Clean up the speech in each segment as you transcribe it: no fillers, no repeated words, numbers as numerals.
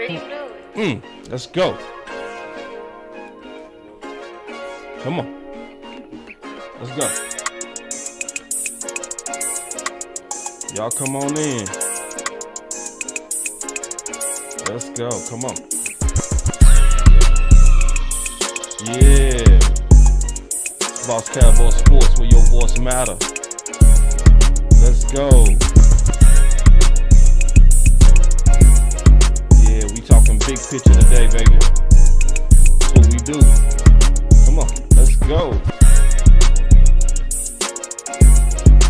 Let's go. Come on. Let's go. Y'all come on in. Let's go. Come on. Yeah. Boss Cowboy Sports, where your voice matter. Let's go. Yeah, we talking big picture today, baby. That's what we do. Come on, let's go.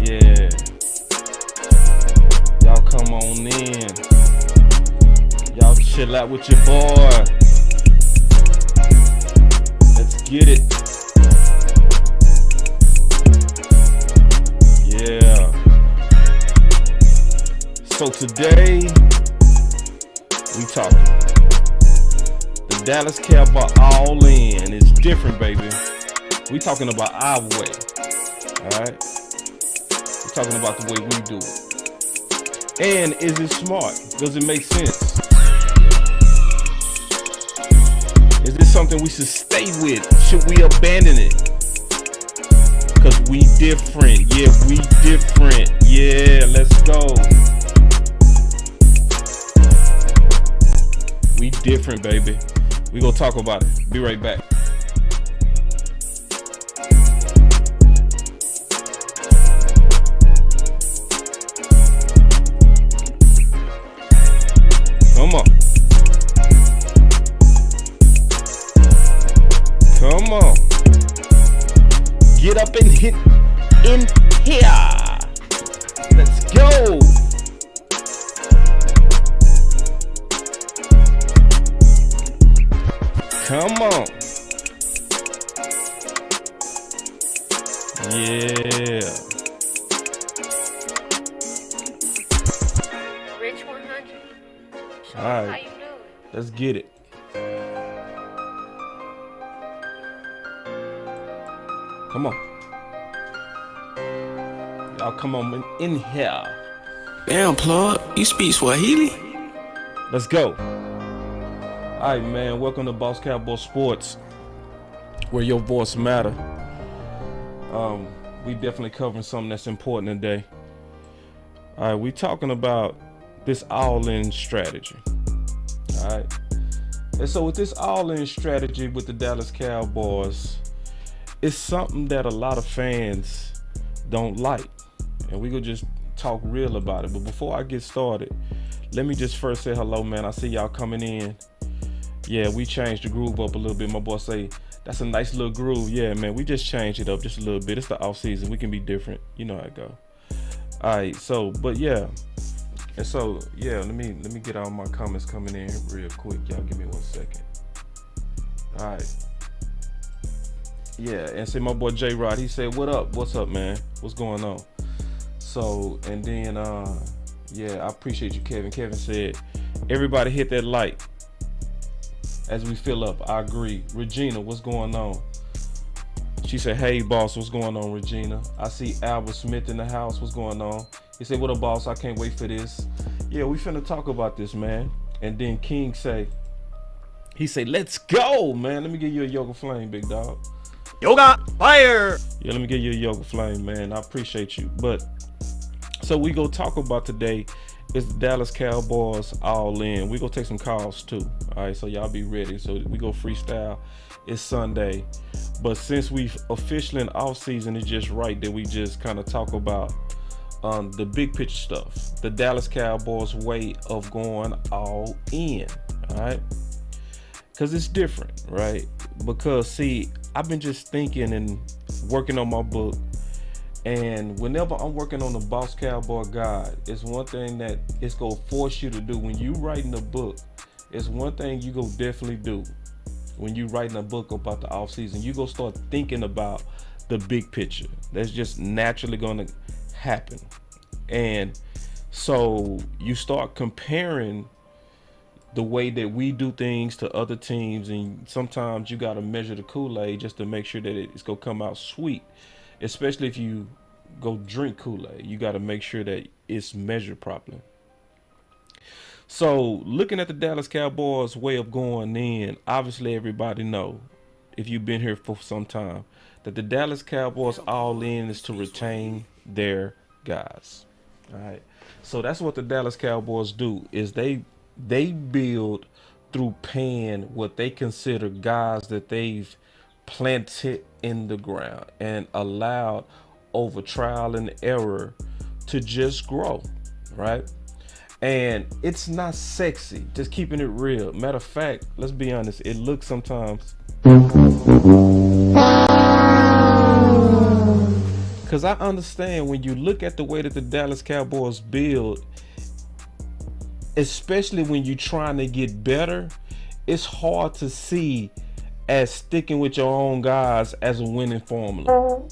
Yeah. Y'all come on in. Y'all chill out with your boy. Let's get it. Yeah. So today, we talking. The Dallas Cowboys all in. It's different, baby. We talking about our way. Alright? We're talking about the way we do it. And is it smart? Does it make sense? Is this something we should stay with? Should we abandon it? Cause we different. Yeah, we different. Yeah, let's go. We different, baby. We gonna talk about it. Be right back. Come on. Come on. Get up and hit in here. Let's go. Come on. Yeah. Rich 100. All right. How you doing? Let's get it. Come on. Y'all come on in here. Damn, plug. You speak Swahili? Let's go. All right, man. Welcome to Boss Cowboy Sports, where your voice matter. We definitely covering something that's important today. All right, we talking about this all-in strategy. All right. And so with this all-in strategy with the Dallas Cowboys, it's something that a lot of fans don't like. And we gonna just talk real about it. But before I get started, let me just first say hello, man. I see y'all coming in. Yeah, we changed the groove up a little bit. My boy say, that's a nice little groove. Yeah, man, we just changed it up just a little bit. It's the off season. We can be different. You know how it go. All right, so, but yeah. And so, yeah, let me get all my comments coming in real quick. Y'all give me 1 second. All right. Yeah, and see my boy J-Rod, he said, what up? What's up, man? What's going on? So, and then, yeah, I appreciate you, Kevin. Kevin said, everybody hit that like as we fill up. I agree. Regina, what's going on? She said, hey, boss, what's going on, Regina? I see Albert Smith in the house. What's going on? He said, what up, boss? I can't wait for this. Yeah, we finna talk about this, man. And then King he say, let's go, man. Let me give you a yoga flame, big dog. Yoga fire. Yeah, let me give you a yoga flame, man. I appreciate you. But so we go talk about today is the Dallas Cowboys all in. We go take some calls too. All right, so y'all be ready. So we go freestyle. It's Sunday, but since we've officially in off season, it's just right that we just kind of talk about the big picture stuff. The Dallas Cowboys way of going all in. All right, because it's different, right? Because see, I've been just thinking and working on my book, and whenever I'm working on the Boss Cowboy Guide, it's one thing that it's gonna force you to do when you writing a book. It's one thing you go definitely do when you writing a book about the off season. You go start thinking about the big picture. That's just naturally gonna happen, and so you start comparing the way that we do things to other teams, and sometimes you got to measure the Kool-Aid just to make sure that it's gonna come out sweet. Especially if you go drink Kool-Aid, you got to make sure that it's measured properly. So looking at the Dallas Cowboys way of going in, obviously everybody know, if you've been here for some time, that the Dallas Cowboys all in is to retain their guys. All right. So that's what the Dallas Cowboys do is they build through paying what they consider guys that they've planted in the ground and allowed over trial and error to just grow, right? And it's not sexy, just keeping it real. Matter of fact, let's be honest, it looks sometimes, because I understand when you look at the way that the Dallas Cowboys build, especially when you're trying to get better, it's hard to see as sticking with your own guys as a winning formula.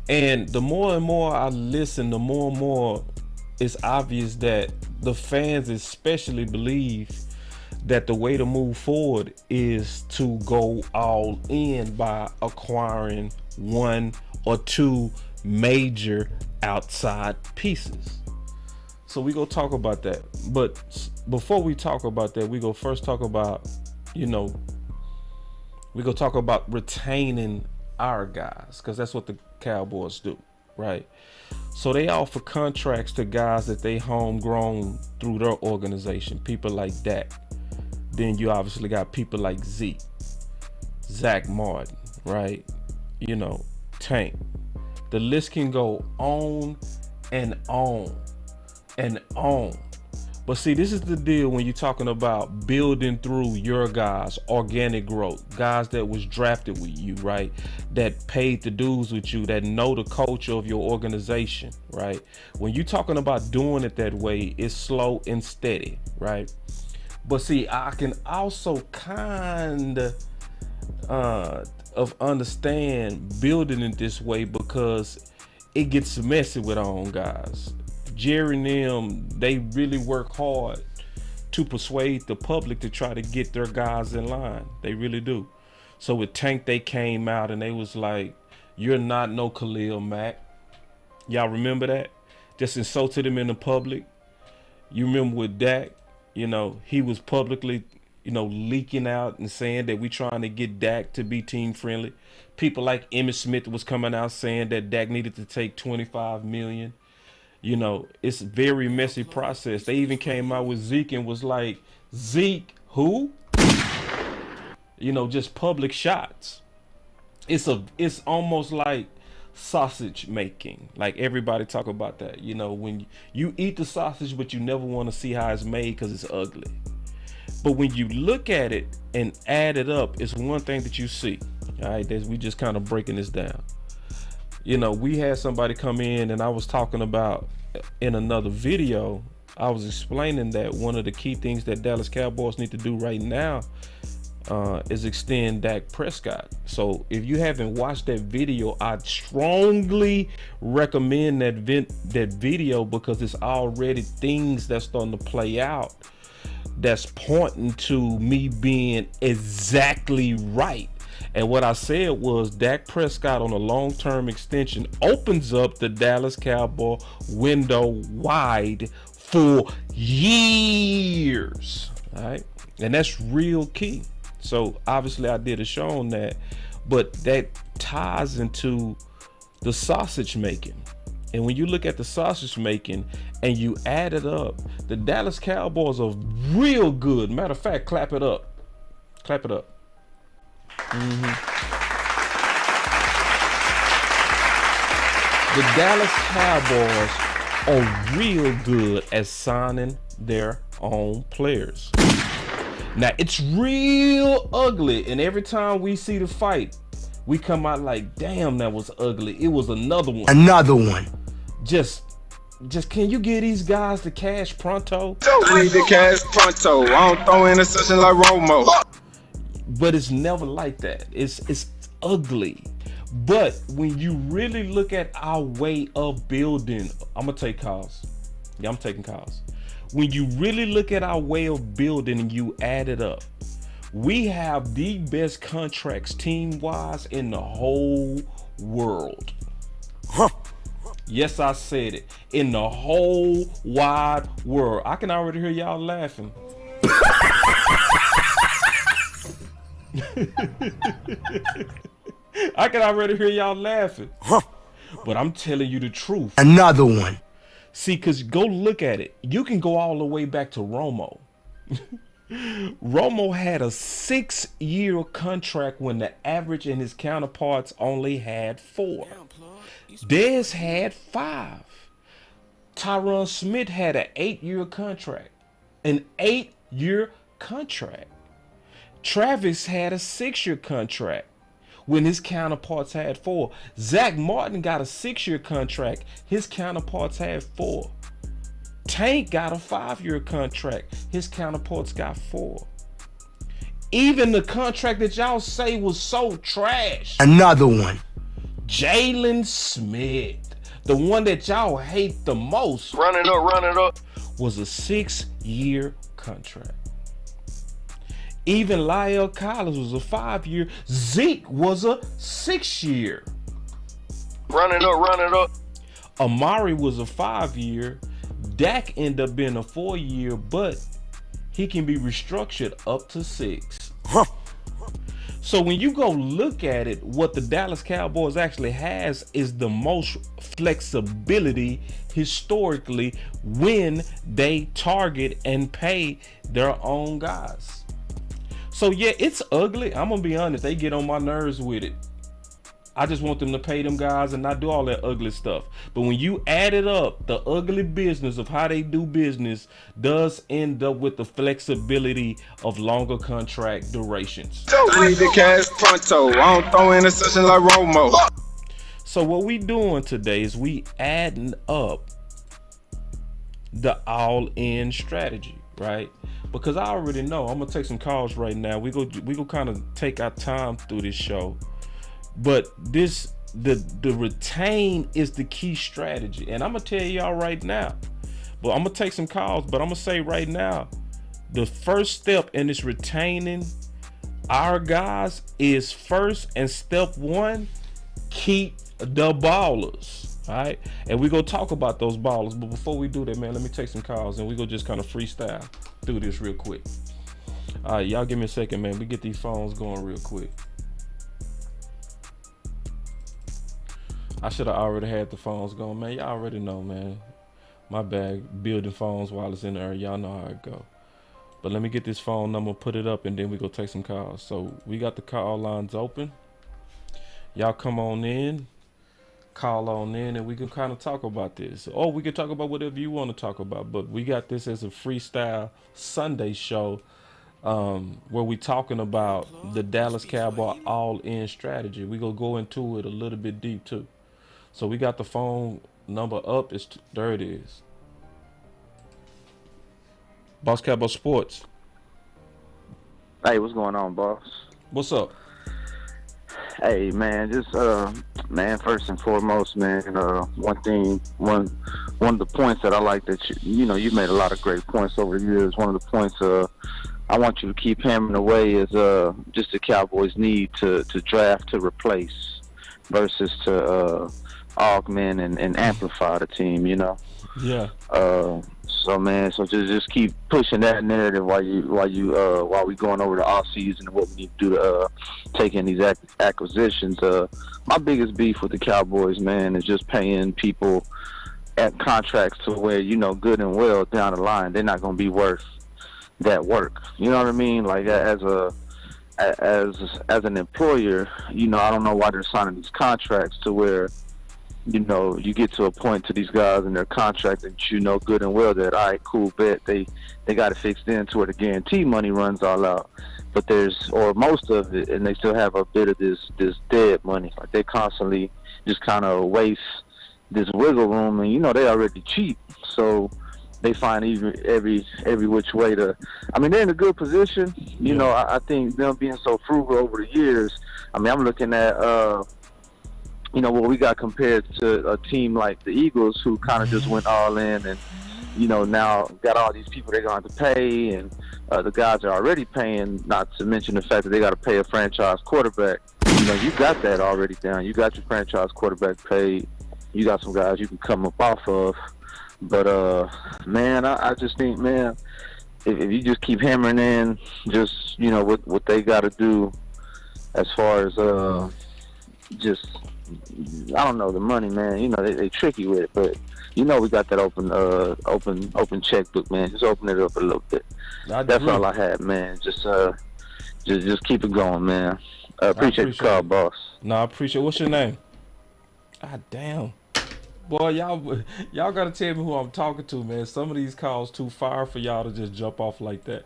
And the more and more I listen, the more and more it's obvious that the fans especially believe that the way to move forward is to go all in by acquiring one or two major outside pieces. So we go talk about that. But before we talk about that, we go first talk about, we go talk about retaining our guys, because that's what the Cowboys do, right? So they offer contracts to guys that they homegrown through their organization, people like Dak. Then you obviously got people like Zeke, Zach Martin, right? Tank. The list can go on and on and on. But see, this is the deal when you're talking about building through your guys, organic growth, guys that was drafted with you, right? That paid the dues with you, that know the culture of your organization, right? When you're talking about doing it that way, it's slow and steady, right? But see, I can also kind of understand building it this way because it gets messy with our own guys. Jerry and them, they really work hard to persuade the public to try to get their guys in line. They really do. So with Tank, they came out and they was like, "You're not no Khalil Mack." Y'all remember that? Just insulted him in the public. You remember with Dak, he was publicly, leaking out and saying that we trying to get Dak to be team friendly. People like Emmitt Smith was coming out saying that Dak needed to take $25 million. It's a very messy process. They even came out with Zeke and was like, "Zeke, who?" Just public shots. It's almost like sausage making. Like everybody talk about that. When you eat the sausage, but you never want to see how it's made because it's ugly. But when you look at it and add it up, it's one thing that you see. All right, we just kind of breaking this down. We had somebody come in and I was talking about in another video, I was explaining that one of the key things that Dallas Cowboys need to do right now is extend Dak Prescott. So if you haven't watched that video, I strongly recommend that video because it's already things that's starting to play out that's pointing to me being exactly right. And what I said was Dak Prescott on a long-term extension opens up the Dallas Cowboy window wide for years. All right. And that's real key. So obviously I did a show on that, but that ties into the sausage making. And when you look at the sausage making and you add it up, the Dallas Cowboys are real good. Matter of fact, clap it up. Clap it up. The Dallas Cowboys are real good at signing their own players. Now it's real ugly, and every time we see the fight, we come out like, "Damn, that was ugly." It was another one. Another one. Just can you give these guys the cash pronto? I need the cash pronto. I don't throw interceptions like Romo. But it's never like that. It's ugly. But when you really look at our way of building, I'm gonna take calls. Yeah, I'm taking calls. When you really look at our way of building and you add it up, we have the best contracts team-wise in the whole world. Yes, I said it. In the whole wide world. I can already hear y'all laughing. I can already hear y'all laughing. But I'm telling you the truth. Another one. See, because go look at it. You can go all the way back to Romo. Romo had a 6-year contract when the average and his counterparts only had 4. Dez had 5. Tyron Smith had an 8-year contract. An 8-year contract. Travis had a 6-year contract when his counterparts had 4. Zach Martin got a 6-year contract. His counterparts had 4. Tank got a 5-year contract. His counterparts got 4. Even the contract that y'all say was so trash. Another one. Jalen Smith, the one that y'all hate the most, Run it up. was a 6-year contract. Even Lyle Collins was a 5-year. Zeke was a 6-year. Run it up. Amari was a 5-year. Dak ended up being a 4-year, but he can be restructured up to 6. So when you go look at it, what the Dallas Cowboys actually has is the most flexibility historically when they target and pay their own guys. So yeah, it's ugly. I'm gonna be honest, they get on my nerves with it. I just want them to pay them guys and not do all that ugly stuff. But when you add it up, the ugly business of how they do business does end up with the flexibility of longer contract durations. We need the cash pronto. I don't throw interceptions like Romo. So what we doing today is we adding up the all-in strategy, right? Because I already know I'm gonna take some calls right now. We go kind of take our time through this show. But the retain is the key strategy. And I'm going to tell y'all right now, but I'm going to take some calls, but I'm going to say right now, the first step in this retaining our guys is first, and step 1, keep the ballers. All right. And we're going to talk about those ballers. But before we do that, man, let me take some calls and we're going to just kind of freestyle through this real quick. All right. Y'all give me a second, man. We get these phones going real quick. I should have already had the phones going, man. Y'all already know, man. My bad. Building phones while it's in the air. Y'all know how it go. But let me get this phone number, put it up, and then we go take some calls. So we got the call lines open. Y'all come on in, call on in, and we can kind of talk about this. Or we can talk about whatever you want to talk about. But we got this as a freestyle Sunday show where we talking about the Dallas Cowboy all-in strategy. We gonna go into it a little bit deep too. So we got the phone number up. There it is. Boss Cowboy Sports. Hey, what's going on, boss? What's up? Hey, man, just man, first and foremost, man, one of the points that I like that you made a lot of great points over the years. One of the points I want you to keep hammering away is just the Cowboys' need to draft to replace versus to augment and amplify the team. Yeah. So just keep pushing that narrative while we going over the off season and what we need to do to take in these acquisitions. My biggest beef with the Cowboys, man, is just paying people at contracts to where good and well down the line they're not going to be worth that work. You know what I mean? Like as an employer, I don't know why they're signing these contracts to where you get to a point to these guys in their contract that good and well that, all right, cool, bet they got it fixed in to where the guarantee money runs all out. But or most of it, and they still have a bit of this dead money. Like they constantly just kind of waste this wiggle room, and they already cheap, so they find every which way to. I mean, they're in a good position. I think them being so frugal over the years. I mean, I'm looking at what we got compared to a team like the Eagles, who kind of just went all in and, now got all these people they're going to have to pay, and the guys are already paying, not to mention the fact that they got to pay a franchise quarterback. You got that already down. You got your franchise quarterback paid. you got some guys you can come up off of. But man, I just think, man, if you just keep hammering in, just what they got to do as far as just I don't know the money, man. They tricky with it, but we got that open checkbook, man. Just open it up a little bit. That's all I had, man. Just keep it going, man. Appreciate the call, boss. No, I appreciate. What's your name? Ah, damn. Boy, y'all gotta tell me who I'm talking to, man. Some of these calls too far for y'all to just jump off like that.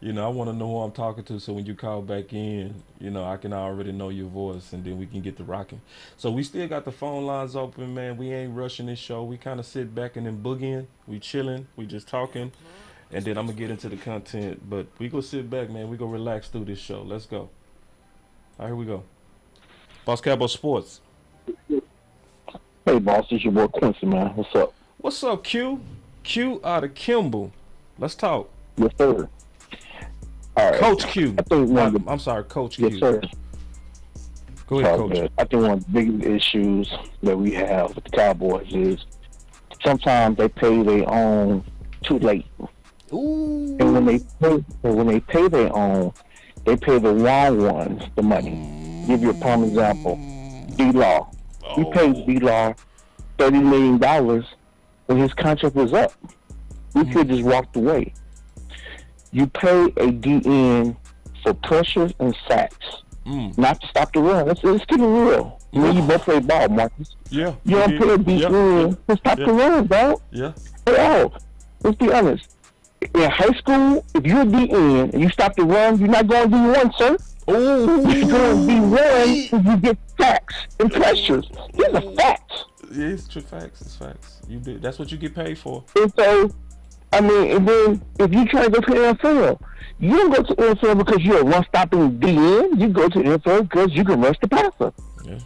I want to know who I'm talking to, so when you call back in, I can already know your voice, and then we can get to rocking. So we still got the phone lines open, man. We ain't rushing this show. We kind of sit back and then boogieing. We chilling. We just talking, and then I'm gonna get into the content. But we go sit back, man. We go relax through this show. Let's go. All right, here we go. Boss Cowboy Sports. Hey, boss, it's your boy Quincy, man. What's up? What's up, Q? Q out of Kimball. Let's talk. Yes, sir. All right. Coach Q. I think I'm sorry, Coach Q. Yes, sir. Go ahead, Coach. I think one of the biggest issues that we have with the Cowboys is sometimes they pay their own too late. Ooh. And when they pay their own, they pay the wrong ones the money. Give you a prime example. D-Law. We paid D-Law $30 million when his contract was up. We could just walked away. You pay a DN for pressures and sacks, not to stop the run. Let's keep it real. You both play ball, Marcus. Yeah. You don't pay a DN to stop the run, dog. Yeah. Hey, let's be honest. In high school, if you're a DN and you stop the run, you're not going to do one, sir. Oh, you're going to be run if you get sacks and pressures. These are facts. Yeah, it's true facts. It's facts. You do. That's what you get paid for. And so, and then if you try to go to the NFL, you don't go to the NFL because you're a run-stopping DN. You go to the NFL because you can rush the passer. Yeah.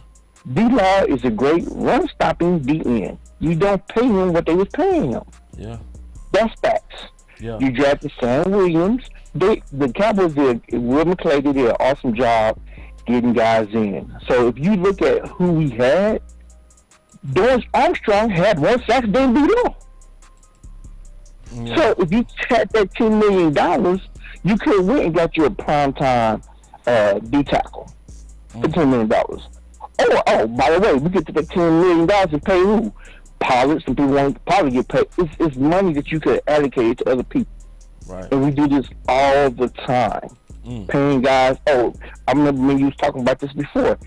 D-Law is a great run-stopping DN. You don't pay him what they was paying him. Yeah. That's facts. Yeah. You drafted Sam Williams. The Cowboys did, Will McClay did an awesome job getting guys in. So if you look at who we had, Dorrance Armstrong had one sack than D-Law. Yeah. So if you had that $10 million, you could have went and got you a primetime D tackle for $10 million. Oh, by the way, we get to the $10 million and pay who? Pollard. Some people want Pollard to get paid. It's money that you could allocate to other people. Right. And we do this all the time. Paying guys. I remember when you was talking about this before.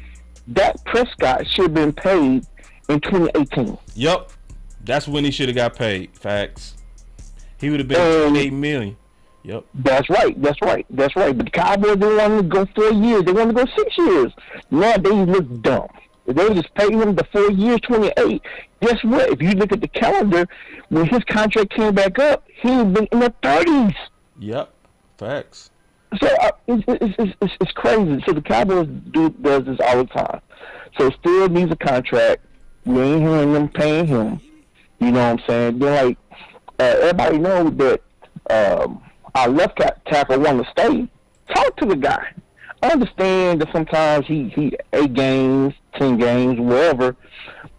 Dak Prescott should have been paid in 2018. Yep. That's when he should have got paid. Facts. He would have been $28 million. Yep. That's right. But the Cowboys didn't want to go 4 years. They wanted to go 6 years. Now they look dumb. If they just paid him the 4 years, 28, guess what? If you look at the calendar, when his contract came back up, he had been in the 30s. Yep. Facts. So it's crazy. So the Cowboys does this all the time. So still needs a contract. We ain't hearing them paying him. You know what I'm saying? They're like, everybody knows that our left tackle want to stay. Talk to the guy. I understand that sometimes he 8 games, 10 games, whatever.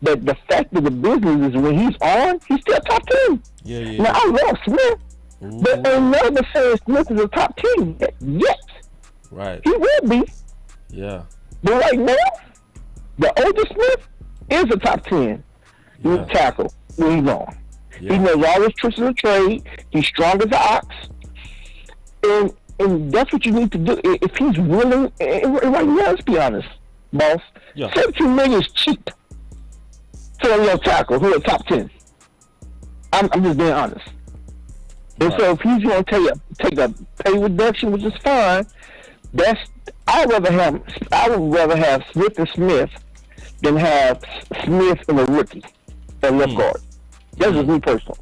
But the fact of the business is when he's on, he's still top 10. Yeah. Now, I love Smith. Ooh. But another saying Smith is a top 10 yet. Right. He will be. Yeah. But right now, the older Smith is a top 10 tackle when he's on. Yeah. He knows all his tricks of the trade. He's strong as an ox. And that's what you need to do. If he's willing, and right now, let's be honest, boss, $17 million is cheap for a little tackle who are top 10. I'm just being honest. And so if he's going to take a pay reduction, which is fine, I would rather have Smith and Smith than have Smith and a rookie at left guard. That's just me personally.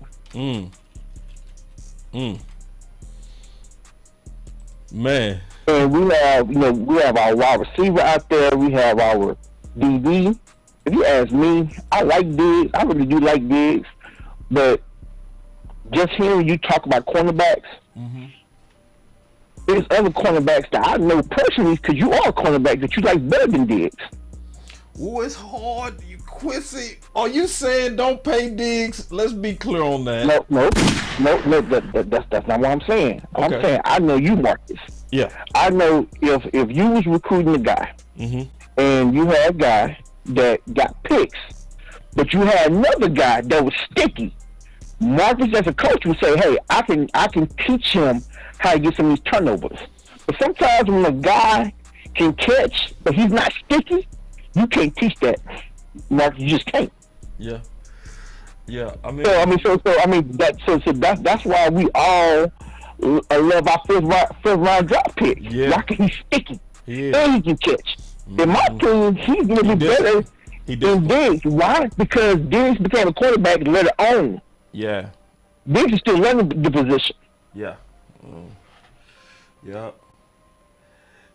Man. And we have our wide receiver out there. We have our DB. If you ask me, I like Diggs. I really do like Diggs. But just hearing you talk about cornerbacks, there's other cornerbacks that I know personally because you are a cornerback that you like better than Diggs. Oh, it's hard. You Quincy. Are you saying don't pay Diggs? Let's be clear on that. No. That's not what I'm saying. Okay. I'm saying I know you, Marcus. Yeah. I know if you was recruiting a guy and you had a guy that got picks, but you had another guy that was sticky, Marcus as a coach would say, hey, I can teach him how to get some of these turnovers. But sometimes when a guy can catch, but he's not sticky, you can't teach that, Marcus. You just can't. Yeah. That's why we all love our first round draft pick. Yeah. Like he's sticky. Yeah. And he can catch. In my opinion, he's gonna be better than Diggs. Why? Because Diggs became a quarterback later on. Yeah. Diggs is still learning the position. Yeah. Yep.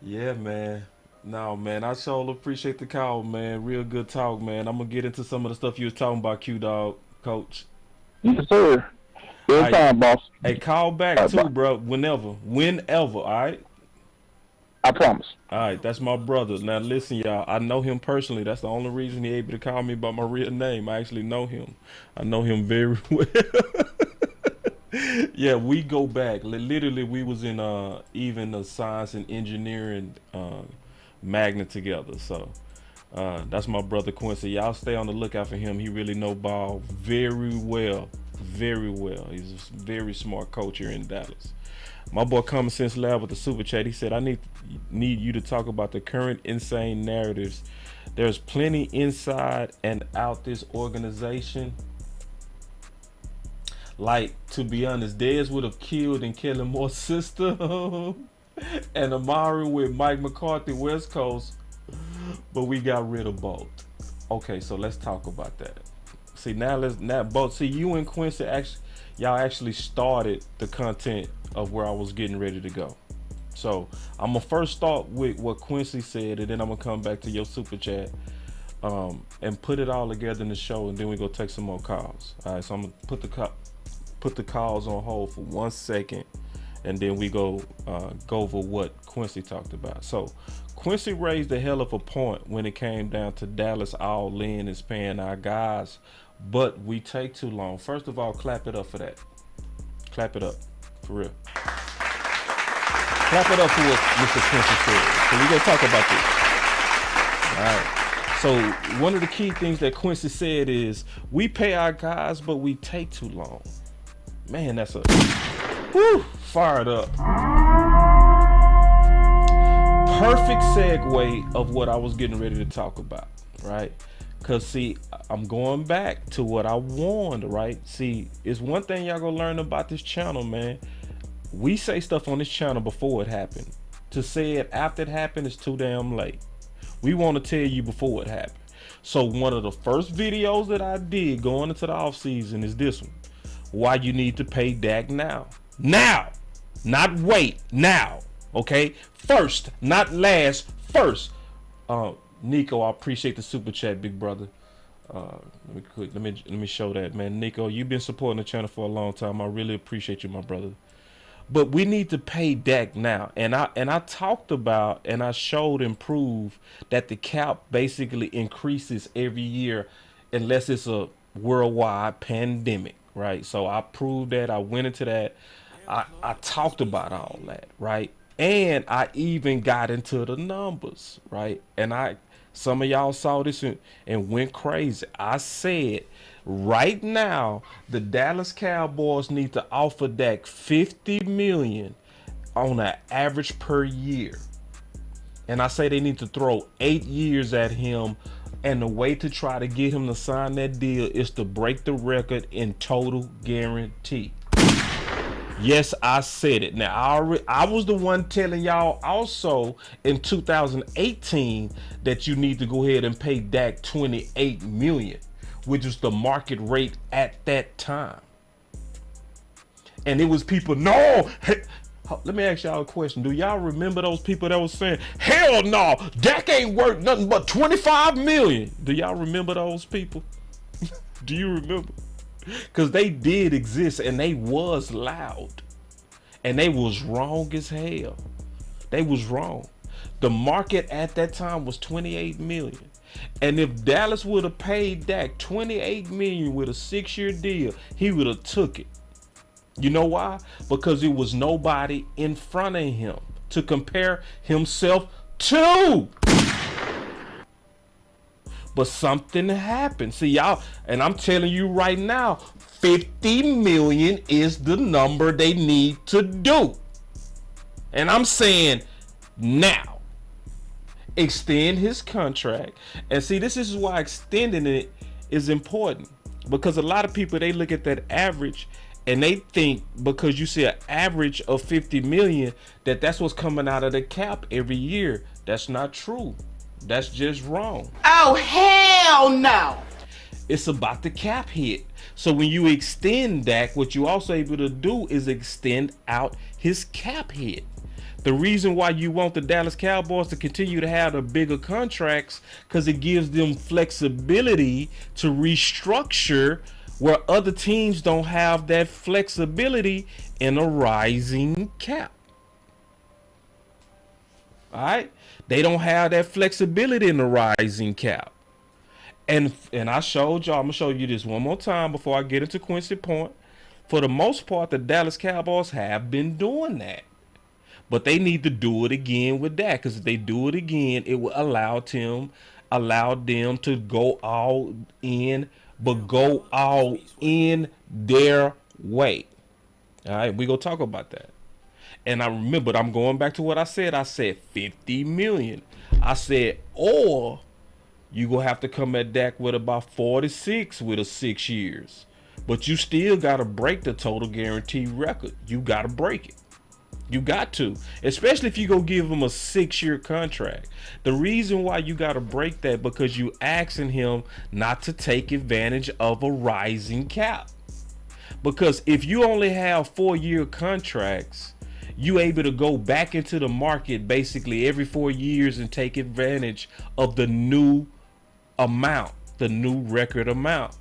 Yeah, man. No, man, I sure appreciate the call, man. Real good talk, man. I'm gonna get into some of the stuff you was talking about, Q-Dog, Coach. Yes, sir. Every time, boss. Hey, call back too, bro. Whenever, all right? I promise. All right, that's my brother. Now, listen, y'all. I know him personally. That's the only reason he able to call me by my real name. I actually know him. I know him very well. Yeah, we go back. Literally, we was in even the science and engineering magnet together. So that's my brother Quincy. Y'all stay on the lookout for him. He really know ball very well. He's a very smart coach here in Dallas. My boy Common Sense Lab with the super chat. He said, I need you to talk about the current insane narratives. There's plenty inside and out this organization. Like, to be honest, Dez would have killed and Kellen Moore's sister and Amari with Mike McCarthy West Coast, but we got rid of both. Okay, so let's talk about that. See, see, you and Quincy actually started the content of where I was getting ready to go. So I'm gonna first start with what Quincy said, and then I'm gonna come back to your super chat and put it all together in the show, and then we go take some more calls. All right, so I'm gonna put the calls on hold for 1 second, and then we go over what Quincy talked about. So Quincy raised a hell of a point when it came down to Dallas all in is paying our guys, but we take too long. First of all, clap it up for that. Clap it up, for real. Clap it up for what Mr. Quincy said. So we're gonna talk about this. All right. So one of the key things that Quincy said is we pay our guys, but we take too long. Man, that's a fired up. Perfect segue of what I was getting ready to talk about, right? Because, see, I'm going back to what I warned, right? See, it's one thing y'all gonna learn about this channel, man. We say stuff on this channel before it happened. To say it after it happened is too damn late. We want to tell you before it happened. So one of the first videos that I did going into the offseason is this one. Why you need to pay Dak now. Now! Not wait. Now. Okay? First. Not last. First. Nico, I appreciate the super chat, big brother. Let me show that, man. Nico, you've been supporting the channel for a long time. I really appreciate you, my brother. But we need to pay Dak now. And I talked about and I showed and proved that the cap basically increases every year unless it's a worldwide pandemic, right? So I proved that. I went into that. I talked about all that, right? And I even got into the numbers, right? And some of y'all saw this and went crazy. I said, right now, the Dallas Cowboys need to offer Dak $50 million on an average per year. And I say they need to throw 8 years at him. And the way to try to get him to sign that deal is to break the record in total guarantee. Yes, I said it. Now, I was the one telling y'all also in 2018 that you need to go ahead and pay Dak $28 million, which was the market rate at that time. And it was people, no. Hey, let me ask y'all a question. Do y'all remember those people that was saying, hell no, Dak ain't worth nothing but $25 million? Do y'all remember those people? Do you remember? Because they did exist and they was loud. And they was wrong as hell. They was wrong. The market at that time was $28 million. And if Dallas would have paid Dak $28 million with a 6-year deal, he would have took it. You know why? Because it was nobody in front of him to compare himself to. But something happened. See, y'all, and I'm telling you right now, 50 million is the number they need to do. And I'm saying now. Extend his contract. And see, this is why extending it is important, because a lot of people, they look at that average and they think because you see an average of 50 million that that's what's coming out of the cap every year. That's not true. That's just wrong. Oh, hell no. It's about the cap hit. So when you extend Dak, what you also able to do is extend out his cap hit. The reason why you want the Dallas Cowboys to continue to have the bigger contracts, because it gives them flexibility to restructure where other teams don't have that flexibility in a rising cap. All right? They don't have that flexibility in the rising cap. And I showed y'all, I'm going to show you this one more time before I get into Quincy Point. For the most part, the Dallas Cowboys have been doing that. But they need to do it again with Dak, because if they do it again, it will allow them to go all in, but go all in their way. All right, we gonna talk about that. And I remember, I'm going back to what I said. I said 50 million. I said, or you gonna have to come at Dak with about 46 with a 6 years, but you still gotta break the total guarantee record. You gotta break it. You got to, especially if you go give him a 6-year contract. The reason why you got to break that, because you asking him not to take advantage of a rising cap. Because if you only have 4-year contracts, you able to go back into the market basically every 4 years and take advantage of the new amount, the new record amount.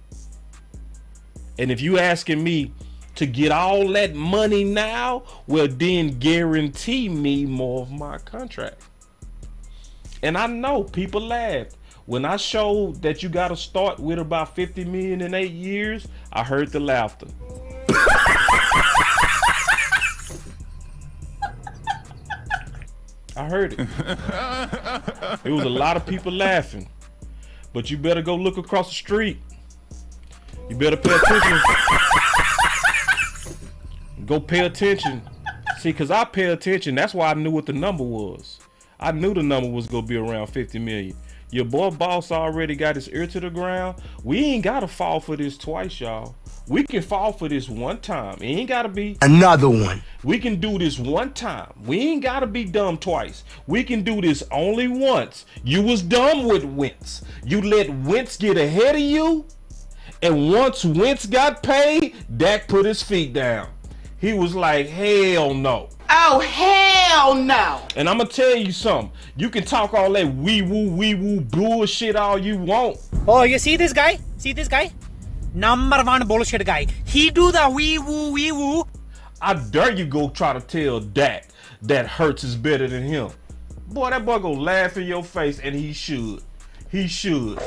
And if you asking me to get all that money now, well, then guarantee me more of my contract. And I know people laughed when I showed that you got to start with about 50 million in 8 years. I heard the laughter. I heard it. There was a lot of people laughing, but you better go look across the street. You better pay attention. Go pay attention. See, because I pay attention. That's why I knew what the number was. I knew the number was going to be around 50 million. Your boy Boss already got his ear to the ground. We ain't got to fall for this twice, y'all. We can fall for this one time. It ain't got to be another one. We can do this one time. We ain't got to be dumb twice. We can do this only once. You was dumb with Wentz. You let Wentz get ahead of you. And once Wentz got paid, Dak put his feet down. He was like, hell no. Oh, hell no. And I'm going to tell you something. You can talk all that wee-woo bullshit all you want. Oh, you see this guy? See this guy? Number one bullshit guy. He do the wee-woo. I dare you go try to tell Dak that Hurts is better than him. Boy, that boy gonna laugh in your face, and he should. He should.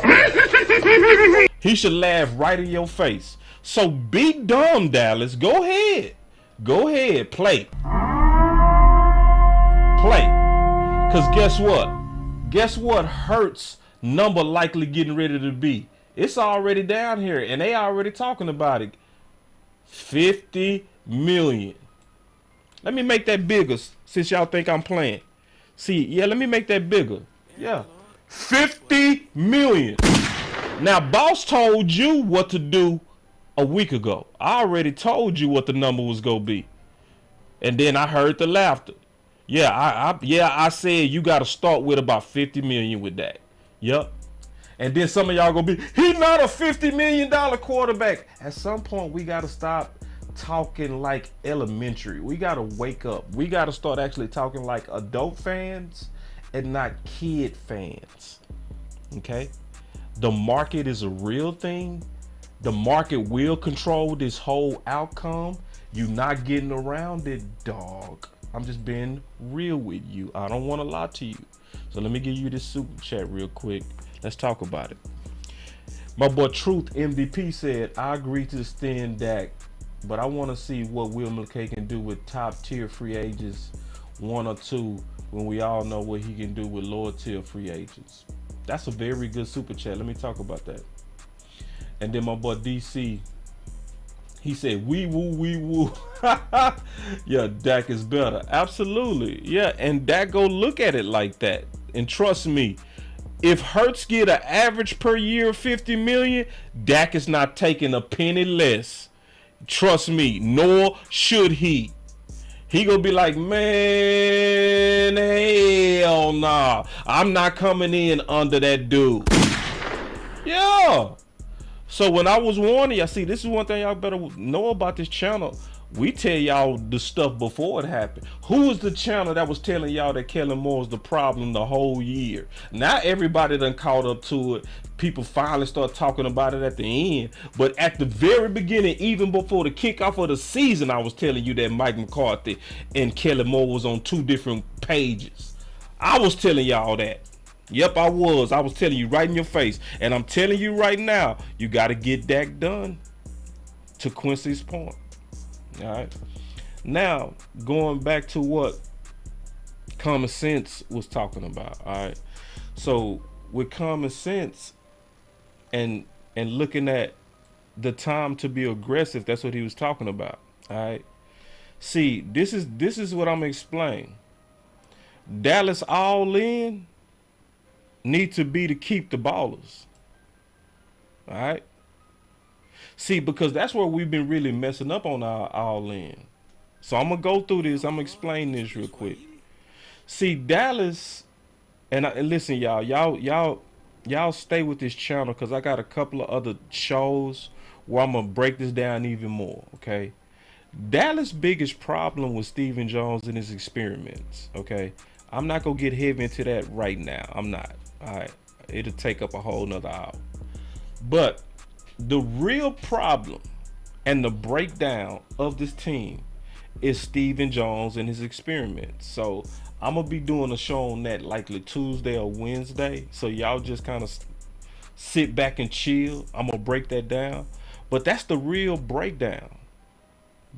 He should laugh right in your face. So be dumb, Dallas. Go ahead. Go ahead. Play. Because guess what? Guess what Hurts' number likely getting ready to be? It's already down here, and they already talking about it. 50 million. Let me make that bigger, since y'all think I'm playing. See, yeah, let me make that bigger. Yeah. 50 million. Now, Boss told you what to do a week ago. I already told you what the number was going to be. And then I heard the laughter. Yeah, I said you got to start with about 50 million with that. Yep. And then some of y'all going to be, he's not a $50 million quarterback. At some point, we got to stop talking like elementary. We got to wake up. We got to start actually talking like adult fans and not kid fans. Okay? The market is a real thing. The market will control this whole outcome. You're not getting around it, dog. I'm just being real with you. I don't want to lie to you. So let me give you this super chat real quick. Let's talk about it. My boy Truth MVP said, I agree to extend Dak, but I want to see what Will McKay can do with top tier free agents, 1 or 2, when we all know what he can do with lower tier free agents. That's a very good super chat. Let me talk about that. And then my boy DC, he said, wee woo. Yeah, Dak is better. Absolutely. Yeah, and Dak go look at it like that. And trust me, if Hurts get an average per year of $50 million, Dak is not taking a penny less. Trust me, nor should he. He gonna be like, man, hell nah. I'm not coming in under that dude. Yeah. So when I was warning y'all, see, this is one thing y'all better know about this channel. We tell y'all the stuff before it happened. Who was the channel that was telling y'all that Kellen Moore was the problem the whole year? Now everybody done caught up to it. People finally start talking about it at the end. But at the very beginning, even before the kickoff of the season, I was telling you that Mike McCarthy and Kellen Moore was on 2 different pages. I was telling y'all that. Yep, I was. I was telling you right in your face. And I'm telling you right now, you got to get Dak done. To Quincy's point. All right. Now, going back to what Common Sense was talking about. All right. So with Common Sense and looking at the time to be aggressive, that's what he was talking about. All right. See, this is what I'm gonna explain. Dallas all in need to be to keep the ballers. All right. See, because that's where we've been really messing up on our all in. So I'm gonna go through this. I'm gonna explain this real quick. See, Dallas, and listen, y'all stay with this channel because I got a couple of other shows where I'm gonna break this down even more. Okay, Dallas' biggest problem was Stephen Jones and his experiments. Okay, I'm not gonna get heavy into that right now. I'm not. All right, it'll take up a whole nother hour. But the real problem and the breakdown of this team is Stephen Jones and his experiments. So I'm gonna be doing a show on that likely Tuesday or Wednesday. So y'all just kind of sit back and chill. I'm gonna break that down. But that's the real breakdown.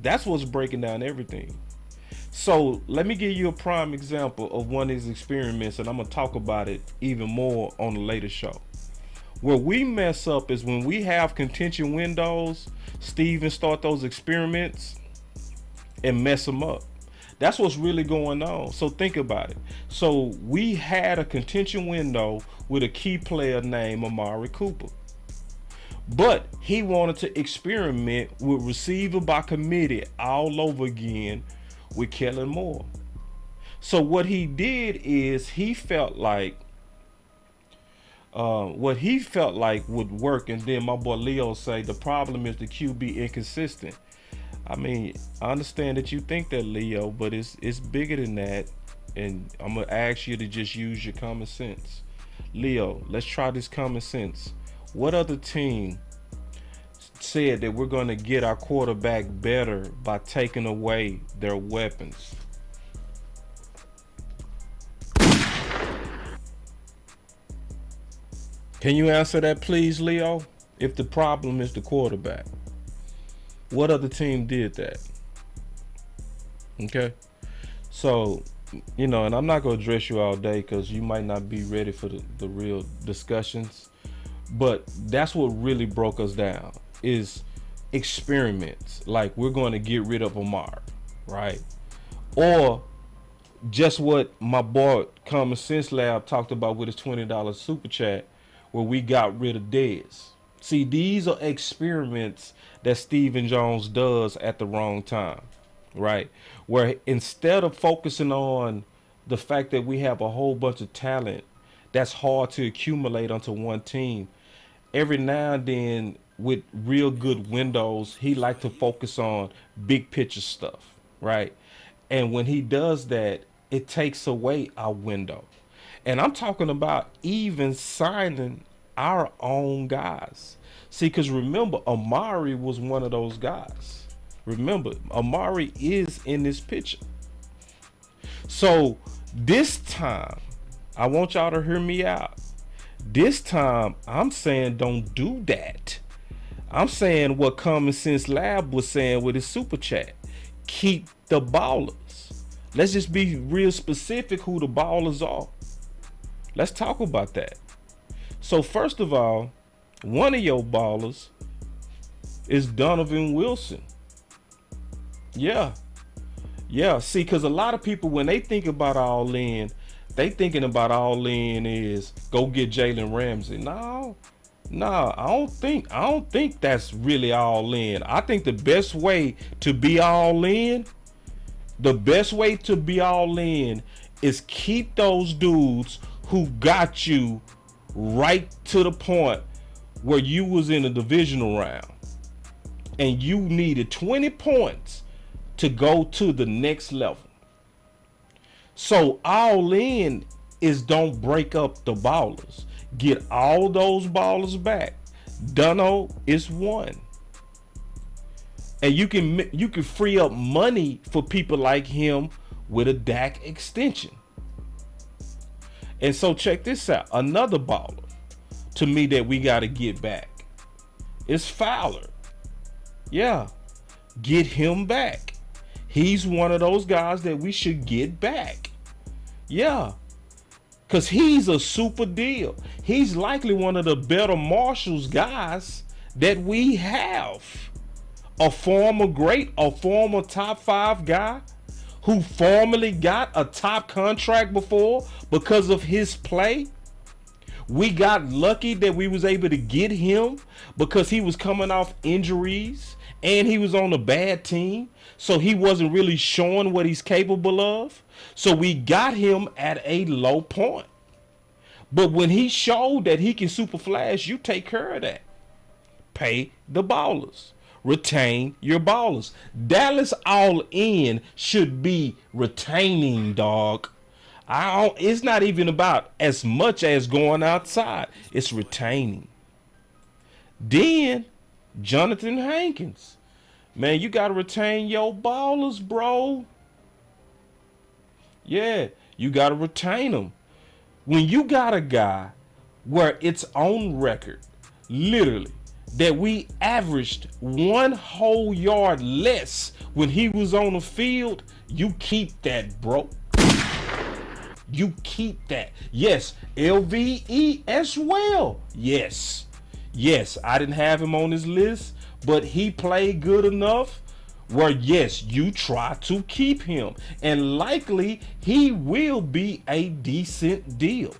That's what's breaking down everything. So let me give you a prime example of one of his experiments, and I'm gonna talk about it even more on the later show. Where we mess up is when we have contention windows, Steven start those experiments and mess them up. That's what's really going on. So think about it. So we had a contention window with a key player named Amari Cooper. But he wanted to experiment with receiver by committee all over again with Kellen Moore. So what he did is he felt like what he felt like would work, and then my boy Leo say the problem is the QB inconsistent. I mean, I understand that you think that, Leo, but it's bigger than that, and I'm gonna ask you to just use your common sense. Leo, let's try this common sense. What other team said that we're gonna get our quarterback better by taking away their weapons? Can you answer that, please, Leo? If the problem is the quarterback, what other team did that? Okay, so and I'm not gonna address you all day because you might not be ready for the real discussions. But that's what really broke us down is experiments. Like we're going to get rid of Amar, right? Or just what my boy Common Sense Lab talked about with his $20 super chat, where we got rid of Dez. See, these are experiments that Stephen Jones does at the wrong time, right? Where instead of focusing on the fact that we have a whole bunch of talent that's hard to accumulate onto one team, every now and then with real good windows, he like to focus on big picture stuff, right? And when he does that, it takes away our window. And I'm talking about even signing our own guys. See, because remember, Amari was one of those guys. Remember, Amari is in this picture. So this time, I want y'all to hear me out. This time, I'm saying don't do that. I'm saying what Common Sense Lab was saying with his super chat. Keep the ballers. Let's just be real specific who the ballers are. Let's talk about that. So first of all, one of your ballers is Donovan Wilson. Yeah. See, because a lot of people, when they think about all in, they thinking about all in is go get Jalen Ramsey. No, I don't think that's really all in. I think the best way to be all in, is keep those dudes who got you right to the point where you was in a divisional round and you needed 20 points to go to the next level. So all in is don't break up the ballers. Get all those ballers back. Dunno is one. And you can free up money for people like him with a Dak extension. And so check this out. Another baller to me that we got to get back is Fowler. Yeah, get him back. He's one of those guys that we should get back. Yeah, because he's a super deal. He's likely one of the better Marshalls guys that we have. A former great, a former top 5 guy who formerly got a top contract before because of his play. We got lucky that we was able to get him because he was coming off injuries and he was on a bad team. So he wasn't really showing what he's capable of. So we got him at a low point. But when he showed that he can super flash, you take care of that. Pay the ballers. Retain your ballers. Dallas all in should be retaining, dog. It's not even about as much as going outside. It's retaining. Then, Jonathan Hankins. Man, you got to retain your ballers, bro. Yeah, you got to retain them. When you got a guy where it's on record, literally, that we averaged 1 whole yard less when he was on the field, you keep that, bro. You keep that. Yes, LVE as well. Yes, I didn't have him on this list, but he played good enough where, yes, you try to keep him. And likely, he will be a decent deal.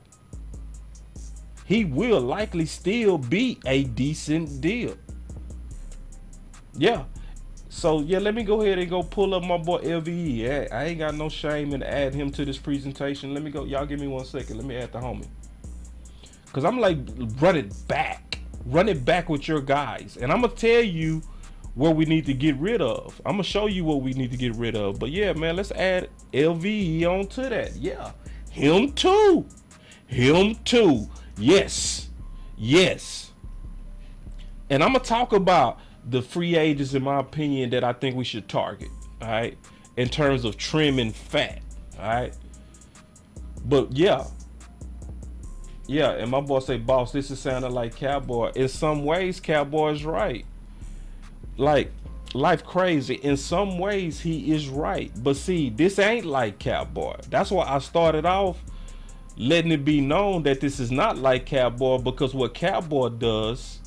He will likely still be a decent deal. Yeah. So, yeah, let me go ahead and go pull up my boy LVE. I ain't got no shame in add him to this presentation. Let me go. Y'all give me 1 second. Let me add the homie. Because I'm like, run it back. Run it back with your guys. And I'm going to tell you what we need to get rid of. I'm going to show you what we need to get rid of. But, yeah, man, let's add LVE on to that. Yeah. Him too. Yes. And I'm going to talk about the free agents, in my opinion, that I think we should target, all right, in terms of trimming fat, all right. But yeah, and my boy say, boss, this is sounding like Cowboy. In some ways, Cowboy's right. Like, life crazy. In some ways, he is right. But see, this ain't like Cowboy. That's why I started off letting it be known that this is not like Cowboy, because what Cowboy does,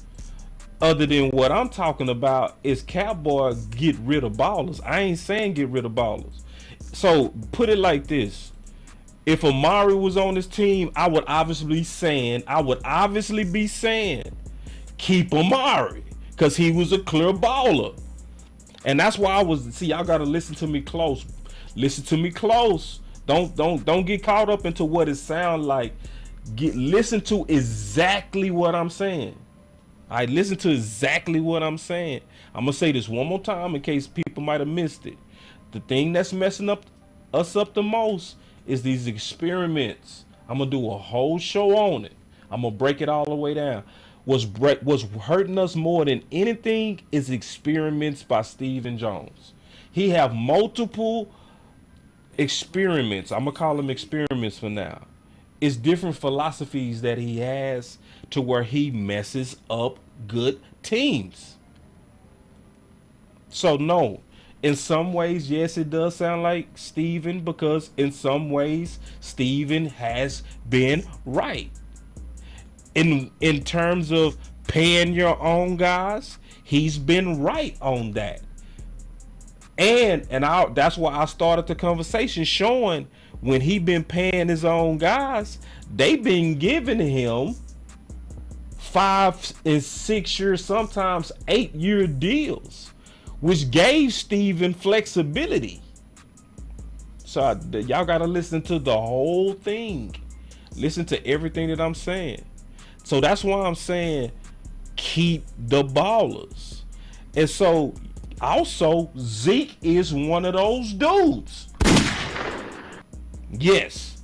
other than what I'm talking about, is Cowboy get rid of ballers. I ain't saying get rid of ballers. So put it like this. If Amari was on this team, I would obviously be saying keep Amari, because he was a clear baller. And that's why y'all gotta listen to me close. Don't get caught up into what it sounds like. Listen to exactly what I'm saying. All right, listen to exactly what I'm saying. I'm going to say this one more time in case people might have missed it. The thing that's messing us up the most is these experiments. I'm going to do a whole show on it. I'm going to break it all the way down. What's hurting us more than anything is experiments by Stephen Jones. He have multiple experiments. I'm going to call them experiments for now. It's different philosophies that he has to where he messes up good teams. So no, in some ways, yes, it does sound like Steven, because in some ways, Steven has been right. In terms of paying your own guys, he's been right on that. That's why I started the conversation showing when he been paying his own guys, they been giving him 5 and 6 year, sometimes 8-year deals, which gave Steven flexibility. So y'all gotta listen to the whole thing. Listen to everything that I'm saying. So that's why I'm saying keep the ballers. And so also Zeke is one of those dudes. Yes.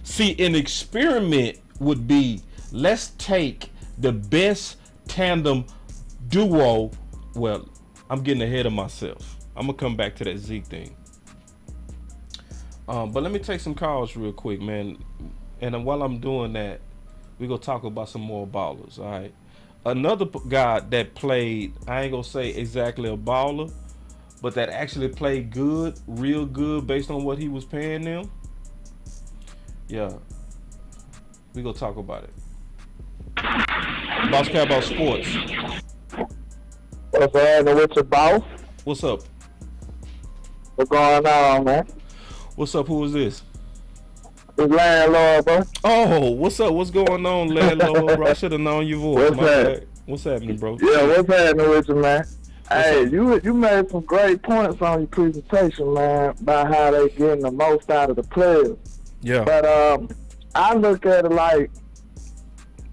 See, an experiment would be, let's take the best tandem duo. Well, I'm getting ahead of myself. I'm gonna come back to that Zeke thing. But let me take some calls real quick, man. And while I'm doing that, we're gonna talk about some more ballers. All right. Another guy that played, I ain't gonna say exactly a baller, but that actually played good, real good, based on what he was paying them. Yeah, we gonna talk about it. Boss Cowboy Sports. What's happening with your boss? What's up? What's going on, man? What's up? Who is this? It's landlord, bro. Oh, what's up? What's going on, landlord? Bro, I should have known your voice. What's happening, bro? Yeah, what's happening with you, man? Hey, you made some great points on your presentation, man, about how they getting the most out of the players. Yeah. But I look at it like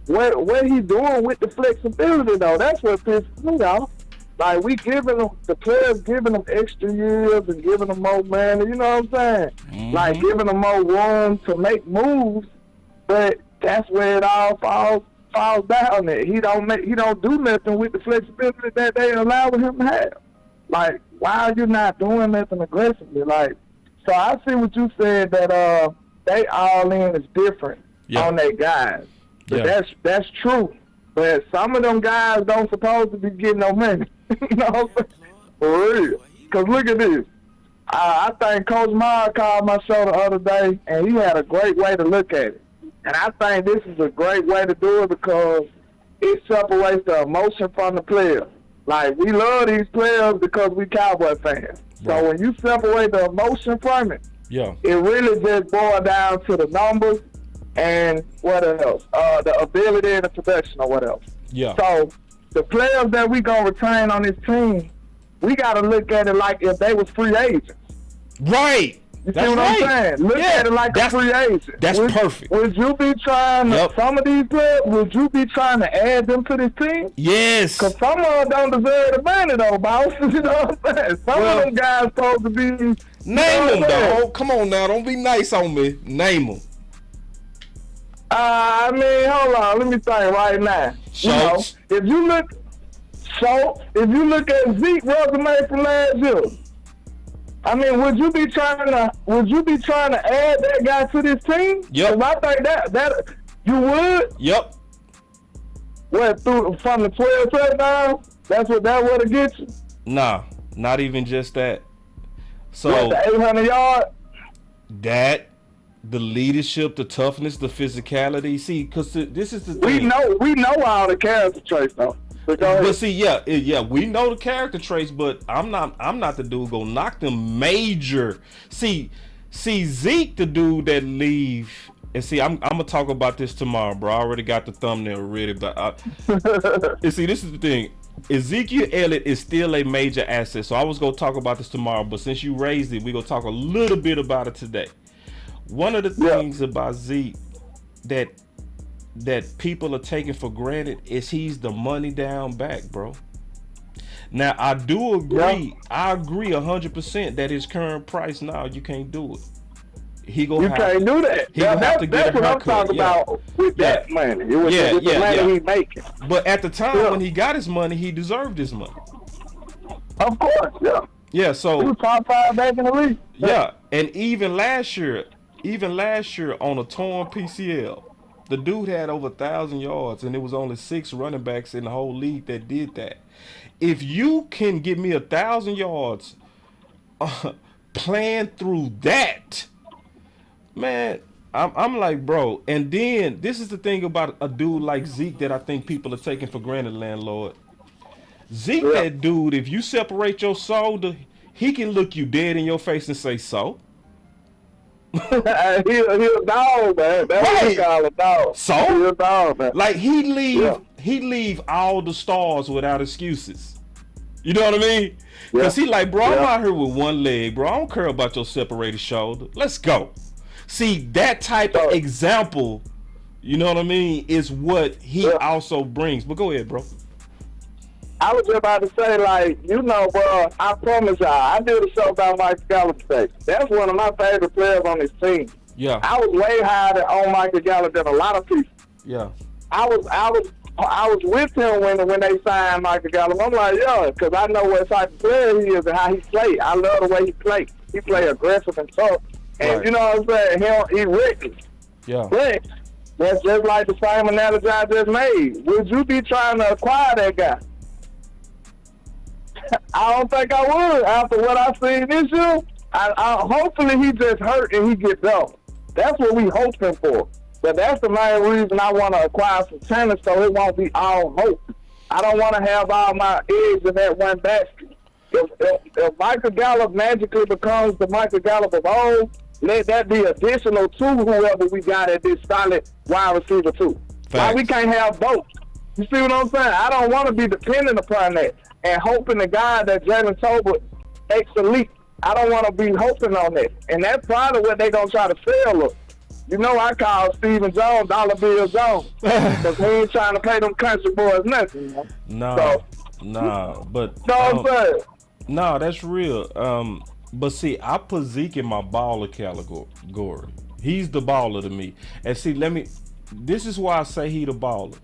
what he doing with the flexibility though. That's what pisses me off. Like we giving them, the players giving them extra years and giving them more money. You know what I'm saying? Mm-hmm. Like giving them more room to make moves. But that's where it all falls down. There, he don't do nothing with the flexibility that they allowing him to have. Like, why are you not doing nothing aggressively? Like, so I see what you said that they all in is different on their guys. But that's true. But some of them guys don't supposed to be getting no money. You know what I'm saying? For real. Because look at this. I think Coach Meyer called my show the other day, and he had a great way to look at it. And I think this is a great way to do it because it separates the emotion from the players. Like, we love these players because we Cowboy fans. Right. So when you separate the emotion from it, it really just boils down to the numbers and what else? The ability and the production or what else. Yeah. So the players that we going to retain on this team, we got to look at it like if they was free agents. Right. You see what I'm saying? Look at it like a free agent. That's perfect. Would you be trying to, some of these players, would you be trying to add them to this team? Yes. Because some of them don't deserve the money, though, boss. You know what I'm saying? Some of them guys supposed to be... Name them, dog. Come on now. Don't be nice on me. Name them. I mean, hold on. Let me think right now. Schultz. You know, if you look at Zeke's resume from last year, I mean, would you be trying to add that guy to this team? Yep. 'Cause I think that you would. Yep. What, from the 12 touchdowns? That would get you? Nah, not even just that. So what, the 800 yard? That, the leadership, the toughness, the physicality. See, because this is the thing. We know all the character traits though. But see, we know the character traits, but I'm not the dude gonna knock them major. See, Zeke, the dude that leave, and see, I'm gonna talk about this tomorrow, bro. I already got the thumbnail ready, but and see, this is the thing. Ezekiel Elliott is still a major asset, so I was gonna talk about this tomorrow, but since you raised it, we're gonna talk a little bit about it today. One of the things about Zeke that people are taking for granted is he's the money down back, bro. Now I do agree. I agree 100% that his current price now you can't do it. Can't do that. That's what I'm talking about with that money. It was the money he's making. But at the time when he got his money, he deserved his money. Of course, yeah. Yeah, so he was top 5 back in the league. Yeah, and even last year, even last year on a torn PCL, the dude had over 1,000 yards, and there was only 6 running backs in the whole league that did that. If you can give me 1,000 yards playing through that, man, I'm like, bro. And then this is the thing about a dude like Zeke that I think people are taking for granted, landlord. Zeke, that dude, if you separate your shoulder, he can look you dead in your face and say, so? He a dog, man. That's what we call a dog. So? He a dog, man. Like, he leave all the stars without excuses. You know what I mean? Because he like, bro, I'm out here with one leg, bro. I don't care about your separated shoulder. Let's go. See, that type of example, you know what I mean, is what he also brings. But go ahead, bro. I was just about to say, like, you know, bro, I promise y'all, I did a show about Michael Gallup today. That's one of my favorite players on this team. Yeah. I was way higher on Michael Gallup than a lot of people. Yeah. I was with him when they signed Michael Gallup. I'm like, yo, because I know what type of player he is and how he plays. I love the way he plays. He play aggressive and tough. And you know what I'm saying? He reckless. Yeah. But that's just like the same analogy I just made. Would you be trying to acquire that guy? I don't think I would. After what I seen this year, I hopefully he just hurt and he get better. That's what we hoping for. But that's the main reason I want to acquire some talent, so it won't be all hope. I don't want to have all my eggs in that one basket. If Michael Gallup magically becomes the Michael Gallup of old, let that be additional to whoever we got at this solid wide receiver too. Why we can't have both? You see what I'm saying? I don't want to be dependent upon that and hoping the guy that Jalen Tolbert takes the leap. I don't want to be hoping on that. And that's probably what they're going to try to sell us. You know, I call Stephen Jones Dollar Bill Jones because he ain't trying to pay them country boys nothing. You know? But what I'm saying? No, that's real. But see, I put Zeke in my baller category. He's the baller to me. And see, this is why I say he the baller.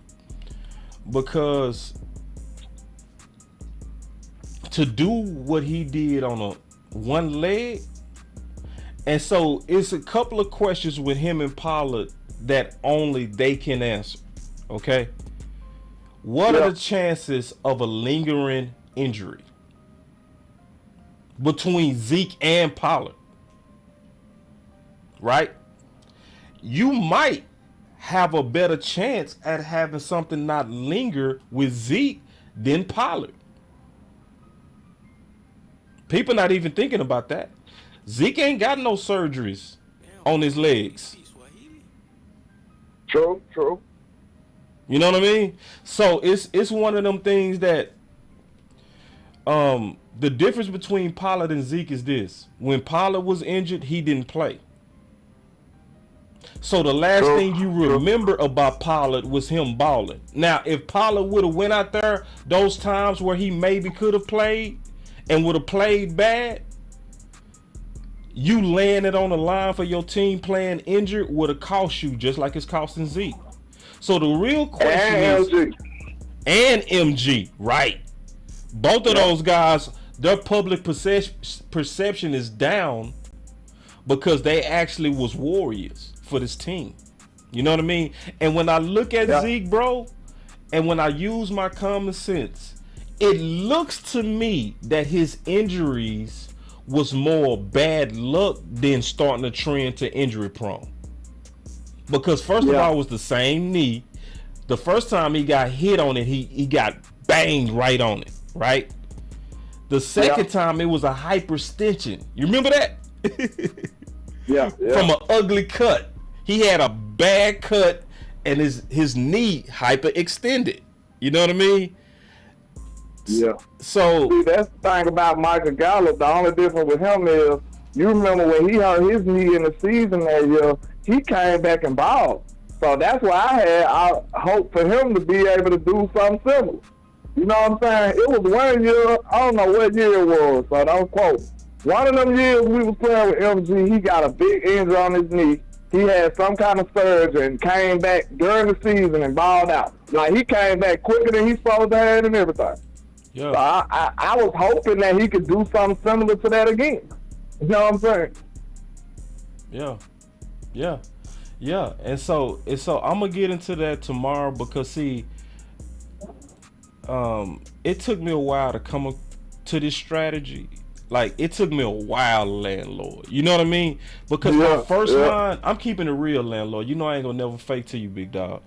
Because to do what he did on a one leg, and so it's a couple of questions with him and Pollard that only they can answer. Okay, what are the chances of a lingering injury between Zeke and Pollard? Right? You might have a better chance at having something not linger with Zeke than Pollard. People not even thinking about that. Zeke ain't got no surgeries on his legs. True. You know what I mean? So it's one of them things that the difference between Pollard and Zeke is this. When Pollard was injured, he didn't play. So the last thing you remember about Pollard was him balling. Now, if Pollard would have went out there those times where he maybe could have played and would have played bad, you laying it on the line for your team playing injured would have cost you just like it's costing Zeke. So the real question is, and MG, right? Both of those guys, their public perception is down because they actually was warriors for this team. You know what I mean? And when I look at Zeke, bro, and when I use my common sense, it looks to me that his injuries was more bad luck than starting a trend to injury prone. Because first of all, it was the same knee. The first time he got hit on it, he got banged right on it, right? The second time it was a hyperextension. You remember that? From an ugly cut. He had a bad cut and his knee hyperextended. You know what I mean? Yeah. So see, that's the thing about Michael Gallup. The only difference with him is, you remember when he hurt his knee in the season that year, he came back and balled. So that's why I hope for him to be able to do something similar. You know what I'm saying? It was one year, I don't know what year it was, so don't quote. One of them years we was playing with MG, he got a big injury on his knee. He had some kind of surge and came back during the season and balled out. Like, he came back quicker than he's supposed to have and everything. Yeah. So I was hoping that he could do something similar to that again. You know what I'm saying? Yeah. Yeah. Yeah. And so I'm gonna get into that tomorrow because see, it took me a while to come to this strategy. Like it took me a while, landlord. You know what I mean? Because my first line, I'm keeping it real, landlord. You know I ain't gonna never fake to you, big dog.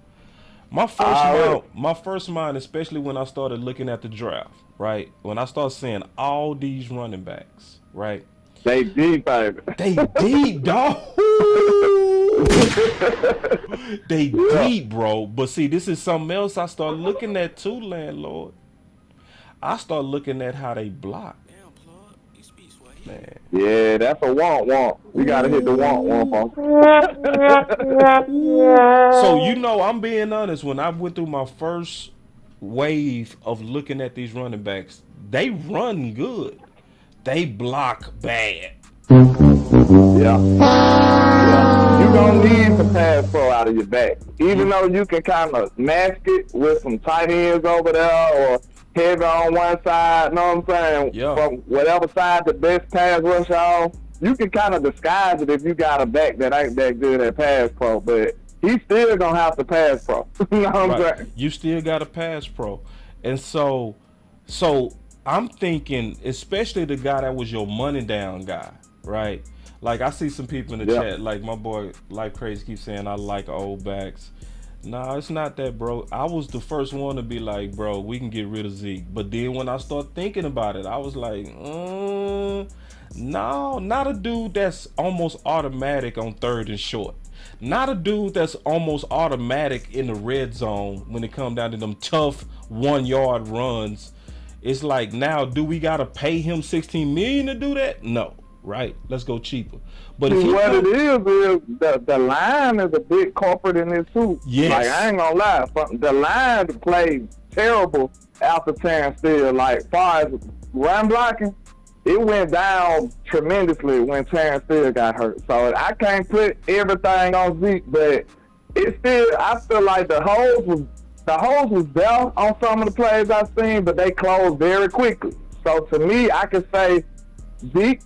My first mind, especially when I started looking at the draft, right? When I started seeing all these running backs, right? They deep, baby. They deep, dog. They deep, bro. But see, this is something else I started looking at too, landlord. I started looking at how they block. Man. Yeah, that's a want. We gotta hit the want, bro. So you know, I'm being honest. When I went through my first wave of looking at these running backs, they run good. They block bad. Yeah. You gonna need some pass pro out of your back. Even though you can kind of mask it with some tight ends over there or heavy on one side, know what I'm saying? Yeah. From whatever side the best pass rush on, you can kind of disguise it if you got a back that ain't that good at pass pro, but he's still gonna have to pass pro. You know what I'm saying? You still got a pass pro. And so I'm thinking, especially the guy that was your money down guy, right? Like I see some people in the chat, like my boy Like Crazy keeps saying I like old backs. Nah, it's not that, bro. I was the first one to be like, bro, we can get rid of Zeke. But then when I start thinking about it, I was like, no, not a dude that's almost automatic on third and short. Not a dude that's almost automatic in the red zone when it comes down to them tough 1 yard runs. It's like, now, do we got to pay him $16 million to do that? No. Right? Let's go cheaper. But if what it is the line is a big culprit in this too. Yes. Like I ain't gonna lie, the line played terrible after Terrence Steele. Like far as run blocking, it went down tremendously when Terrence Steele got hurt. So I can't put everything on Zeke, but it still, I feel like the holes was there on some of the plays I've seen, but they closed very quickly. So to me, I could say Zeke.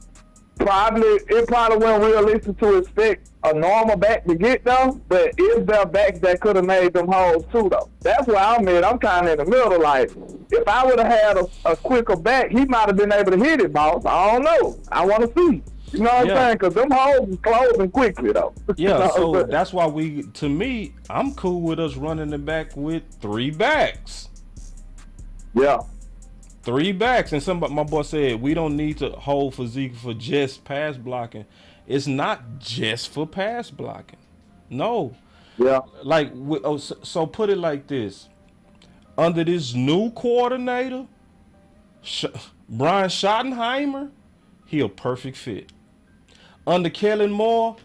It probably wasn't realistic to expect a normal back to get though, but is there backs that could have made them holes too though? That's where I'm at. I'm kind of in the middle. Like, if I would have had a quicker back, he might have been able to hit it, boss. I don't know. I want to see. You know what I'm saying? Because them holes is closing quickly though. Yeah, so that's why to me, I'm cool with us running the back with 3 backs. Yeah. 3 backs, and my boy said we don't need to hold for Zeke for just pass blocking. It's not just for pass blocking. No. Yeah. Like, so put it like this: under this new coordinator, Brian Schottenheimer, he a perfect fit. Under Kellen Moore,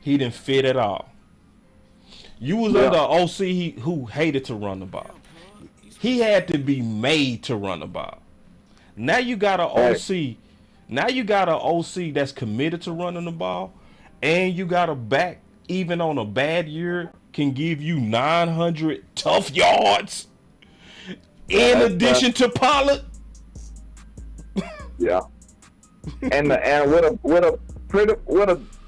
he didn't fit at all. You was under OC who hated to run the ball. He had to be made to run the ball. Now you got an OC. Now you got an OC that's committed to running the ball, and you got a back, even on a bad year, can give you 900 tough yards. In addition to Pollard. Yeah. And with a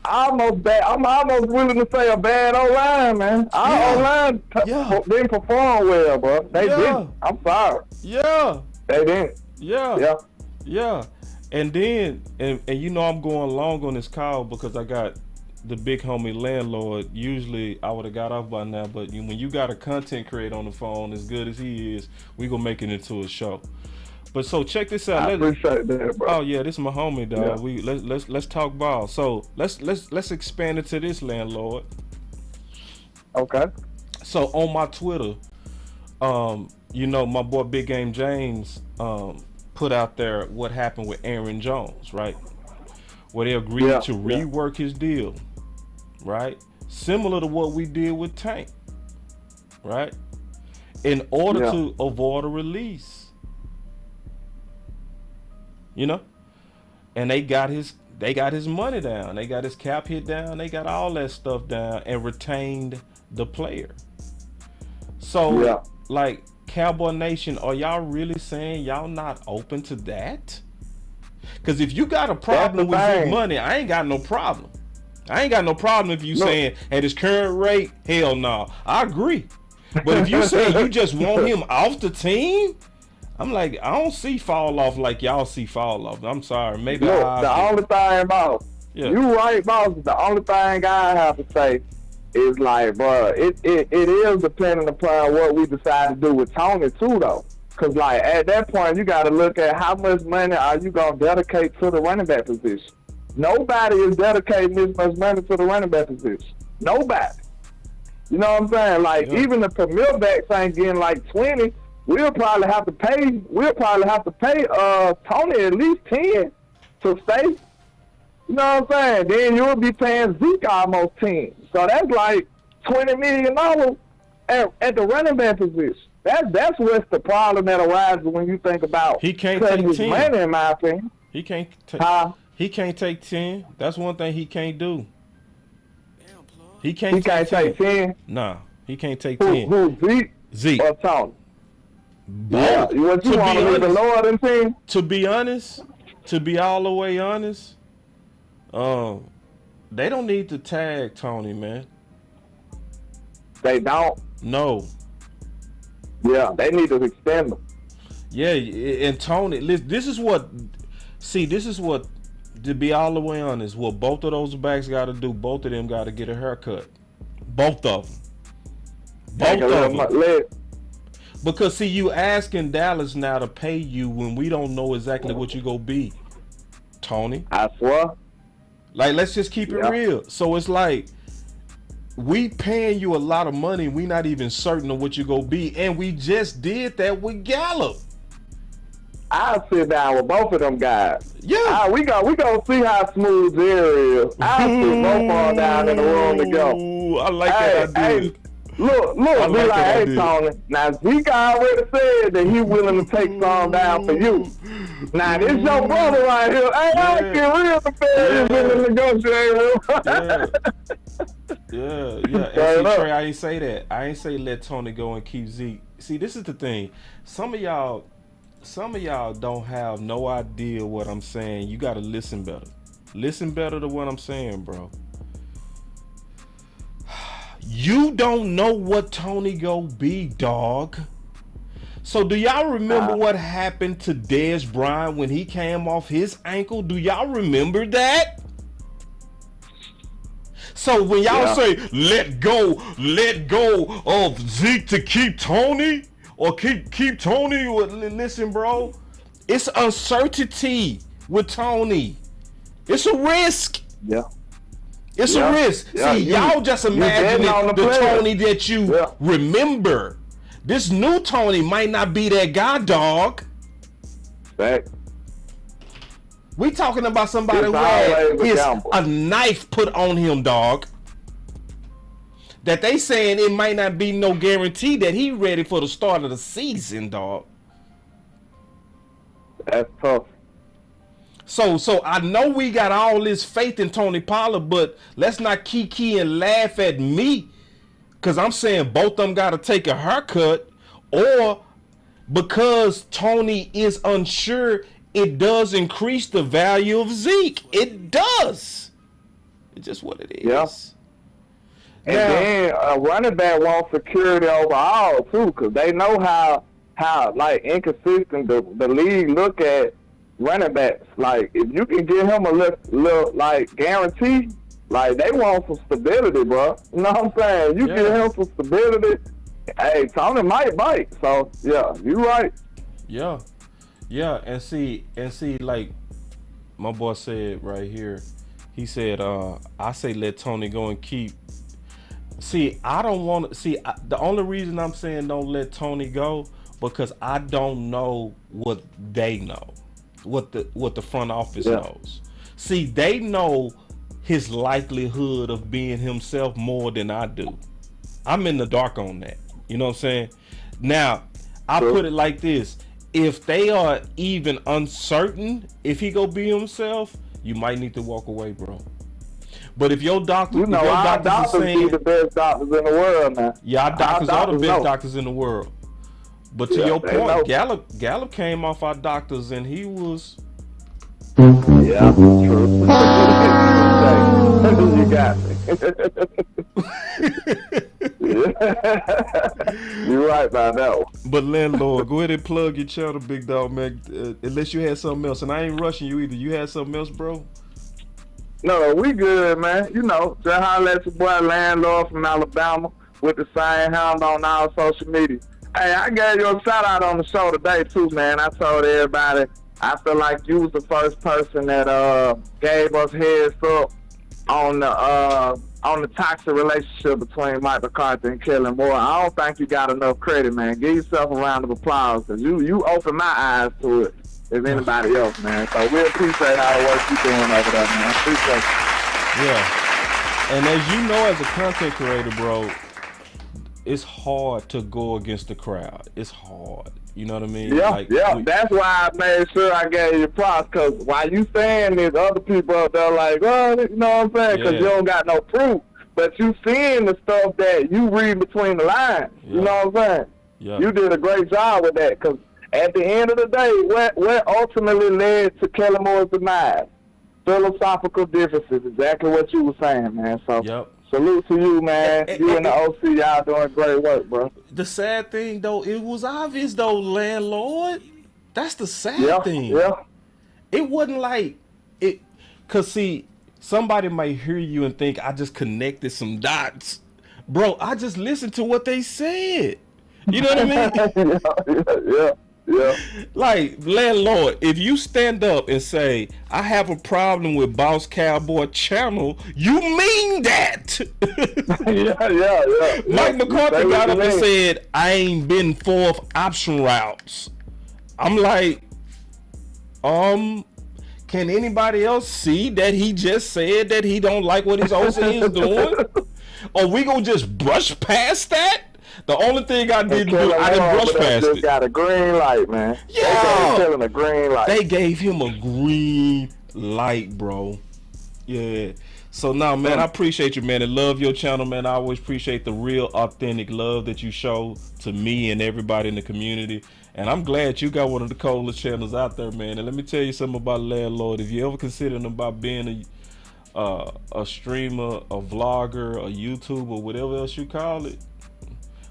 almost bad. I'm almost willing to say a bad O-line, man. Our O-line didn't perform well, bro. They didn't. I'm sorry. Yeah. They didn't. Yeah. And then, and you know I'm going long on this call because I got the big homie landlord. Usually I would have got off by now, but when you got a content creator on the phone as good as he is, we gonna make it into a show. But so check this out. I appreciate that, bro. Oh yeah, this is my homie, dog. Yeah. Let's talk ball. So let's expand into this, landlord. Okay. So on my Twitter, you know, my boy Big Game James put out there what happened with Aaron Jones, right? Where they agreed to rework his deal, right? Similar to what we did with Tank, right? In order to avoid a release. You know, and they got his money down, they got his cap hit down, they got all that stuff down, and retained the player. So, like, Cowboy Nation, are y'all really saying y'all not open to that? Because if you got a problem with big money, I ain't got no problem. I ain't got no problem if you saying at his current rate, hell no. I agree. But if you say you just want him off the team, I'm like, I don't see fall off like y'all see fall off. I'm sorry. Maybe the only thing about you right, boss. The only thing I have to say is like, bro, it is depending upon what we decide to do with Tony too, though. Cause like at that point, you got to look at how much money are you gonna dedicate to the running back position. Nobody is dedicating this much money to the running back position. Nobody. You know what I'm saying? Like even the premier backs ain't getting like 20. We'll probably have to pay Tony at least 10 to stay. You know what I'm saying? Then you'll be paying Zeke almost 10. So that's like $20 million at the running back position. That's what's the problem that arises when you think about he can't cutting take his 10. money, in my opinion. He can't take 10. That's one thing he can't do. He can't take 10. Nah, he can't take 10. Who Zeke or Tony? Yeah, what you want to be lower than 10? To be honest, to be all the way honest, they don't need to tag Tony, man. They don't? No. Yeah, they need to extend them. Yeah, and Tony, this is what, to be all the way honest, what both of those backs got to do, both of them got to get a haircut. Both of them. Both of them. Because, see, you asking Dallas now to pay you when we don't know exactly what you gonna be, Tony. I swear. Like, let's just keep it real. So it's like, we paying you a lot of money. We not even certain of what you gonna be. And we just did that with Gallup. I'll sit down with both of them guys. Yeah. We gonna see how smooth Jerry is. I'll sit both of them down in the room to go. I like that idea. Look, be like, hey, Tony, now Zeke already said that he willing to take some down for you. Now, this your brother right here. Hey, I get real prepared in the negotiating room. Yeah. And see, Trey, I ain't say that. I ain't say let Tony go and keep Zeke. See, this is the thing. Some of y'all don't have no idea what I'm saying. You got to listen better. Listen better to what I'm saying, bro. You don't know what Tony go be, dog. So do y'all remember what happened to Dez Bryant when he came off his ankle? Do y'all remember that? So when y'all say let go of Zeke to keep Tony or keep Tony, listen, bro, it's uncertainty with Tony. It's a risk. Yeah. It's a risk. See, y'all just imagine the Tony that you remember. This new Tony might not be that guy, dog. Fact. We talking about somebody who had a knife put on him, dog. That they saying it might not be no guarantee that he ready for the start of the season, dog. That's tough. So I know we got all this faith in Tony Pollard, but let's not kiki and laugh at me, because I'm saying both of them got to take a haircut, or because Tony is unsure, it does increase the value of Zeke. It does. It's just what it is. Yeah. And then a running back wants security overall too, because they know how like inconsistent the league look at running backs. Like, if you can give him a little like guarantee, like they want some stability, bro. You know what I'm saying? You give him some stability, hey, Tony might bite. So yeah, you right. Yeah, and see, like my boy said right here, he said, I say let Tony go and keep. See, I don't want to the only reason I'm saying don't let Tony go, because I don't know what they know. What the front office knows. See, they know his likelihood of being himself more than I do. I'm in the dark on that. You know what I'm saying? Now, I put it like this. If they are even uncertain if he go be himself, you might need to walk away, bro. But if your doctor, our doctors be the best doctors in the world, man. Yeah, our doctors are the best doctors in the world. But to your point, Gallup came off our doctors and he was. Yeah, true. You got me. You're right about that one. But landlord, go ahead and plug your channel, big dog, man. Unless you had something else, and I ain't rushing you either. You had something else, bro? No, we good, man. You know, just holler at your boy Landlord from Alabama with the same handle on all social media. Hey, I gave you a shout out on the show today too, man. I told everybody I feel like you was the first person that gave us heads up on the toxic relationship between Mike McCarthy and Kellen Moore. I don't think you got enough credit, man. Give yourself a round of applause, because you opened my eyes to it if anybody else, man. So we appreciate all the work you're doing over there, man. Appreciate it. Yeah. And as you know, as a content creator, bro, it's hard to go against the crowd. It's hard. You know what I mean? Yeah, that's why I made sure I gave you props, because while you saying this, other people out there like, oh, you know what I'm saying? Because you don't got no proof. But you seeing the stuff that you read between the lines. Yeah. You know what I'm saying? Yeah. You did a great job with that, because at the end of the day, what ultimately led to Kellen Moore's demise? Philosophical differences, exactly what you were saying, man. So salute to you, man. You and the OC, y'all doing great work, bro. The sad thing, though, it was obvious, though, landlord. That's the sad thing. Yeah. It wasn't like it, because, see, somebody might hear you and think I just connected some dots. Bro, I just listened to what they said. You know what I mean? Yeah. Like, landlord, if you stand up and say, I have a problem with Boss Cowboy channel, you mean that. Yeah. Mike McCarthy got up and said, I ain't been fourth option routes. I'm like, can anybody else see that he just said that he don't like what his OC is doing? Or we gonna just brush past that? The only thing I didn't do, I didn't brush past it. Got a green light, man. Yeah, they gave him a green light. They gave him a green light, bro. Yeah. So now, man, I appreciate you, man, and love your channel, man. I always appreciate the real, authentic love that you show to me and everybody in the community. And I'm glad you got one of the coolest channels out there, man. And let me tell you something about landlord. If you ever considering about being a streamer, a vlogger, a YouTuber, whatever else you call it,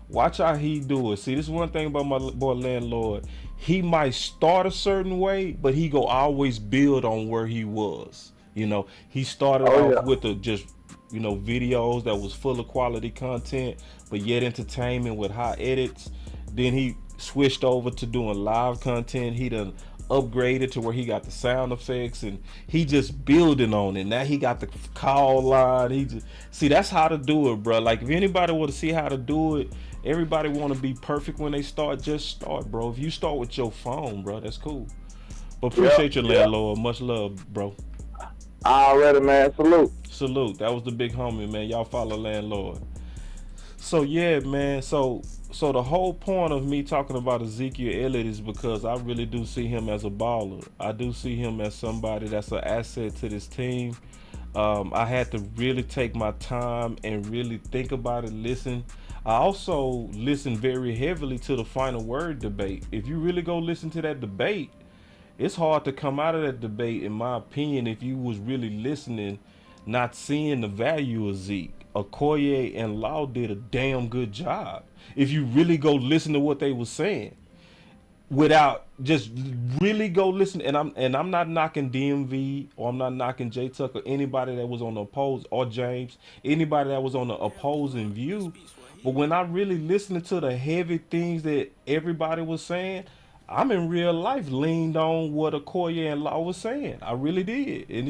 watch how he do it. See, this is one thing about my boy landlord. He might start a certain way, but he go always build on where he was. You know, he started off with videos that was full of quality content, but yet entertainment with high edits. Then he switched over to doing live content. He done upgraded to where he got the sound effects, and he just building on it. Now he got the call line. See, that's how to do it, bro. Like, if anybody want to see how to do it, everybody want to be perfect when they start. Just start, bro. If you start with your phone, bro, that's cool. But appreciate your landlord. Much love, bro. Already, man. Salute. That was the big homie, man. Y'all follow landlord. So yeah, man. So the whole point of me talking about Ezekiel Elliott is because I really do see him as a baller. I do see him as somebody that's an asset to this team. I had to really take my time and really think about it, listen. I also listened very heavily to the final word debate. If you really go listen to that debate, it's hard to come out of that debate, in my opinion, if you was really listening, not seeing the value of Zeke. Okoye and Law did a damn good job. If you really go listen to what they were saying, without just really go listen, and I'm not knocking DMV, or I'm not knocking Jay Tucker, anybody that was on the opposed, or James, anybody that was on the opposing view. But when I really listened to the heavy things that everybody was saying, I'm in real life leaned on what Okoye and Law was saying. I really did. And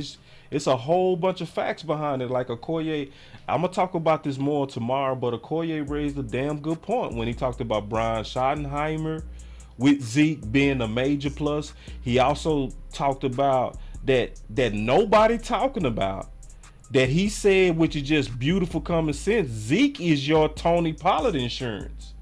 it's a whole bunch of facts behind it. Like Okoye, I'm going to talk about this more tomorrow, but Okoye raised a damn good point when he talked about Brian Schottenheimer with Zeke being a major plus. He also talked about that nobody talking about, that he said, which is just beautiful common sense. Zeke is your Tony Pollard insurance.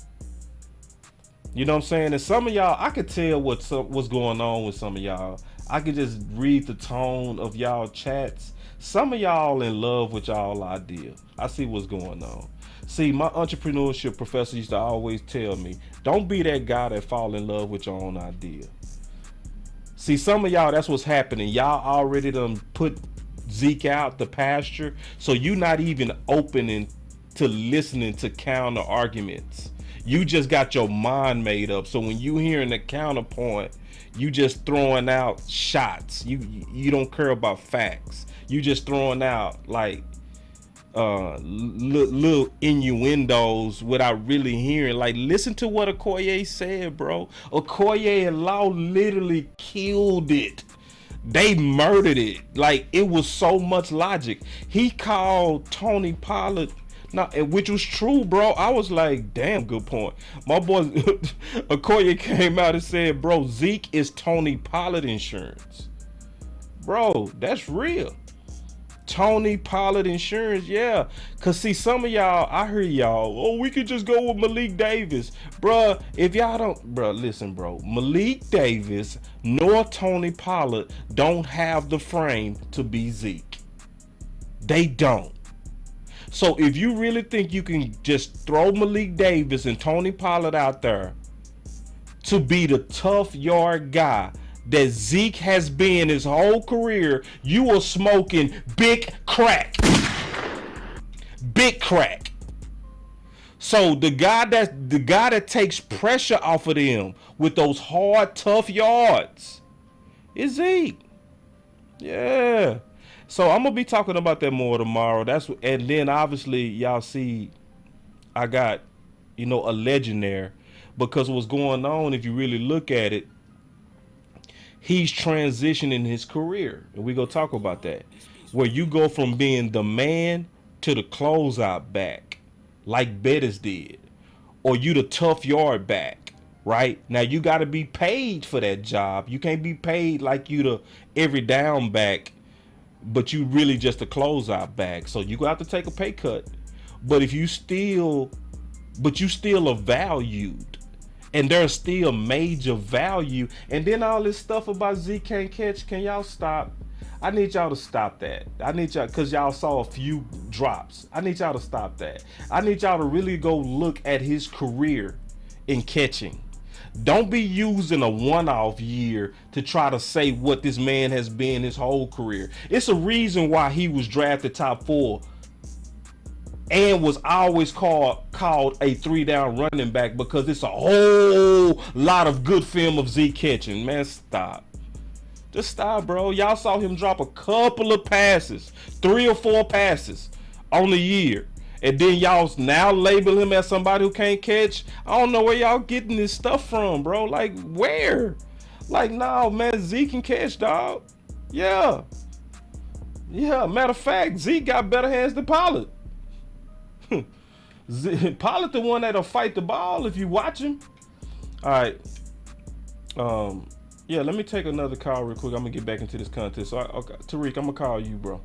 You know what I'm saying? And some of y'all, I could tell what's going on with some of y'all. I could just read the tone of y'all chats. Some of y'all in love with y'all idea. I see what's going on. See, my entrepreneurship professor used to always tell me, don't be that guy that fall in love with your own idea. See, some of y'all, that's what's happening. Y'all already done put Zeke out the pasture. So you're not even opening to listening to counter arguments. You just got your mind made up. So when you hearing the counterpoint, you just throwing out shots. You don't care about facts. You just throwing out like little innuendos without really hearing. Like, listen to what Okoye said, bro. Okoye and Law literally killed it. They murdered it. Like, it was so much logic. He called Tony Pollard, which was true, bro. I was like, damn, good point. My boy Okoye came out and said, bro, Zeke is Tony Pollard insurance. Bro, that's real. Tony Pollard insurance, yeah. Cause see, some of y'all, I hear y'all, oh, we could just go with Malik Davis. Bruh, if y'all don't, bruh, listen, bro. Malik Davis nor Tony Pollard don't have the frame to be Zeke. They don't. So if you really think you can just throw Malik Davis and Tony Pollard out there to be the tough yard guy that Zeke has been his whole career, you are smoking big crack. Big crack. So the guy that takes pressure off of them with those hard, tough yards is Zeke. Yeah. So I'm gonna be talking about that more tomorrow. And then obviously y'all see I got, a legend there, because what's going on, if you really look at it, he's transitioning his career, and we gonna talk about that, where you go from being the man to the closeout back, like Bettis did, or you the tough yard back. Right now, you got to be paid for that job. You can't be paid like you the every down back, but you really just a closeout back. So you got to take a pay cut. But you still are valued. And there's still major value. And then all this stuff about Zeke can't catch. Can y'all stop? I need y'all to stop that. I need y'all, because y'all saw a few drops. I need y'all to stop that. I need y'all to really go look at his career in catching. Don't be using a one-off year to try to say what this man has been his whole career. It's a reason why he was drafted top 4 and was always called a 3-down running back, because it's a whole lot of good film of Zeke catching. Man, stop. Just stop, bro. Y'all saw him drop a couple of passes, 3 or 4 passes on the year. And then y'all now label him as somebody who can't catch. I don't know where y'all getting this stuff from, bro. Like, where? Like, no, man, Zeke can catch, dog. Yeah. Yeah, matter of fact, Zeke got better hands than Pollard. Pollard the one that'll fight the ball if you watch him. All right. Yeah, let me take another call real quick. I'm going to get back into this contest. So, okay, Tariq, I'm going to call you, bro.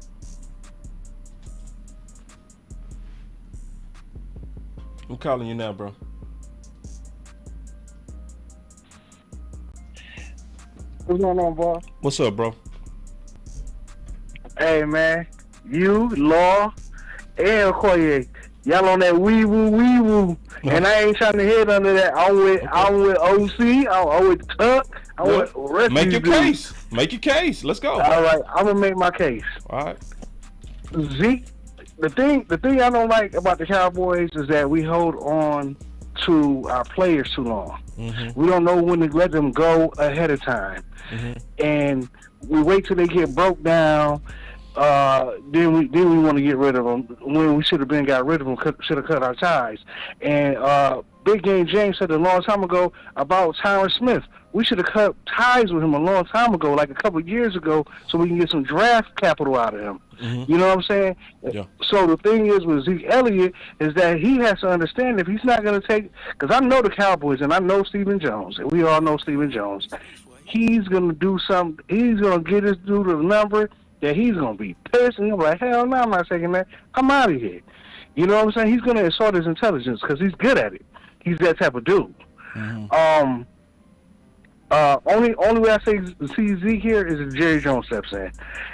I'm calling you now, bro. What's going on, boy? What's up, bro? Hey, man. You, Law, and Okoye, y'all on that wee-woo. And I ain't trying to hit under that. I'm with OC. I'm with Tuck. I'm with Refugee. Make your case. Make your case. Let's go. All right. I'm going to make my case. All right. Zeke, the thing I don't like about the Cowboys is that we hold on to our players too long. Mm-hmm. We don't know when to let them go ahead of time. Mm-hmm. And we wait till they get broke down. Then we want to get rid of them when we should have got rid of them. Should have cut our ties. And Big Game James said a long time ago about Tyron Smith. We should have cut ties with him a long time ago, like a couple of years ago, so we can get some draft capital out of him. Mm-hmm. You know what I'm saying? Yeah. So the thing is with Zeke Elliott is that he has to understand if he's not going to take, because I know the Cowboys and I know Stephen Jones, and we all know Stephen Jones. He's going to do something. He's going to get his dude to the number that he's going to be pissed, and he'll be like, hell no, I'm not taking that. I'm out of here. You know what I'm saying? He's going to insult his intelligence because he's good at it. He's that type of dude. Mm-hmm. Only way I see Zeke here is if Jerry Jones steps in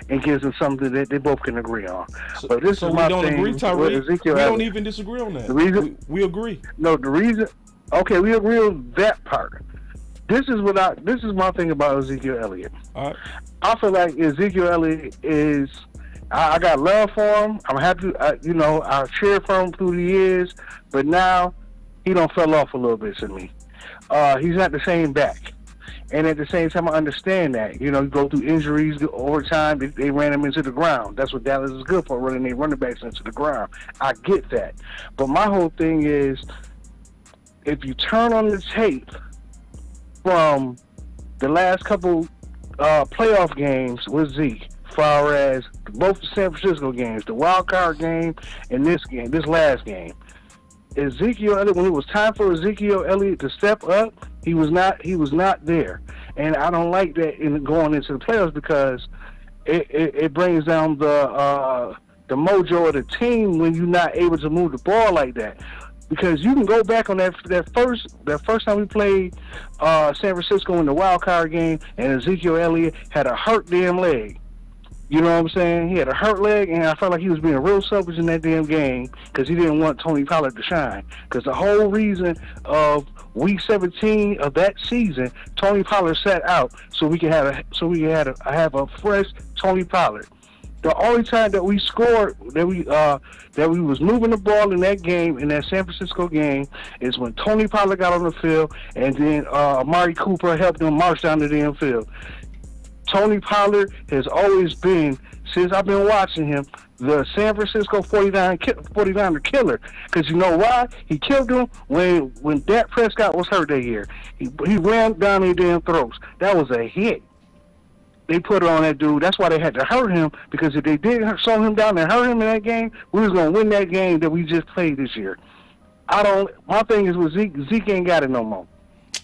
and gives him something that they both can agree on. But this is my thing. We don't agree, Tyree. We don't even disagree on that. The reason we agree. No, the reason. Okay, we agree on that part. This is my thing about Ezekiel Elliott. All right. I feel like Ezekiel Elliott is I got love for him. I'm happy. I cheered for him through the years, but now he don't fell off a little bit to me. He's not the same back. And at the same time, I understand that. You go through injuries over time. They ran him into the ground. That's what Dallas is good for, running their running backs into the ground. I get that. But my whole thing is, if you turn on the tape from the last couple playoff games with Zeke, as far as both the San Francisco games, the wild card game and this last game, Ezekiel Elliott, when it was time for Ezekiel Elliott to step up, he was not there. And I don't like that in going into the playoffs, because it brings down the mojo of the team when you're not able to move the ball like that. Because you can go back on that first time we played San Francisco in the wild card game, and Ezekiel Elliott had a hurt damn leg. You know what I'm saying? He had a hurt leg, and I felt like he was being real selfish in that damn game because he didn't want Tony Pollard to shine. Because the whole reason of Week 17 of that season, Tony Pollard sat out so we could have a fresh Tony Pollard. The only time that we scored, that we was moving the ball in that game, in that San Francisco game, is when Tony Pollard got on the field, and then Amari Cooper helped him march down the damn field. Tony Pollard has always been, since I've been watching him, the San Francisco 49er killer. Because you know why? He killed him when Dak Prescott was hurt that year. He ran down their damn throats. That was a hit. They put it on that dude. That's why they had to hurt him, because if they did slow him down and hurt him in that game, we was going to win that game that we just played this year. My thing is with Zeke. Zeke ain't got it no more.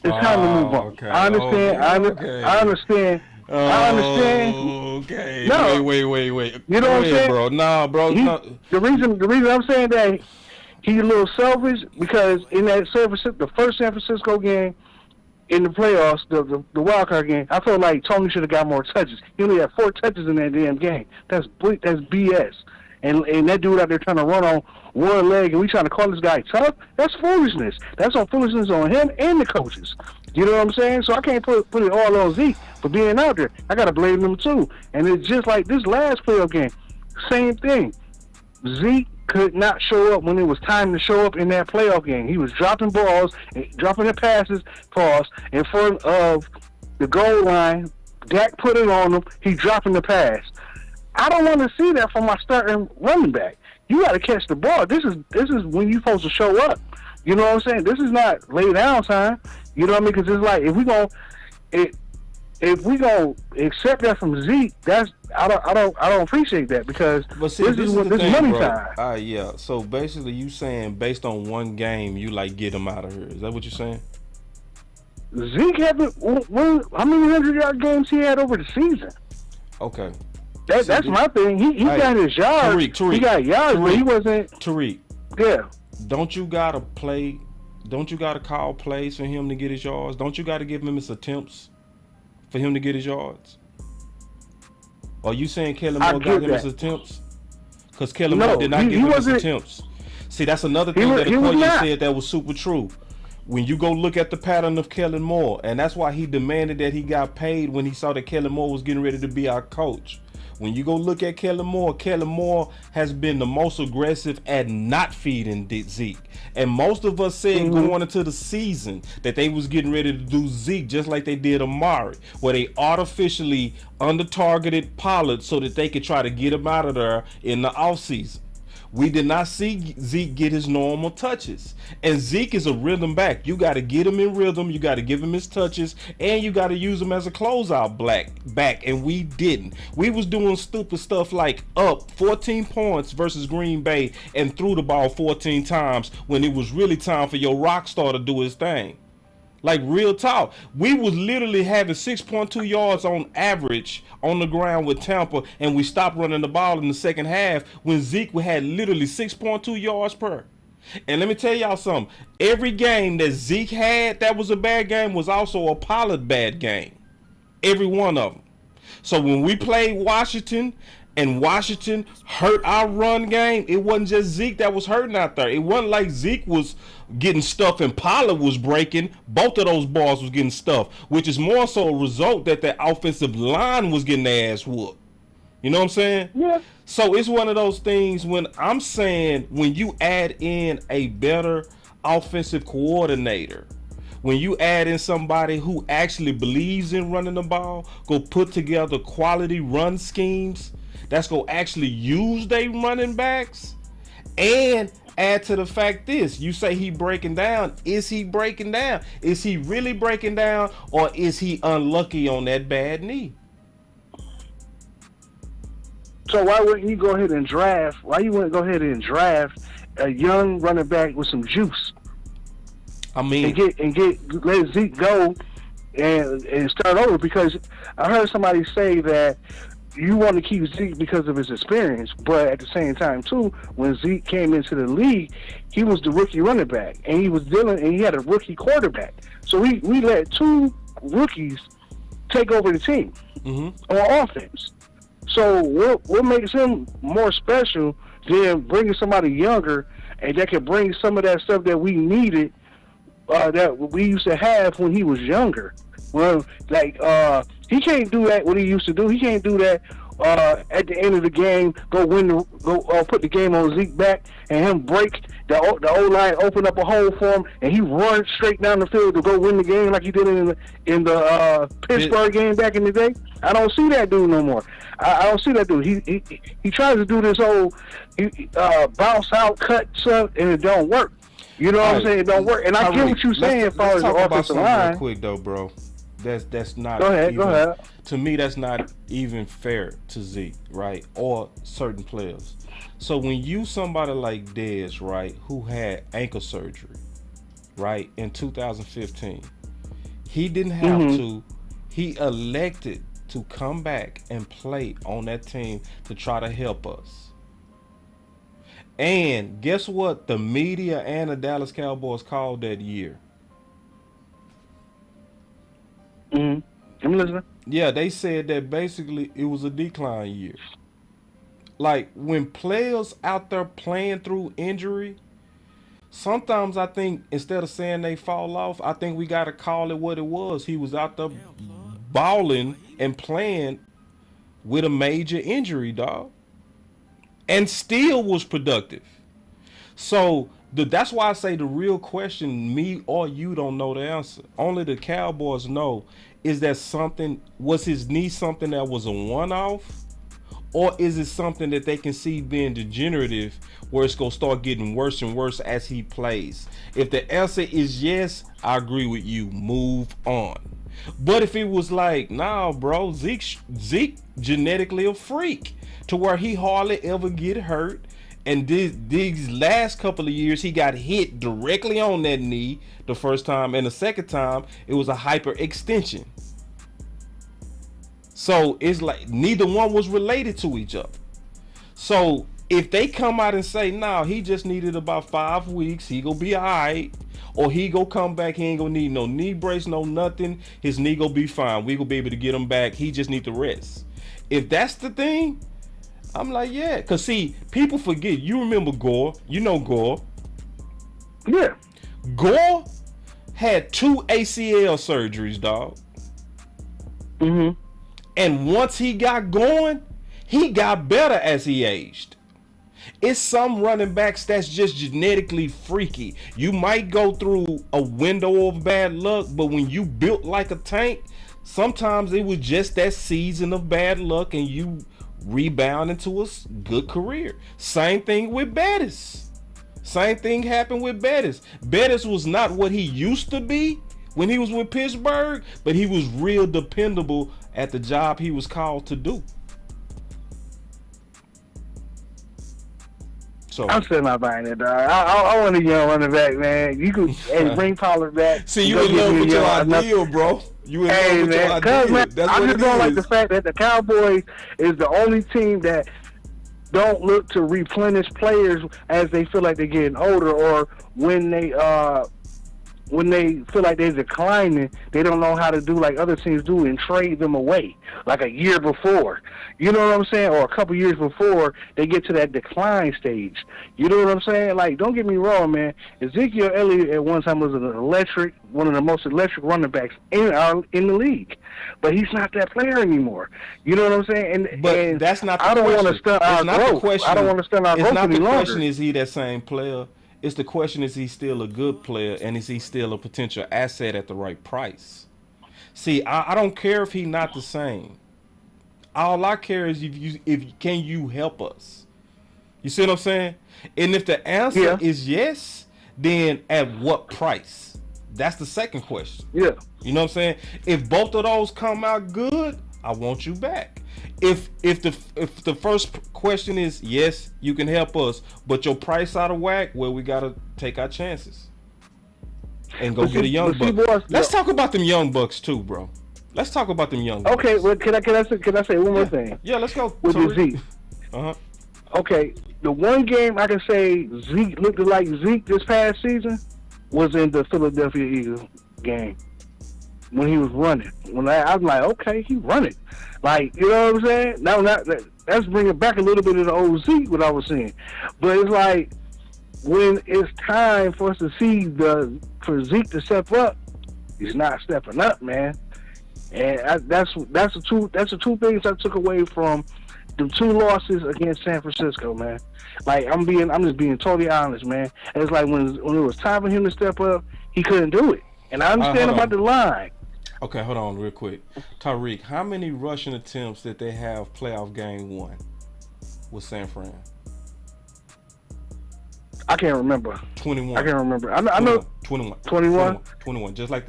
It's time to move on. Okay. I understand. Okay. I understand. I understand. Okay. No. Wait. You know what I'm saying, bro? Nah, bro. The reason I'm saying that he's a little selfish, because in that the first San Francisco game in the playoffs, the wild card game, I felt like Tony should have got more touches. He only had 4 touches in that damn game. That's BS. And that dude out there trying to run on one leg, and we trying to call this guy tough. That's foolishness. That's on foolishness on him and the coaches. You know what I'm saying? So I can't put it all on Zeke for being out there. I got to blame them too. And it's just like this last playoff game. Same thing. Zeke could not show up when it was time to show up in that playoff game. He was dropping balls, dropping the passes, in front of the goal line. Dak put it on him. He dropping the pass. I don't want to see that from my starting running back. You got to catch the ball. This is when you're supposed to show up. You know what I'm saying? This is not lay down time. You know what I mean? Because it's like, if we go accept that from Zeke, I don't appreciate that, because this is money time. Yeah. So basically, you saying based on one game, you get him out of here. Is that what you're saying? Zeke haven't. How many 100-yard games he had over the season? Okay. That's my thing. He got his yards. Tariq, he got yards, but he wasn't. Tariq. Yeah. Don't you gotta call plays for him to get his yards? Don't you gotta give him his attempts for him to get his yards? Are you saying Kellen Moore got him his attempts? Because Kellen Moore did not give him his attempts. See, that's another thing that Okoye said that was super true. When you go look at the pattern of Kellen Moore, and that's why he demanded that he got paid when he saw that Kellen Moore was getting ready to be our coach. When you go look at Kellen Moore has been the most aggressive at not feeding Zeke. And most of us said going into the season that they was getting ready to do Zeke just like they did Amari, where they artificially under-targeted Pollard so that they could try to get him out of there in the offseason. We did not see Zeke get his normal touches. And Zeke is a rhythm back. You got to get him in rhythm. You got to give him his touches. And you got to use him as a closeout back. And we didn't. We was doing stupid stuff like up 14 points versus Green Bay and threw the ball 14 times when it was really time for your rock star to do his thing. Like, real talk. We was literally having 6.2 yards on average on the ground with Tampa, and we stopped running the ball in the second half when Zeke had literally 6.2 yards per. And let me tell y'all something. Every game that Zeke had that was a bad game was also a Pollard bad game. Every one of them. So when we played Washington, and Washington hurt our run game, it wasn't just Zeke that was hurting out there. It wasn't like Zeke was getting stuffed and Pollard was breaking. Both of those balls was getting stuffed, which is more so a result that the offensive line was getting their ass whooped. You know what I'm saying? Yeah. So it's one of those things when I'm saying when you add in a better offensive coordinator, when you add in somebody who actually believes in running the ball, go put together quality run schemes that's going to actually use their running backs, and add to the fact this, you say he breaking down. Is he breaking down? Is he really breaking down, or is he unlucky on that bad knee? So why wouldn't you go ahead and draft? Why you wouldn't go ahead and draft a young running back with some juice? I mean, let Zeke go and start over, because I heard somebody say that you want to keep Zeke because of his experience, but at the same time too, when Zeke came into the league, he was the rookie running back, and he had a rookie quarterback. So we let two rookies take over the team on offense. So what makes him more special than bringing somebody younger and that can bring some of that stuff that we needed, that we used to have when he was younger? Well, like he can't do that what he used to do. He can't do that at the end of the game. Put the game on Zeke back and him break the O line, open up a hole for him, and he runs straight down the field to go win the game like he did in the Pittsburgh game back in the day. I don't see that dude no more. I don't see that dude. He tries to do this whole bounce out cut stuff, and it don't work. You know what I'm saying? It don't work. And I get what you're saying as far as the offensive line. Real quick though, bro. That's not. Go ahead. To me, that's not even fair to Zeke, right? Or certain players. So when you somebody like Dez, right, who had ankle surgery, right, in 2015, he didn't have to. He elected to come back and play on that team to try to help us. And guess what? The media and the Dallas Cowboys called that year. I'm listening. Yeah, they said that basically it was a decline year. Like when players out there playing through injury, sometimes I think instead of saying they fall off, I think we got to call it what it was. He was out there balling and playing with a major injury, dog, and still was productive. So that's why I say the real question, me or you don't know the answer. Only the Cowboys know. Is that something, was his knee something that was a one-off? Or is it something that they can see being degenerative where it's going to start getting worse and worse as he plays? If the answer is yes, I agree with you. Move on. But if it was like, nah, bro, Zeke genetically a freak to where he hardly ever get hurt. And these last couple of years, he got hit directly on that knee the first time. And the second time, it was a hyperextension. So it's like neither one was related to each other. So if they come out and say, nah, he just needed about 5 weeks, he gonna be all right. Or he gonna come back, he ain't gonna need no knee brace, no nothing. His knee gonna be fine. We gonna be able to get him back. He just need to rest. If that's the thing, I'm like, yeah. Because, see, people forget. You remember Gore. You know Gore. Yeah. Gore had 2 ACL surgeries, dog. And once he got going, he got better as he aged. It's some running backs that's just genetically freaky. You might go through a window of bad luck, but when you built like a tank, sometimes it was just that season of bad luck and you rebound into a good career. Same thing with Bettis. Same thing happened with Bettis. Bettis was not what he used to be when he was with Pittsburgh, but he was real dependable at the job he was called to do. So I'm still not buying it, dog. I want a young running back, man. You could bring Pollard back. See, you in love with your ideal, bro. You in love with your ideal. Man, I just don't like the fact that the Cowboys is the only team that don't look to replenish players as they feel like they're getting older, or when they when they feel like they're declining, they don't know how to do like other teams do and trade them away like a year before. You know what I'm saying? Or a couple years before they get to that decline stage. You know what I'm saying? Like, don't get me wrong, man. Ezekiel Elliott at one time was one of the most electric running backs in the league. But he's not that player anymore. You know what I'm saying? And that's not the I don't question. want to stunt our growth. I don't want to stunt our growth any longer. It's not the question, is he that same player? It's the question, is he still a good player, and is he still a potential asset at the right price? See, I don't care if he's not the same. All I care is if can you help us? You see what I'm saying? And if the answer is yes, then at what price? That's the second question. Yeah. You know what I'm saying? If both of those come out good, I want you back. If the first question is yes, you can help us, but your price out of whack, well, we gotta take our chances and go get a young buck. Let's talk about them young bucks too, bro. Let's talk about them young bucks. Okay, well, can I say one more thing? Yeah, let's go with the Zeke. Okay, the one game I can say Zeke looked like Zeke this past season was in the Philadelphia Eagles game when he was running. When I was like, okay, he running. Like, you know what I'm saying? Now that's bringing back a little bit of the old Zeke, what I was saying. But it's like, when it's time for us to see for Zeke to step up, he's not stepping up, man. And that's the two things I took away from the 2 losses against San Francisco, man. Like, I'm just being totally honest, man. And it's like when it was time for him to step up, he couldn't do it. And I understand about the line. Okay, hold on real quick. Tariq, how many rushing attempts did they have playoff game 1 with San Fran? I can't remember. 21. I can't remember. I know 21. 21. 21. Just like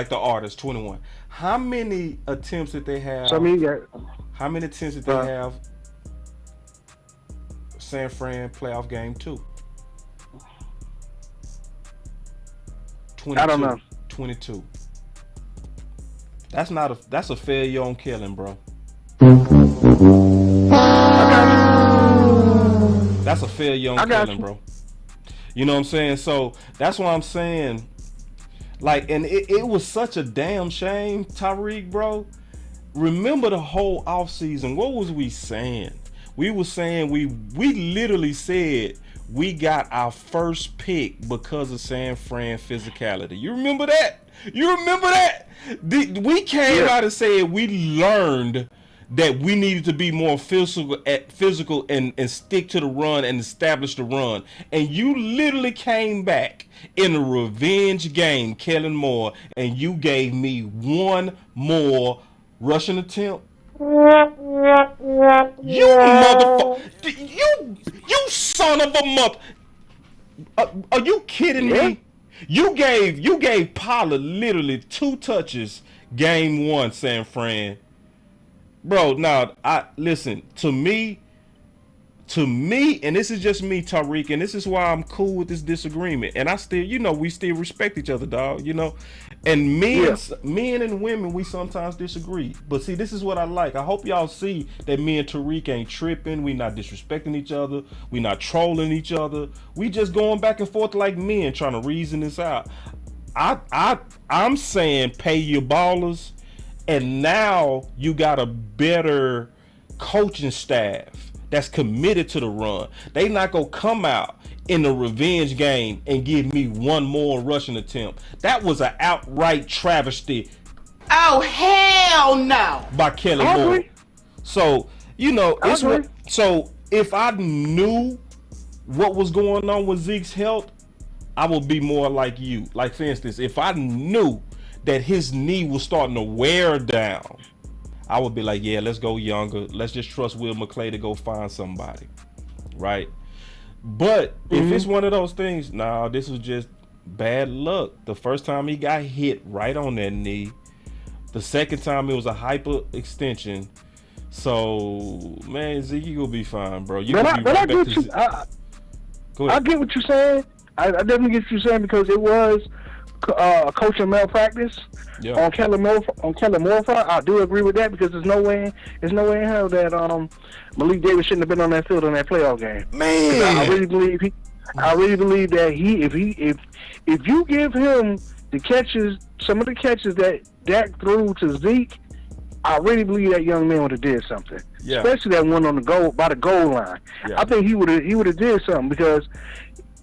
the artist, 21. How many attempts did they have? So, I mean, how many attempts did they have San Fran playoff game 2? 22. I don't know. 22. That's a failure on Kellen, bro. That's a failure on Kellen, bro. You know what I'm saying? So that's what I'm saying. Like, and it was such a damn shame, Tyreek, bro. Remember the whole offseason, what was we saying? We were saying we literally said we got our first pick because of San Fran physicality. You remember that? We came out and said we learned that we needed to be more physical and stick to the run and establish the run. And you literally came back in a revenge game, Kellen Moore, and you gave me one more rushing attempt. You motherfucker! You son of a mother! Are you kidding me? You gave Pollard literally 2 touches game 1, San Fran. Bro, now listen to me, and this is just me, Tariq, and this is why I'm cool with this disagreement. And I still, we still respect each other, dog. And men and women, we sometimes disagree. But see, this is what I like. I hope y'all see that me and Tariq ain't tripping. We not disrespecting each other. We not trolling each other. We just going back and forth like men, trying to reason this out. I'm saying pay your ballers. And now you got a better coaching staff that's committed to the run. They not gonna come out in the revenge game and give me one more rushing attempt. That was an outright travesty. Oh, hell no! By Kelly Moore. So, so if I knew what was going on with Zeke's health, I would be more like you. Like, for instance, if I knew that his knee was starting to wear down, I would be like, yeah, let's go younger. Let's just trust Will McClay to go find somebody, right? But if it's one of those things, this was just bad luck. The first time he got hit right on that knee. The second time it was a hyper-extension. So, man, Zeke, you gonna be fine, bro. I get what you're saying. I definitely get what you're saying, because it was a coaching malpractice on Kellen Moore. I do agree with that, because there's no way in hell that Malik Davis shouldn't have been on that field in that playoff game. Man, I really believe I really believe that if you give him the catches, some of the catches that Dak threw to Zeke, I really believe that young man would have did something. Yeah. Especially that one on the goal by the goal line. Yeah. I think he would have did something because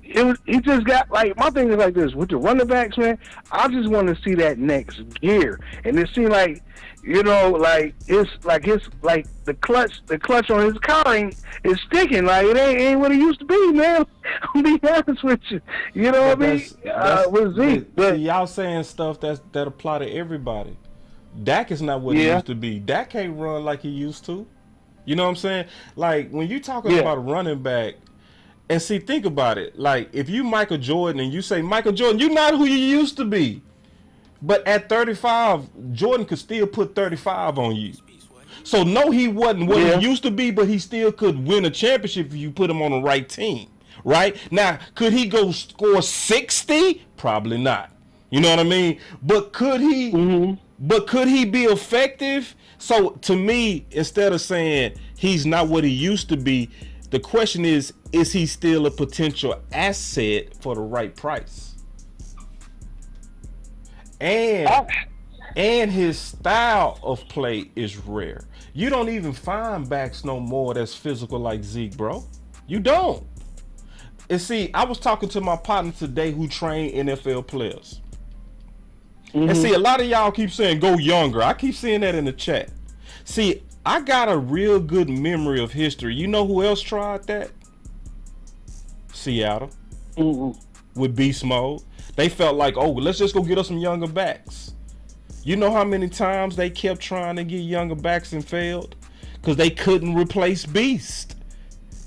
he just got like, my thing is like this with the running backs, man. I just want to see that next gear, and it seems like, you know, like it's like the clutch on his car is sticking. Like it ain't what it used to be, man. I'll be honest with you. You know what I mean? With Zeke, see, y'all saying stuff that apply to everybody. Dak is not what he used to be. Dak can't run like he used to. You know what I'm saying? Like when you talking about a running back, and see, think about it. Like if you Michael Jordan and you say, Michael Jordan, you're not who you used to be. But at 35, Jordan could still put 35 on you. So no, he wasn't what he used to be, but he still could win a championship if you put him on the right team. Right? Now, could he go score 60? Probably not. You know what I mean? But could he but could he be effective? So to me, instead of saying he's not what he used to be, the question is he still a potential asset for the right price? And his style of play is rare. You don't even find backs no more that's physical like Zeke, bro. You don't. And see, I was talking to my partner today who trained NFL players. And see, a lot of y'all keep saying go younger. I keep seeing that in the chat. See, I got a real good memory of history. You know who else tried that? Seattle. With beast mode. They felt like, oh, let's just go get us some younger backs. You know how many times they kept trying to get younger backs and failed? Because they couldn't replace Beast.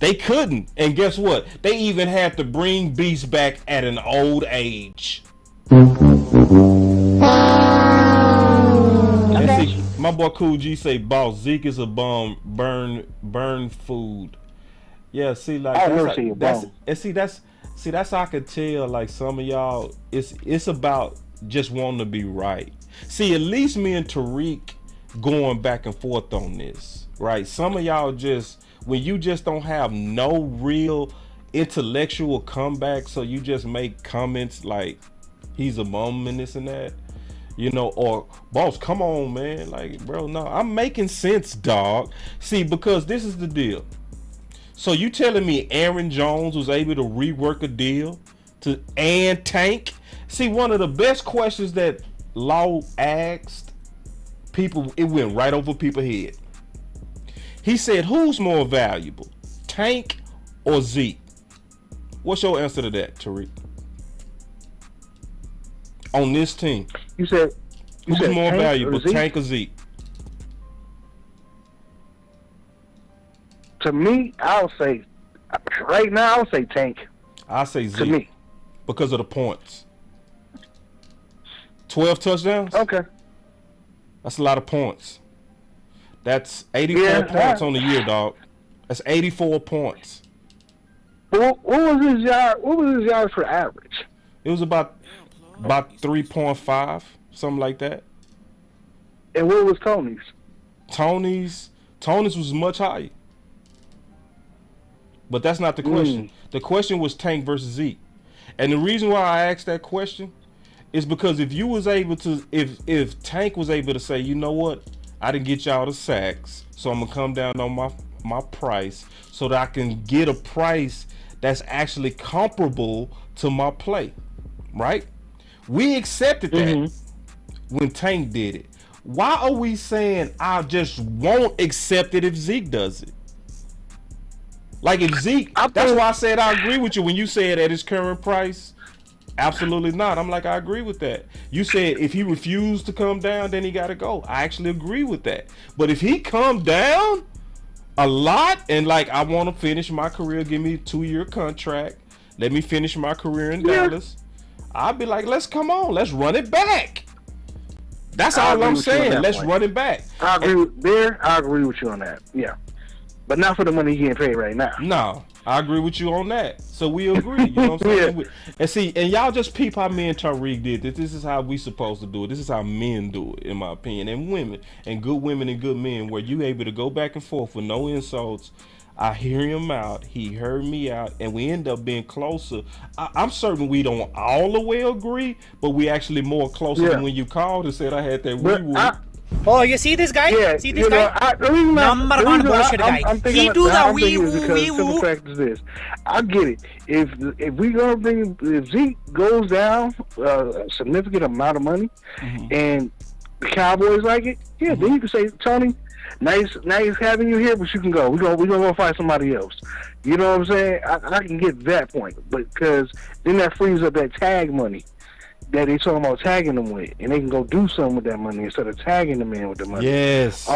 They couldn't. And guess what? They even had to bring Beast back at an old age. See, my boy Cool G say, boss, Zeke is a bum, burn food. Yeah, see, like that's how I could tell, like, some of y'all, it's about just wanting to be right. See, at least me and Tariq going back and forth on this, right? Some of y'all just, when you just don't have no real intellectual comeback, so you just make comments like he's a bum and this and that, you know, or boss, come on, man, like, bro, no, I'm making sense, dog. See, because this is the deal. So you telling me Aaron Jones was able to rework a deal and tank? See, one of the best questions that Law asked people, it went right over people's head. He said, who's more valuable, Tank or Zeke? What's your answer to that, Tariq? On this team, who's more valuable, Tank or Zeke? To me, I'll say, right now, I'll say Tank. I'll say Zeke. To me. Because of the points. 12 touchdowns? Okay. That's a lot of points. That's 84 points on the year, dog. That's 84 points. What was his yards for average? It was about 3.5, something like that. And what was Tony's? Tony's was much higher. But that's not the question. The question was Tank versus Zeke. And the reason why I asked that question is because if you was able to, if Tank was able to say, you know what, I didn't get y'all the sacks, so I'm gonna come down on my price so that I can get a price that's actually comparable to my play, right? We accepted that when Tank did it. Why are we saying I just won't accept it if Zeke does it? Like if Zeke, that's why I said I agree with you when you said at his current price. Absolutely not. I'm like, I agree with that. You said if he refused to come down, then he got to go. I actually agree with that. But if he come down a lot and like, I want to finish my career, give me a 2-year contract, let me finish my career in Dallas, I'll be like, let's run it back. That's all I'm saying. Let's run it back. I agree with you on that. Yeah. But not for the money he getting paid right now. No, I agree with you on that. So we agree. You know what I'm saying? And see, and y'all just peep how me and Tariq did this. This is how we supposed to do it. This is how men do it, in my opinion. And women, and good women and good men, where you able to go back and forth with no insults. I hear him out. He heard me out, and we end up being closer. I'm certain we don't all the way agree, but we actually more closer than when you called and said I had that woo-woo. Oh, you see this guy? Yeah, see this guy? Number one bullshit guy. He do the wee woo. The fact is this: I get it. If we gonna bring, if Zeke goes down a significant amount of money, and the Cowboys like it, then you can say, Tony, nice having you here, but you can go. We gonna go find somebody else. You know what I'm saying? I can get that point, but because then that frees up that tag money that they talking about tagging them with, and they can go do something with that money instead of tagging them in with the money. Yes.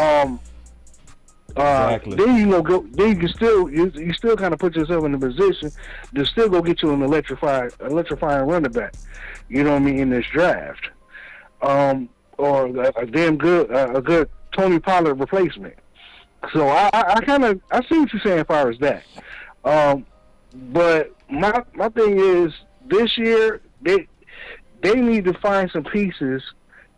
Exactly. Then you go. Then you can still you still kind of put yourself in a position to still go get you an electrifying running back. You know what I mean, in this draft, or a damn good a good Tony Pollard replacement. So I see what you're saying as far as that. But my thing is this year they need to find some pieces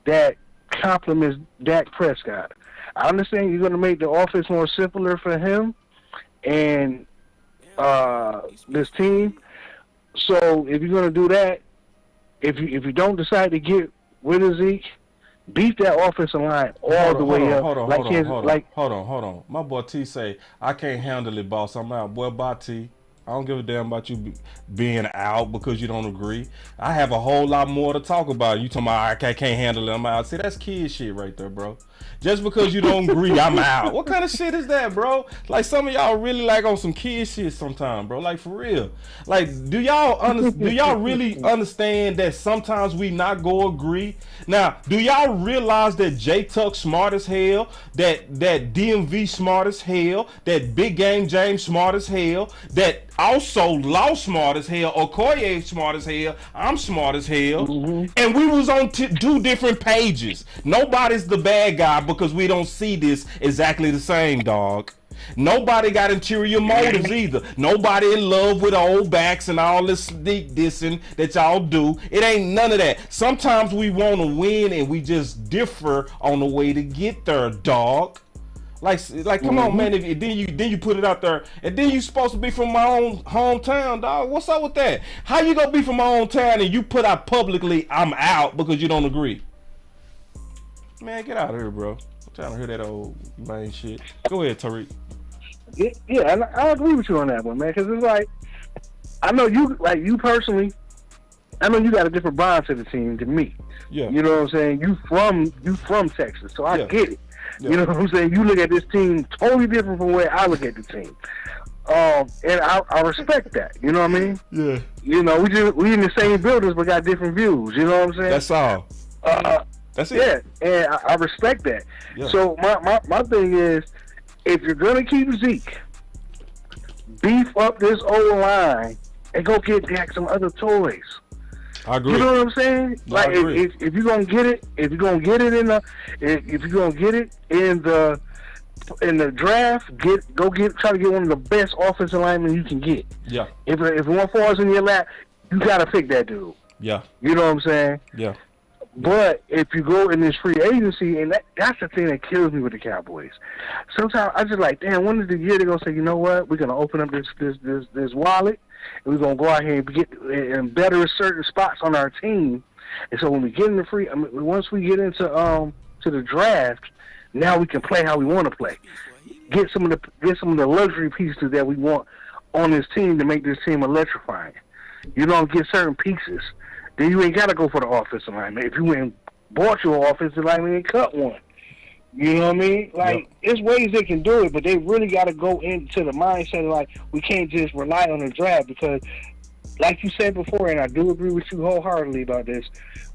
that complement Dak Prescott. I understand you're going to make the offense more simpler for him and this team. So if you're going to do that, if you don't decide to get rid of Zeke, beat that offensive line all the way up. Hold on. My boy T say, I can't handle it, boss. I'm out. Boy, bye, T. I don't give a damn about you being out because you don't agree. I have a whole lot more to talk about. You talking about I can't handle it, I'm out. See, that's kid shit right there, bro. Just because you don't agree, I'm out. What kind of shit is that, bro? Like, some of y'all really like on some kid shit sometimes, bro. Like, for real. Like, do y'all really understand that sometimes we not go agree? Now, do y'all realize that J Tuck smart as hell, that DMV smart as hell, that Big Game James smart as hell, that also Law smart as hell, Okoye smart as hell, I'm smart as hell, and we was on two different pages. Nobody's the bad guy because we don't see this exactly the same, dog. Nobody got interior motives either. Nobody in love with old backs and all this sneak dissing that y'all do. It ain't none of that. Sometimes we want to win and we just differ on the way to get there, dog. Like, come on, man. Then you put it out there, and then you supposed to be from my own hometown, dog. What's up with that? How you gonna be from my hometown and you put out publicly, I'm out because you don't agree? Man, get out of here, bro. I'm trying to hear that old lame shit. Go ahead, Tariq. Yeah, and I agree with you on that one, man. Because it's like, I know you personally. I know you got a different bond to the team than me. Yeah. You know what I'm saying? You from Texas, so I get it. Yeah. You know what I'm saying? You look at this team totally different from the way I look at the team. And I respect that. You know what I mean? Yeah. You know, we in the same buildings but got different views. You know what I'm saying? That's all. That's it. Yeah, and I respect that. Yeah. So my thing is, if you're gonna keep Zeke, beef up this old line and go get Dak some other toys. I agree. You know what I'm saying? No, like if you're gonna get it, in the draft, try to get one of the best offensive linemen you can get. Yeah. If one falls in your lap, you gotta pick that dude. Yeah. You know what I'm saying? Yeah. But if you go in this free agency, and that's the thing that kills me with the Cowboys. Sometimes I just like, damn, when is the year they're gonna say, you know what, we're gonna open up this wallet, and we're gonna go out here and get and better certain spots on our team. And so when we get in the once we get into to the draft, now we can play how we want to play. Get some of the luxury pieces that we want on this team to make this team electrifying. You know, get certain pieces. Then you ain't got to go for the offensive lineman. If you went and bought your offensive lineman and cut one. You know what I mean? Like, There's ways they can do it, but they really got to go into the mindset of, like, we can't just rely on the draft because, like you said before, and I do agree with you wholeheartedly about this,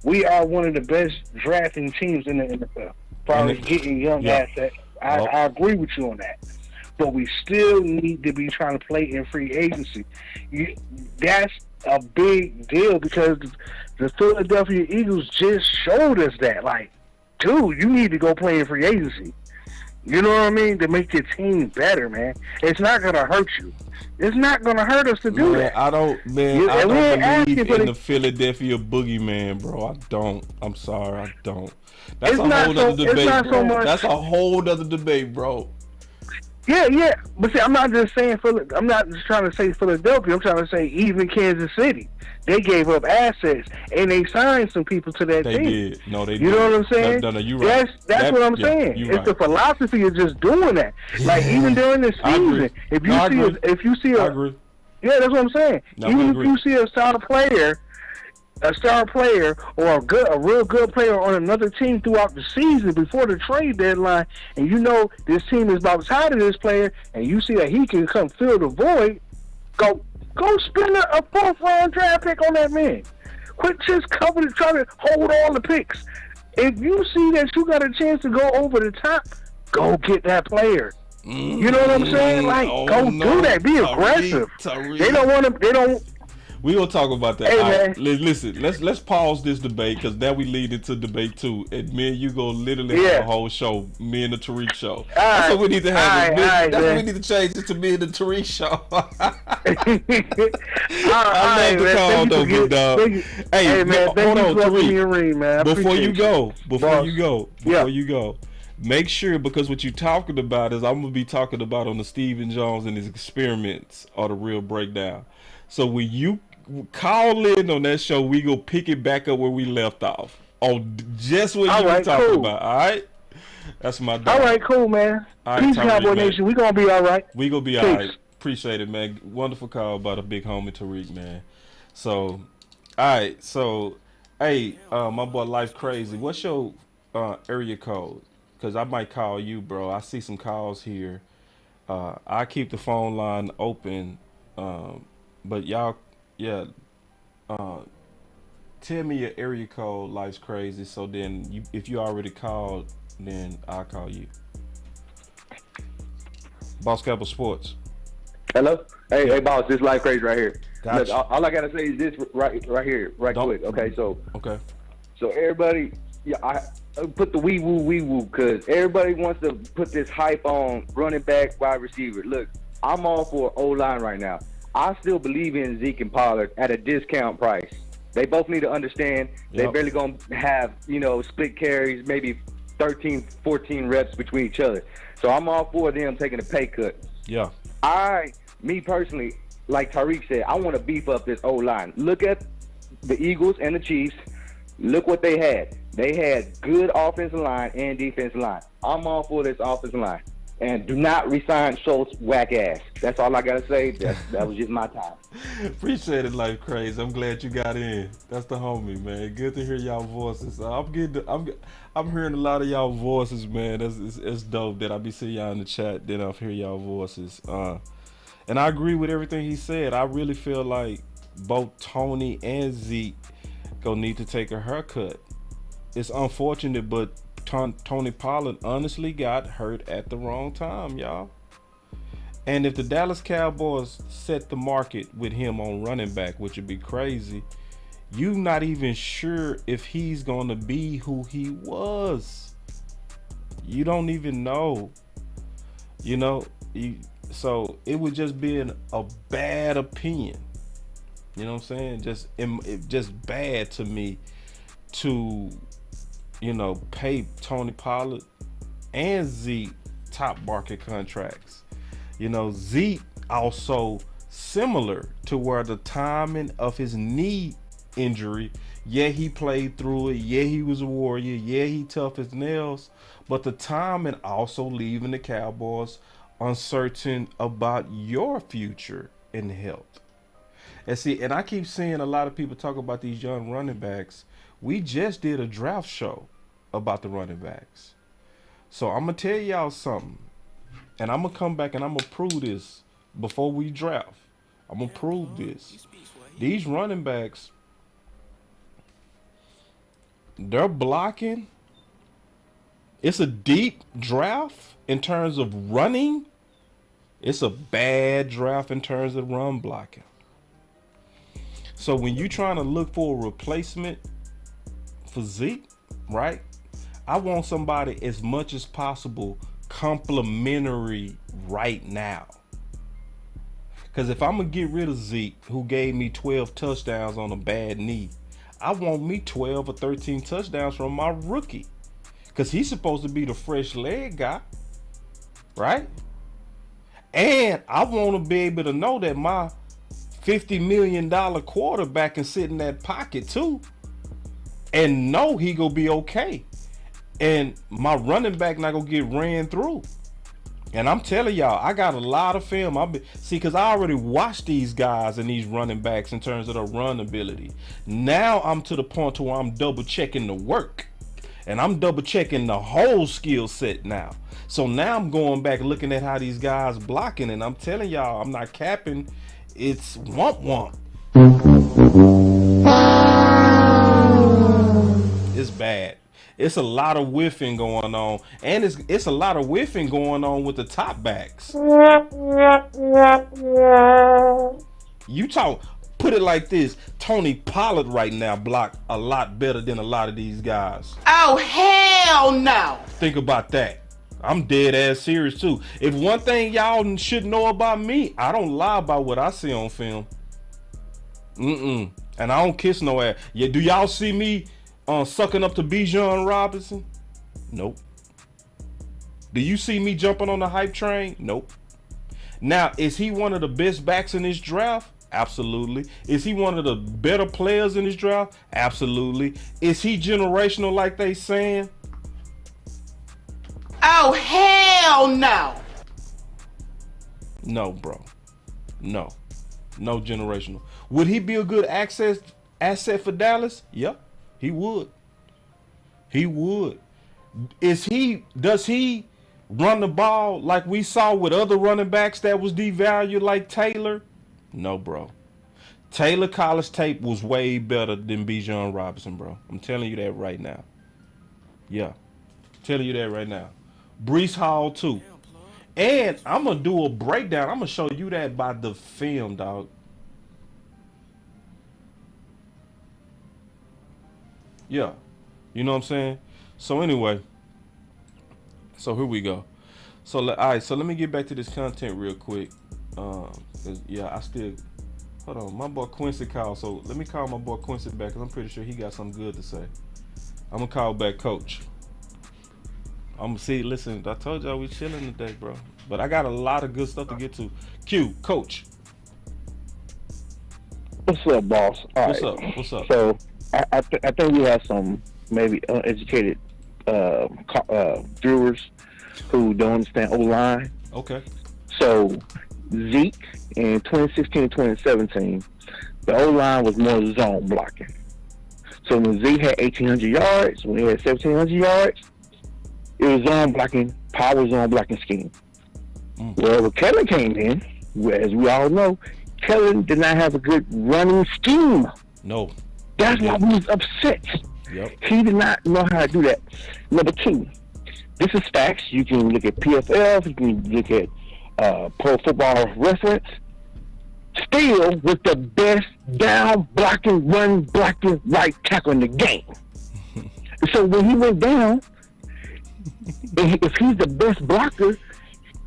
we are one of the best drafting teams in the NFL as far as getting young assets. I agree with you on that. But we still need to be trying to play in free agency. That's a big deal because the Philadelphia Eagles just showed us that. Like, dude, you need to go play in free agency. You know what I mean? To make your team better, man. It's not going to hurt you. It's not going to hurt us to do that. I don't believe in the Philadelphia boogeyman, bro. I don't. I'm sorry, I don't. That's a whole other debate, bro. That's a whole other debate, bro. Yeah. But see, I'm not just saying I'm not just trying to say Philadelphia. I'm trying to say even Kansas City. They gave up assets and they signed some people to that team. They did. No, they did. You know what I'm saying? No, you right. That's what I'm saying. It's right. the philosophy of just doing that. Like even during the season, if you see I agree. Yeah, that's what I'm saying. No, even if you see a star player or a real good player on another team throughout the season before the trade deadline, and you know this team is about tired of this player, and you see that he can come fill the void, go spend a 4th-round draft pick on that man. Quit just trying to hold all the picks. If you see that you got a chance to go over the top, go get that player. You know what I'm saying? Like, do that. Be aggressive. They don't want to. They don't. We gonna talk about that. Hey, man. Listen, let's pause this debate because now we lead into debate 2, and me and you go literally have a whole show, me and the Tariq show. That's what we need to have. That's what we need to change it to me and the Tariq show. I love the call though, big dog. Hey man, hold on, Tariq. Before you go. Make sure, because what you're talking about is I'm gonna be talking about on the Stephen Jones and his experiments or the real breakdown. So when you call in on that show, we go pick it back up where we left off on just what you were talking about. All right, that's my dog. All right, cool, man. Peace, Cowboy Nation. We gonna be all right. We gonna be all right. Appreciate it, man. Wonderful call by the big homie Tariq, man. So, all right. So, hey, my boy, Life Crazy. What's your area code? Because I might call you, bro. I see some calls here. I keep the phone line open. But y'all, tell me your area code, Life's Crazy. So then, if you already called, then I'll call you. BossCowboySports. Hello? Hey, boss, this Life Crazy right here. Gotcha. Look, all I gotta say is this right here, quick. Okay, so everybody, I put the wee woo, because everybody wants to put this hype on running back, wide receiver. Look, I'm all for O-line right now. I still believe in Zeke and Pollard at a discount price. They both need to understand they're barely going to have, split carries, maybe 13, 14 reps between each other. So I'm all for them taking a pay cut. Yeah. Me personally, like Tariq said, I want to beef up this O-line. Look at the Eagles and the Chiefs. Look what they had. They had good offensive line and defensive line. I'm all for this offensive line. And do not resign Schultz whack ass. That's all I gotta say. That was just my time. Appreciate it, Life Crazy. I'm glad you got in. That's the homie, man. Good to hear y'all voices. I'm hearing a lot of y'all voices, man. It's dope that I be seeing y'all in the chat. Then I hear y'all voices. And I agree with everything he said. I really feel like both Tony and Zeke gonna need to take a haircut. It's unfortunate, but Tony Pollard honestly got hurt at the wrong time, y'all. And if the Dallas Cowboys set the market with him on running back, which would be crazy, you're not even sure if he's going to be who he was. You don't even know. So it would just be a bad opinion. You know what I'm saying? Just bad to me to pay Tony Pollard and Zeke top market contracts. Zeke also similar to where the timing of his knee injury, he played through it, he was a warrior, he tough as nails, but the timing also leaving the Cowboys uncertain about your future in health. And I keep seeing a lot of people talk about these young running backs. We just did a draft show about the running backs. So I'm going to tell y'all something. And I'm going to come back and I'm going to prove this before we draft. I'm going to prove this. These running backs, they're blocking. It's a deep draft in terms of running. It's a bad draft in terms of run blocking. So when you're trying to look for a replacement for Zeke, right? I want somebody as much as possible complimentary right now. Because if I'm going to get rid of Zeke, who gave me 12 touchdowns on a bad knee, I want me 12 or 13 touchdowns from my rookie. Because he's supposed to be the fresh leg guy, right? And I want to be able to know that my $50 million quarterback can sit in that pocket too and know he gonna be okay. And my running back not gonna get ran through. And I'm telling y'all, I got a lot of film. Because I already watched these guys and these running backs in terms of their run ability. Now I'm to the point to where I'm double checking the work. And I'm double checking the whole skill set now. So now I'm going back looking at how these guys blocking. And I'm telling y'all, I'm not capping. It's womp. It's bad. It's a lot of whiffing going on, and it's a lot of whiffing going on with the top backs. Put it like this: Tony Pollard right now block a lot better than a lot of these guys. Oh, hell no! Think about that. I'm dead ass serious too. If one thing y'all should know about me, I don't lie about what I see on film. And I don't kiss no ass. Yeah, do y'all see me sucking up to Bijan Robinson? Nope. Do you see me jumping on the hype train? Nope. Now, is he one of the best backs in this draft? Absolutely. Is he one of the better players in this draft? Absolutely. Is he generational like they saying? Oh, hell no! No, bro. No generational. Would he be a good asset for Dallas? Yeah. He would. Does he run the ball like we saw with other running backs that was devalued like Taylor? No, bro. Taylor college tape was way better than Bijan Robinson, bro. I'm telling you that right now. Yeah. Telling you that right now. Breece Hall too. And I'm going to do a breakdown. I'm going to show you that by the film, dog. Yeah. You know what I'm saying? So anyway. So here we go. So let me get back to this content real quick. Hold on. My boy Quincy called. So let me call my boy Quincy back because I'm pretty sure he got something good to say. I'm going to call back Coach. Listen, I told y'all we chilling today, bro. But I got a lot of good stuff to get to. Q, Coach. What's up, boss? All What's right. up? So I think we have some maybe uneducated viewers who don't understand O-line. Okay. So Zeke in 2016 and 2017, the O-line was more zone blocking. So when Zeke had 1,800 yards, when he had 1,700 yards, it was zone blocking, power zone blocking scheme. Well, when Kellen came in, as we all know, Kellen did not have a good running scheme. No. That's why we was upset. Yep. He did not know how to do that. Number two, this is facts. You can look at PFF, you can look at Pro Football Reference. Still was the best down blocking, run blocking right tackle in the game. So when he went down, if he's the best blocker,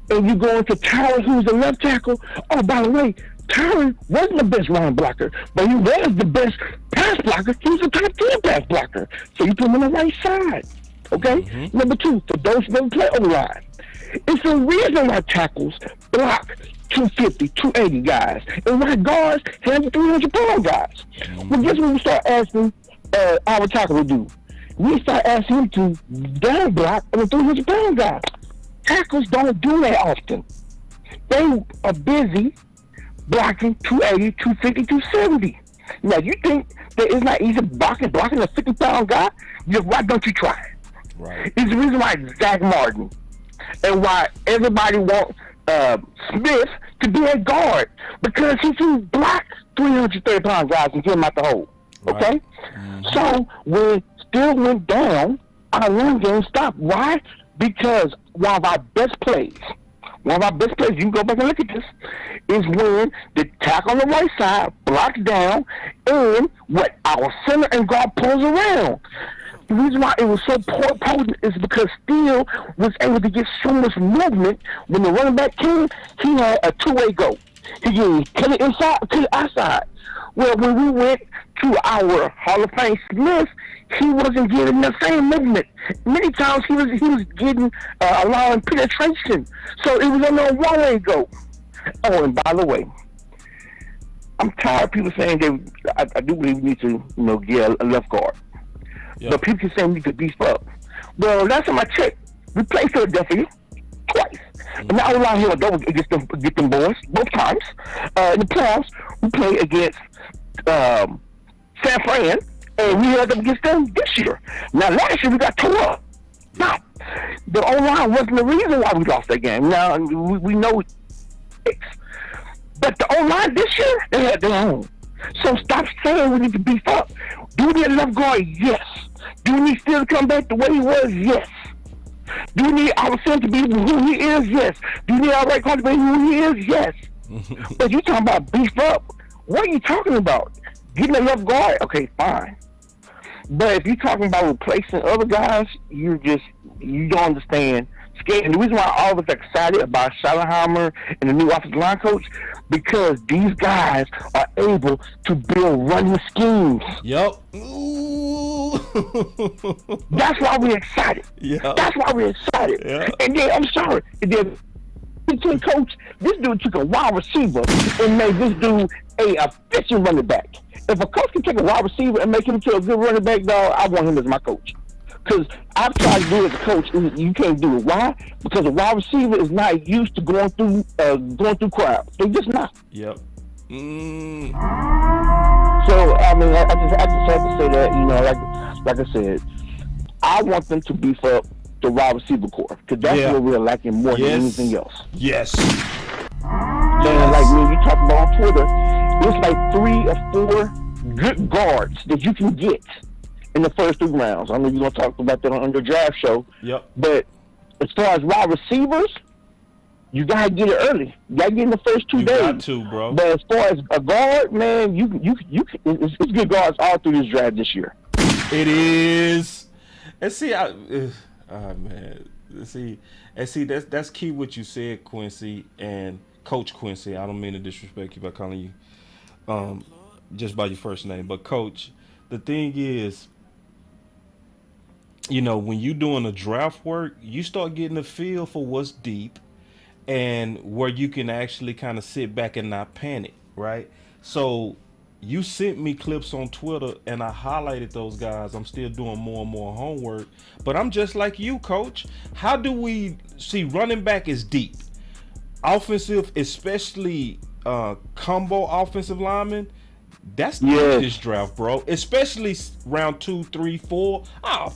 and you go into Tyler, who's the left tackle, oh, by the way, Tyler wasn't the best run blocker, but he was the best pass blocker. He was a top 10 pass blocker. So you put him on the right side. Okay? Mm-hmm. Number two, for those who don't play O-line, it's the reason why tackles block 250, 280 guys, and why guards handle 300-pound guys. Mm-hmm. Well, guess what we start asking our tackle to do? We start asking him to down block on a 300-pound guy. Tackles don't do that often. They are busy blocking 280, 250, 270. Now, you think that it's not easy blocking a 50-pound guy? Why don't you try it? Right. It's the reason why Zach Martin and why everybody wants Smith to be a guard, because he can block 330-pound guys and get them out the hole. Okay? Right. Mm-hmm. So, when Still went down, our run game stopped. Why? Because one of our best plays, you can go back and look at this, is when the tackle on the right side blocks down and what our center and guard pulls around. The reason why it was so potent is because Steele was able to get so much movement. When the running back came, he had a two-way go. He can cut it inside, cut it outside. Well, when we went to our Hall of Fame Smith, he wasn't getting the same movement. Many times he was getting allowing penetration. So it was only a one-way go. Oh, and by the way, I'm tired of people saying that I do believe we need to, get a left guard. Yep. But people keep saying we need to beef up. Well, last time I checked, we played Philadelphia twice. And now we're out here against them boys both times. In the playoffs, we played against San Fran, and we held up against them this year. Now, last year we got tore up. Now, the O-line wasn't the reason why we lost that game. Now, we know it. But the O-line this year, they had their own. So stop saying we need to beef up. Do we need a left guard? Yes. Do we need Steele to come back the way he was? Yes. Do we need our center to be who he is? Yes. Do we need our right guard to be who he is? Yes. But you talking about beef up? What are you talking about? Getting a left guard? Okay, fine. But if you're talking about replacing other guys, you don't understand. And the reason why all of us are excited about Schottenheimer and the new offensive line coach, because these guys are able to build running schemes. Yep. That's why we're excited. Yep. That's why we're excited. Yep. And then, I'm sorry, coach, this dude took a wide receiver and made this dude a efficient running back. If a coach can take a wide receiver and make him to a good running back, dog, I want him as my coach. Because I've tried to do it as a coach, and you can't do it. Why? Because a wide receiver is not used to going through crowds. They're just not. Yep. So I mean, I just have to say that, like I said, I want them to beef up the wide receiver core, because that's what we're lacking more than anything else. Yes. And like me, you talk about on Twitter, there's like 3 or 4 good guards that you can get in the first 2 rounds. I know you're going to talk about that on the draft show. Yep. But as far as wide receivers, you got to get it early. You got to get in the first 2 days. You got to, bro. But as far as a guard, man, it's good guards all through this draft this year. It is. And see, that's key what you said, Quincy, and Coach Quincy. I don't mean to disrespect you by calling you just by your first name, but Coach, the thing is, when you're doing the draft work, you start getting a feel for what's deep and where you can actually kind of sit back and not panic, right? So you sent me clips on Twitter and I highlighted those guys. I'm still doing more and more homework, but I'm just like you, Coach. How do we see running back is deep? Offensive, especially combo offensive linemen, that's this draft, bro. Especially round 2, 3, 4. Oh,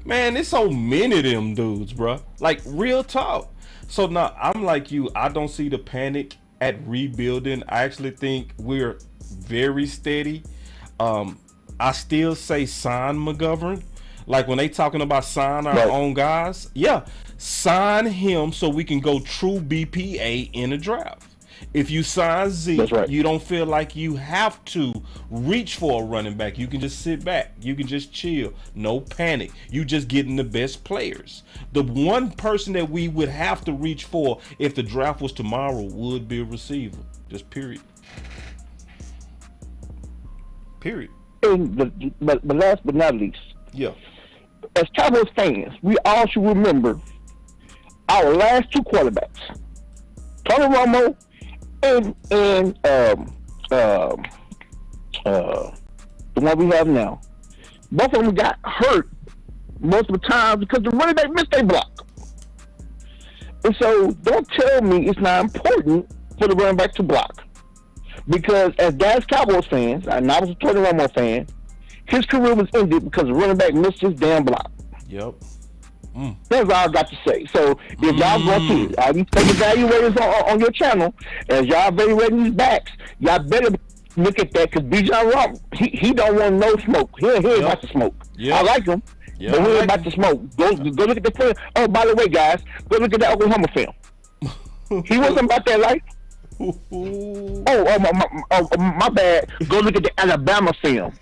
man, there's so many of them dudes, bro. Like, real talk. So now I'm like you. I don't see the panic at rebuilding. I actually think we're very steady. I still say sign McGovern. Like when they talking about sign our own guys, sign him so we can go true BPA in the draft. If you sign Zeke, you don't feel like you have to reach for a running back. You can just sit back. You can just chill. No panic. You just getting the best players. The one person that we would have to reach for if the draft was tomorrow would be a receiver. Just period. Period. But last but not least, as Cowboys fans, we all should remember our last 2 quarterbacks, Tony Romo and the one we have now. Both of them got hurt most of the time because the running back missed a block. And so don't tell me it's not important for the running back to block. Because as Dallas Cowboys fans, and I was a Tony Romo fan, his career was ended because the running back missed his damn block. Yep. That's all I got to say. So if y'all go through all these fake evaluators on your channel, as y'all evaluating these backs, y'all better look at that, because Bijan Rob, he don't want no smoke. He ain't about to smoke. I like him, but he ain't about to smoke. Go look at the film. Oh, by the way, guys, go look at the Oklahoma film. He wasn't about that life. My bad. Go look at the Alabama film.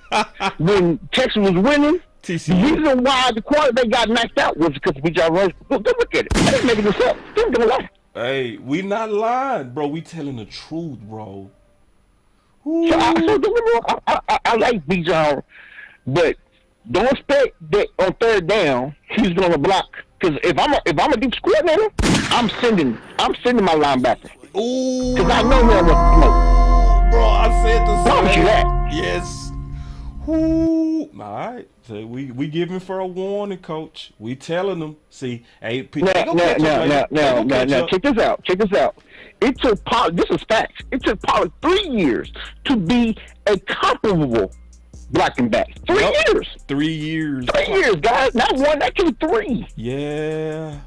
When Texas was winning, the reason why the quarterback got knocked out was because Bijan Rob. Go look at it. I ain't making this up. Don't gonna lie. Hey, we not lying, bro. We telling the truth, bro. So I like Bijan, but don't expect that on third down he's gonna block. Because if I'm a deep coordinator, I'm sending my linebacker. Ooh, because I know he'll want smoke. Bro, I said the same. Promise you that. Yes. Ooh. All right. So we giving for a warning, coach. We telling them. See, hey, now, check this out. Check this out. It took Pollard. This is facts. It took Pollard 3 years to be a comparable blocking back. 3 years. 3 years. 3 years, guys. Not one, not two, 3. Yeah.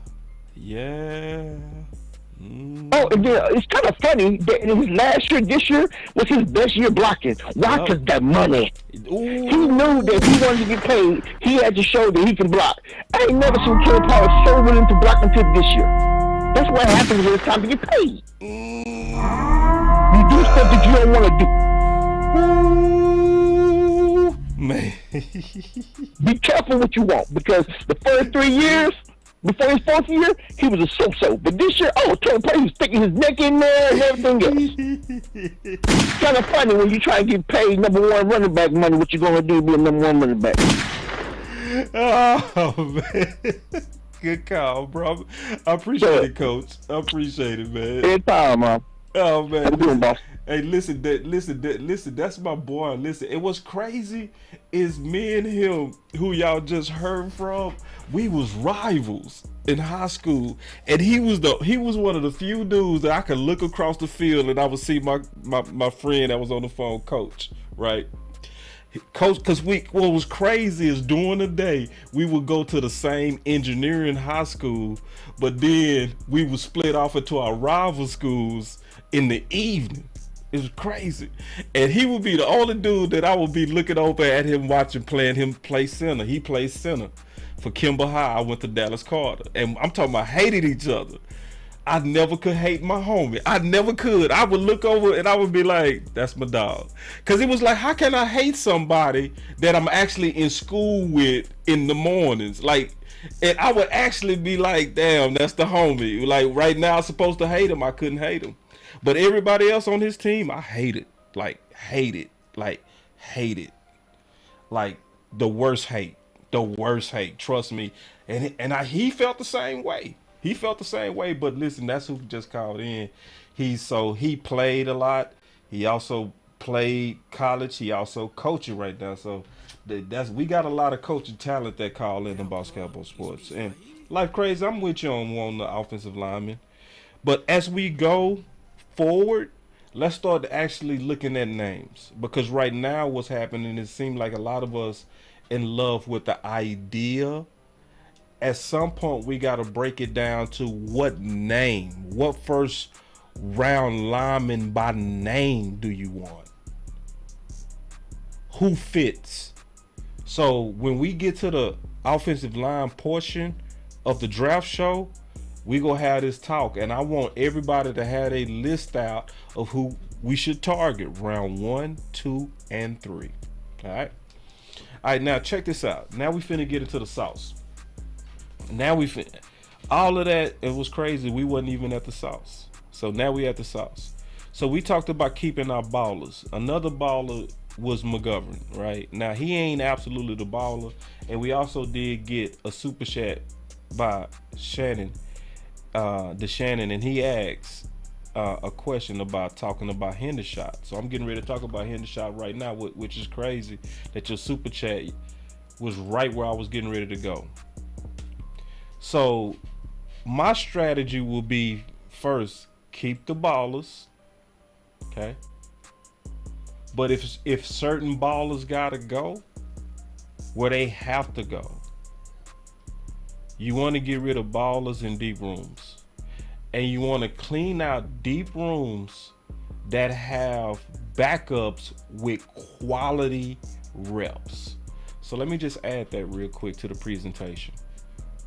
Oh, and then it's kind of funny that his last year, this year, was his best year blocking. Why? Because that money. Ooh. He knew that if he wanted to get paid, he had to show that he can block. I ain't never seen Caleb Pollard so willing to block until this year. That's what happens when it's time to get paid. You do stuff that you don't want to do. Man. Be careful what you want, because the first 3 years, before his fourth year, he was a so-so. But this year, Caleb Pollard, he was sticking his neck in there and everything else. It's kind of funny when you try to get paid number one running back money, what you going to do be a number one running back. Oh, man. Good call, bro. I appreciate it, Coach. I appreciate it, man. Anytime, man. Oh, man. How you doing, boss? Hey, listen, that's my boy. Listen, and what's crazy is me and him, who y'all just heard from, we was rivals in high school, and he was one of the few dudes that I could look across the field and I would see my friend that was on the phone, Coach, right? Coach, because what was crazy is during the day we would go to the same engineering high school, but then we would split off into our rival schools in the evening. It was crazy. And he would be the only dude that I would be looking over at him, playing him play center. He plays center for Kimball High. I went to Dallas Carter, and I'm talking about hated each other. I never could hate my homie. I never could. I would look over and I would be like, that's my dog. Because it was like, how can I hate somebody that I'm actually in school with in the mornings? Like, and I would actually be like, damn, that's the homie. Like, right now I'm supposed to hate him. I couldn't hate him. But everybody else on his team, I hated. Like, hated. Like, hated. Like, the worst hate. The worst hate. Trust me. And he felt the same way. He felt the same way, but listen, that's who just called in. He played a lot. He also played college. He also coaching right now. So we got a lot of coaching talent that call in the Boss Cowboy Sports. And like crazy, I'm with you on the offensive lineman. But as we go forward, let's start actually looking at names, because right now what's happening, it seems like a lot of us in love with the idea. At some point, we got to break it down to what name, what first round lineman by name do you want? Who fits? So when we get to the offensive line portion of the draft show, we gonna have this talk, and I want everybody to have a list out of who we should target round 1, 2, and 3. All right. Now check this out. Now we finna get into the sauce. Now all of that, it was crazy. We wasn't even at the sauce. So now we at the sauce. So we talked about keeping our ballers. Another baller was McGovern, right? Now he ain't absolutely the baller. And we also did get a super chat by Shannon, and he asked a question about talking about Hendershot. So I'm getting ready to talk about Hendershot right now, which is crazy that your super chat was right where I was getting ready to go. So my strategy will be, first, keep the ballers, okay? But if certain ballers gotta go, where they have to go, you want to get rid of ballers in deep rooms, and you want to clean out deep rooms that have backups with quality reps. So let me just add that real quick to the presentation.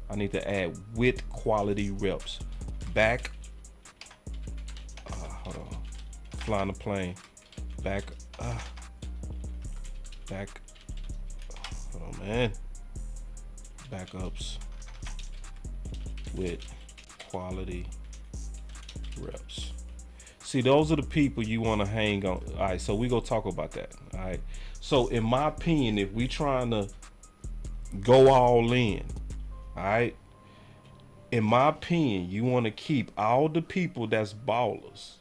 I need to add with quality reps. Hold on. Flying the plane. Back. Hold on, man. Backups with quality reps. See, those are the people you want to hang on. All right, so we gonna talk about that. All right. So in my opinion, if we trying to go all in. All right. In my opinion, you want to keep all the people that's ballers,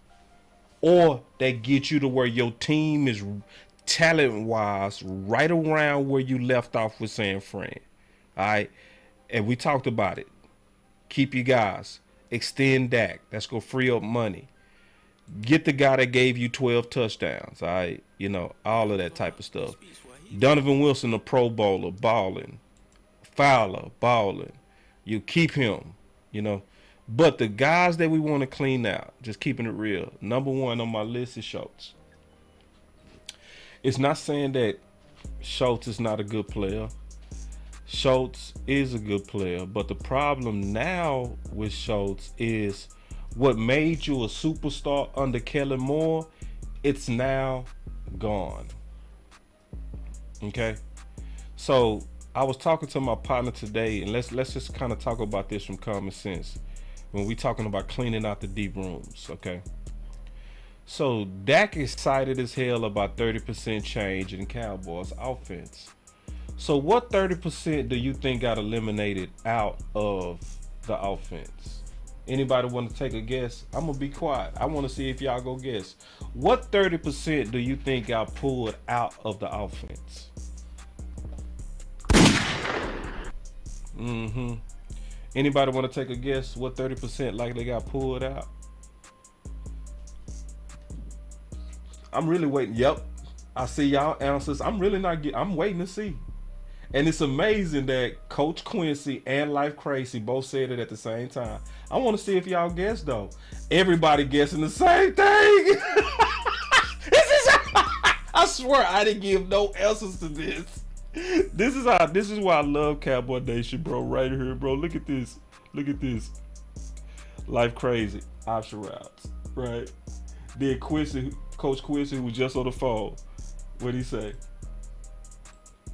or that get you to where your team is talent-wise right around where you left off with San Fran. All right. And we talked about it. Keep your guys. Extend Dak. That's going to free up money. Get the guy that gave you 12 touchdowns. All right. You know, all of that type of stuff. Donovan Wilson, a Pro Bowler, balling. Fowler, balling. You keep him, you know. But the guys that we want to clean out, just keeping it real. Number one on my list is Schultz. It's not saying that Schultz is not a good player. Schultz is a good player, but the problem now with Schultz is what made you a superstar under Kellen Moore, it's now gone. Okay? So I was talking to my partner today, and let's just kind of talk about this from common sense when we talking about cleaning out the deep rooms, okay? So Dak is excited as hell about 30% change in Cowboys offense. So what 30% do you think got eliminated out of the offense? Anybody want to take a guess? I'm going to be quiet. I want to see if y'all go guess. What 30% do you think got pulled out of the offense? Anybody want to take a guess what 30% likely got pulled out? I'm really waiting. Yep. I see y'all answers. I'm waiting to see. And it's amazing that Coach Quincy and Life Crazy both said it at the same time. I want to see if y'all guess though. Everybody guessing the same thing. I swear I didn't give no answers to this. This is why I love Cowboy Nation, bro. Right here, bro. Look at this. Life Crazy, option routes, right? Then Quincy, Coach Quincy, who was just on the phone. What'd he say?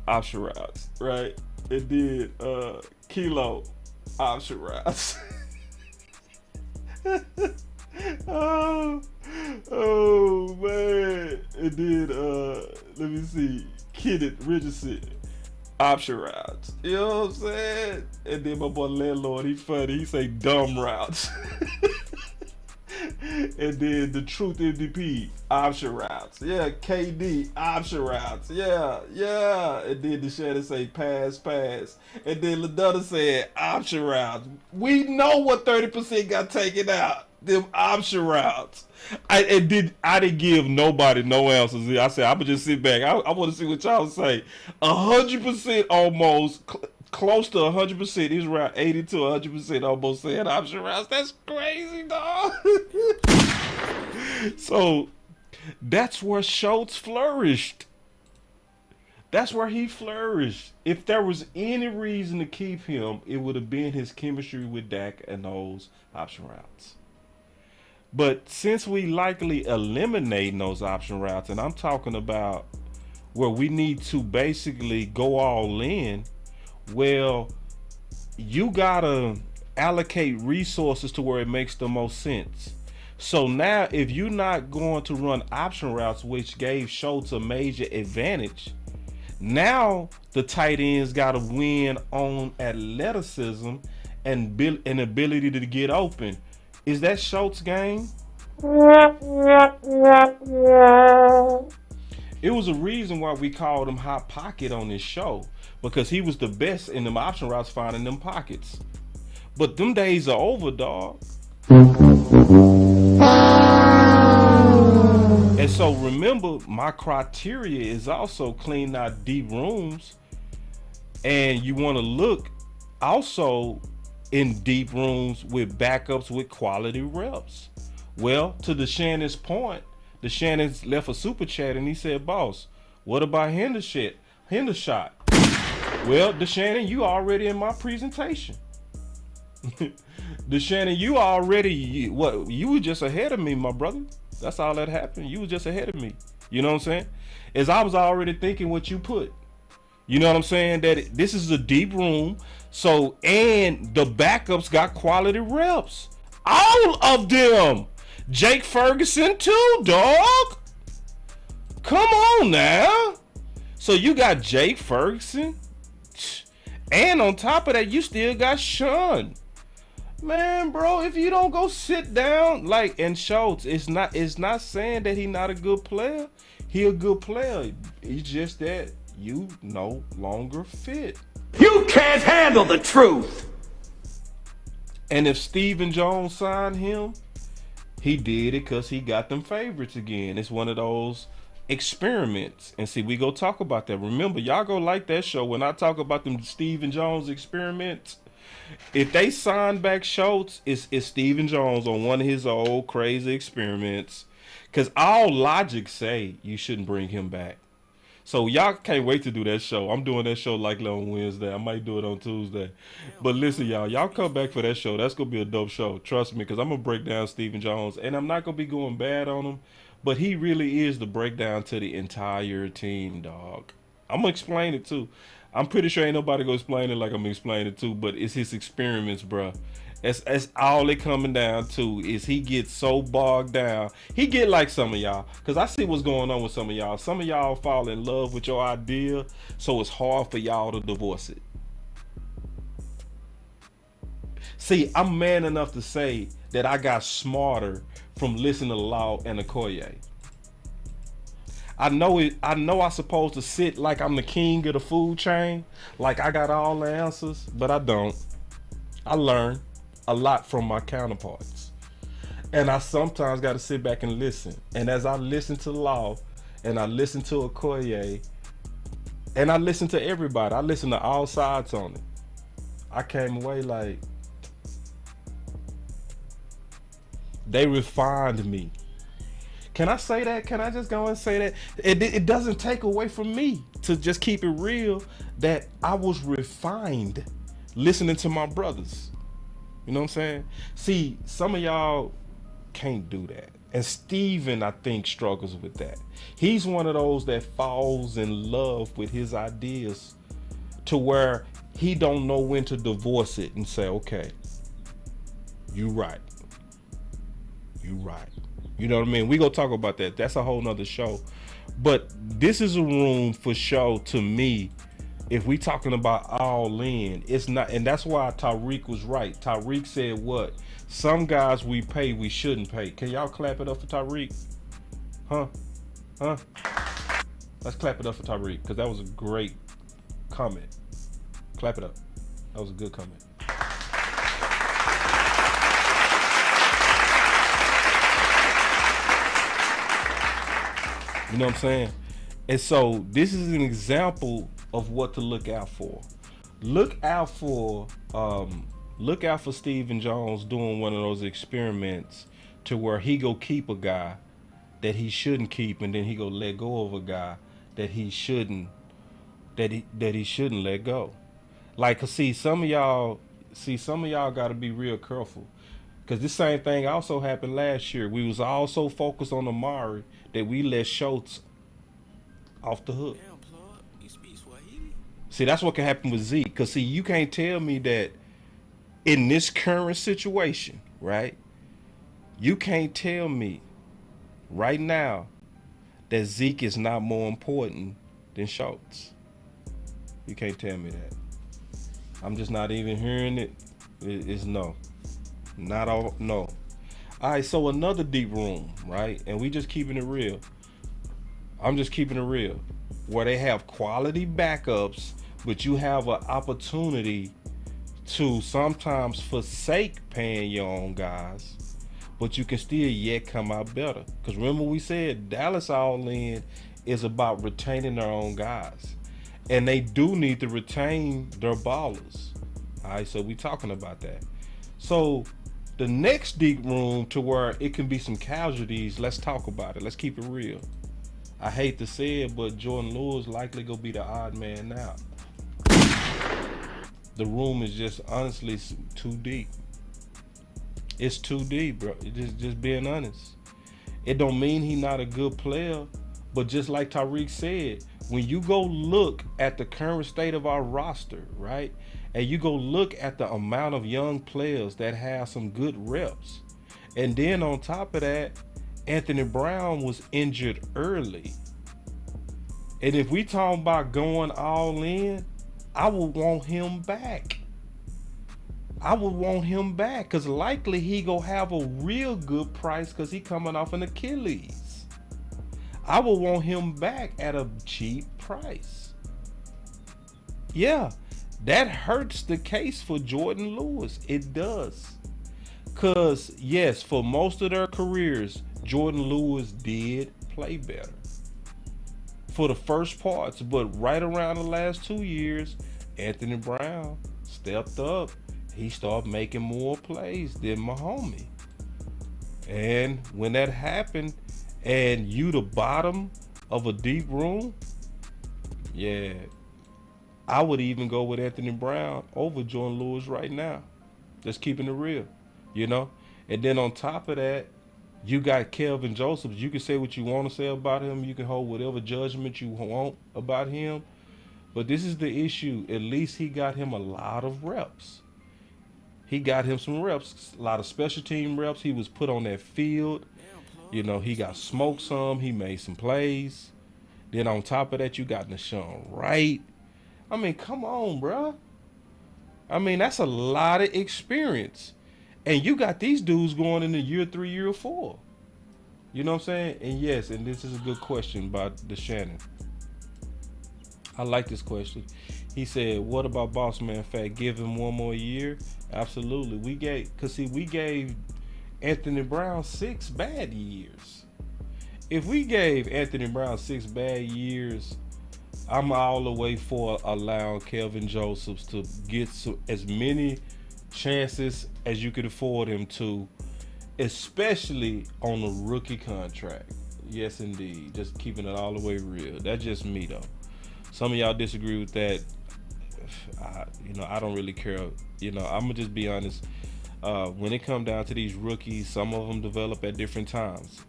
Option routes, right? And then Kilo, option routes. oh man. And then let me see, Kenneth Richardson, option routes. You know what I'm saying? And then my boy Landlord, he funny, he say dumb routes. And then the Truth MVP, option routes. Yeah, KD, option routes. Yeah. And then the Shannon say pass. And then LaDonna said option routes. We know what 30% got taken out. Them option routes. I didn't give nobody no answers. I said I'm gonna just sit back. I want to see what y'all say. 100% almost. Close to 100%. He's around 80 to 100% almost saying option routes. That's crazy, dog. So that's where Schultz flourished. That's where he flourished. If there was any reason to keep him, it would have been his chemistry with Dak and those option routes. But since we likely eliminating those option routes, and I'm talking about where we need to basically go all in, well, you gotta allocate resources to where it makes the most sense. So now if you're not going to run option routes, which gave Schultz a major advantage, now the tight ends gotta win on athleticism and an ability to get open. Is that Schultz game? It was a reason why we called him Hot Pocket on this show, because he was the best in them option routes finding them pockets. But them days are over, dog. And so remember, my criteria is also clean out deep rooms, and you want to look also in deep rooms with backups with quality reps. Well, to the Shannon's point, the Shannon's left a super chat and he said, boss, what about Hendershot? Well, the Shannon, you already in my presentation. The Shannon, you were just ahead of me, my brother. That's all that happened. You was just ahead of me. You know what I'm saying? As I was already thinking what you put. You know what I'm saying? That this is a deep room. So, and the backups got quality reps. All of them. Jake Ferguson too, dog. Come on now. So you got Jake Ferguson. And on top of that, you still got Sean. Man, bro, if you don't go sit down, like, and Schultz, it's not saying that he not a good player. He a good player. It's just that you no longer fit. You can't handle the truth. And if Stephen Jones signed him, he did it because he got them favorites again. It's one of those experiments. And see, we go talk about that. Remember, y'all go like that show when I talk about them Stephen Jones experiments. If they sign back Schultz, it's Stephen Jones on one of his old crazy experiments. Because all logic say you shouldn't bring him back. So y'all can't wait to do that show. I'm doing that show likely on Wednesday. I might do it on Tuesday. But listen, y'all come back for that show. That's going to be a dope show. Trust me, because I'm going to break down Stephen Jones. And I'm not going to be going bad on him. But he really is the breakdown to the entire team, dog. I'm going to explain it too. I'm pretty sure ain't nobody going to explain it like I'm explaining it too. But it's his experiments, bro. That's all it coming down to is he gets so bogged down. He get like some of y'all, because I see what's going on with some of y'all. Some of y'all fall in love with your idea, so it's hard for y'all to divorce it. See, I'm man enough to say that I got smarter from listening to Law and Okoye. I know I'm supposed to sit like I'm the king of the food chain, like I got all the answers, but I don't. I learn a lot from my counterparts. And I sometimes got to sit back and listen. And as I listen to Law, and I listen to Okoye, and I listen to everybody, I listen to all sides on it, I came away like, they refined me. Can I say that? Can I just go and say that? It doesn't take away from me to just keep it real that I was refined listening to my brothers. You know what I'm saying? See, some of y'all can't do that. And Steven, I think, struggles with that. He's one of those that falls in love with his ideas to where he don't know when to divorce it and say, okay, you right. You right. You know what I mean? We gonna talk about that. That's a whole nother show. But this is a room for show to me. If we talking about all in, it's not, and that's why Tyreek was right. Tyreek said what? Some guys we pay, we shouldn't pay. Can y'all clap it up for Tyreek? Huh? Let's clap it up for Tyreek, because that was a great comment. Clap it up. That was a good comment. You know what I'm saying? And so this is an example of what to look out for. Look out for Stephen Jones doing one of those experiments to where he go keep a guy that he shouldn't keep, and then he go let go of a guy that he shouldn't let go. Like, cause see, some of y'all got to be real careful, because this same thing also happened last year. We was all so focused on Amari that we let Schultz off the hook. See, that's what can happen with Zeke. Because, see, you can't tell me that in this current situation, right? You can't tell me right now that Zeke is not more important than Schultz. You can't tell me that. I'm just not even hearing it. It's no. Not all, no. All right, so another deep room, right? And we just keeping it real. I'm just keeping it real. Where they have quality backups, but you have an opportunity to sometimes forsake paying your own guys, but you can still yet come out better. Because remember we said Dallas All In is about retaining their own guys. And they do need to retain their ballers. All right, so we talking about that. So the next deep room to where it can be some casualties, let's talk about it. Let's keep it real. I hate to say it, but Jordan Lewis likely gonna be the odd man out. The room is just honestly too deep. It's too deep, bro. Just being honest. It don't mean he not a good player, but just like Tyreek said, when you go look at the current state of our roster, right? And you go look at the amount of young players that have some good reps. And then on top of that, Anthony Brown was injured early. And if we talking about going all in, I would want him back. Because likely he gonna have a real good price because he coming off an Achilles. I would want him back at a cheap price. Yeah, that hurts the case for Jordan Lewis. It does. Because, yes, for most of their careers, Jordan Lewis did play better for the first parts. But right around the last 2 years, Anthony Brown stepped up. He started making more plays than my homie. And when that happened, and you the bottom of a deep room, yeah, I would even go with Anthony Brown over Jordan Lewis right now. Just keeping it real, you know? And then on top of that, you got Kelvin Joseph. You can say what you want to say about him. You can hold whatever judgment you want about him. But this is the issue. At least he got him a lot of reps. He got him some reps, a lot of special team reps. He was put on that field. You know, he got smoked some. He made some plays. Then on top of that, you got Nashawn Wright. I mean, come on, bro. I mean, that's a lot of experience. And you got these dudes going into year 3, year 4. You know what I'm saying? And yes, and this is a good question by DeShannon. I like this question. He said, what about Boss Man Fat? Give him 1 more year? Absolutely. We gave Anthony Brown 6 bad years. If we gave Anthony Brown 6 bad years, I'm all the way for allowing Kelvin Josephs to get as many chances as you could afford him to, especially on a rookie contract. Yes, indeed. Just keeping it all the way real. That's just me, though. Some of y'all disagree with that. I don't really care. I'm gonna just be honest. When it comes down to these rookies, some of them develop at different times.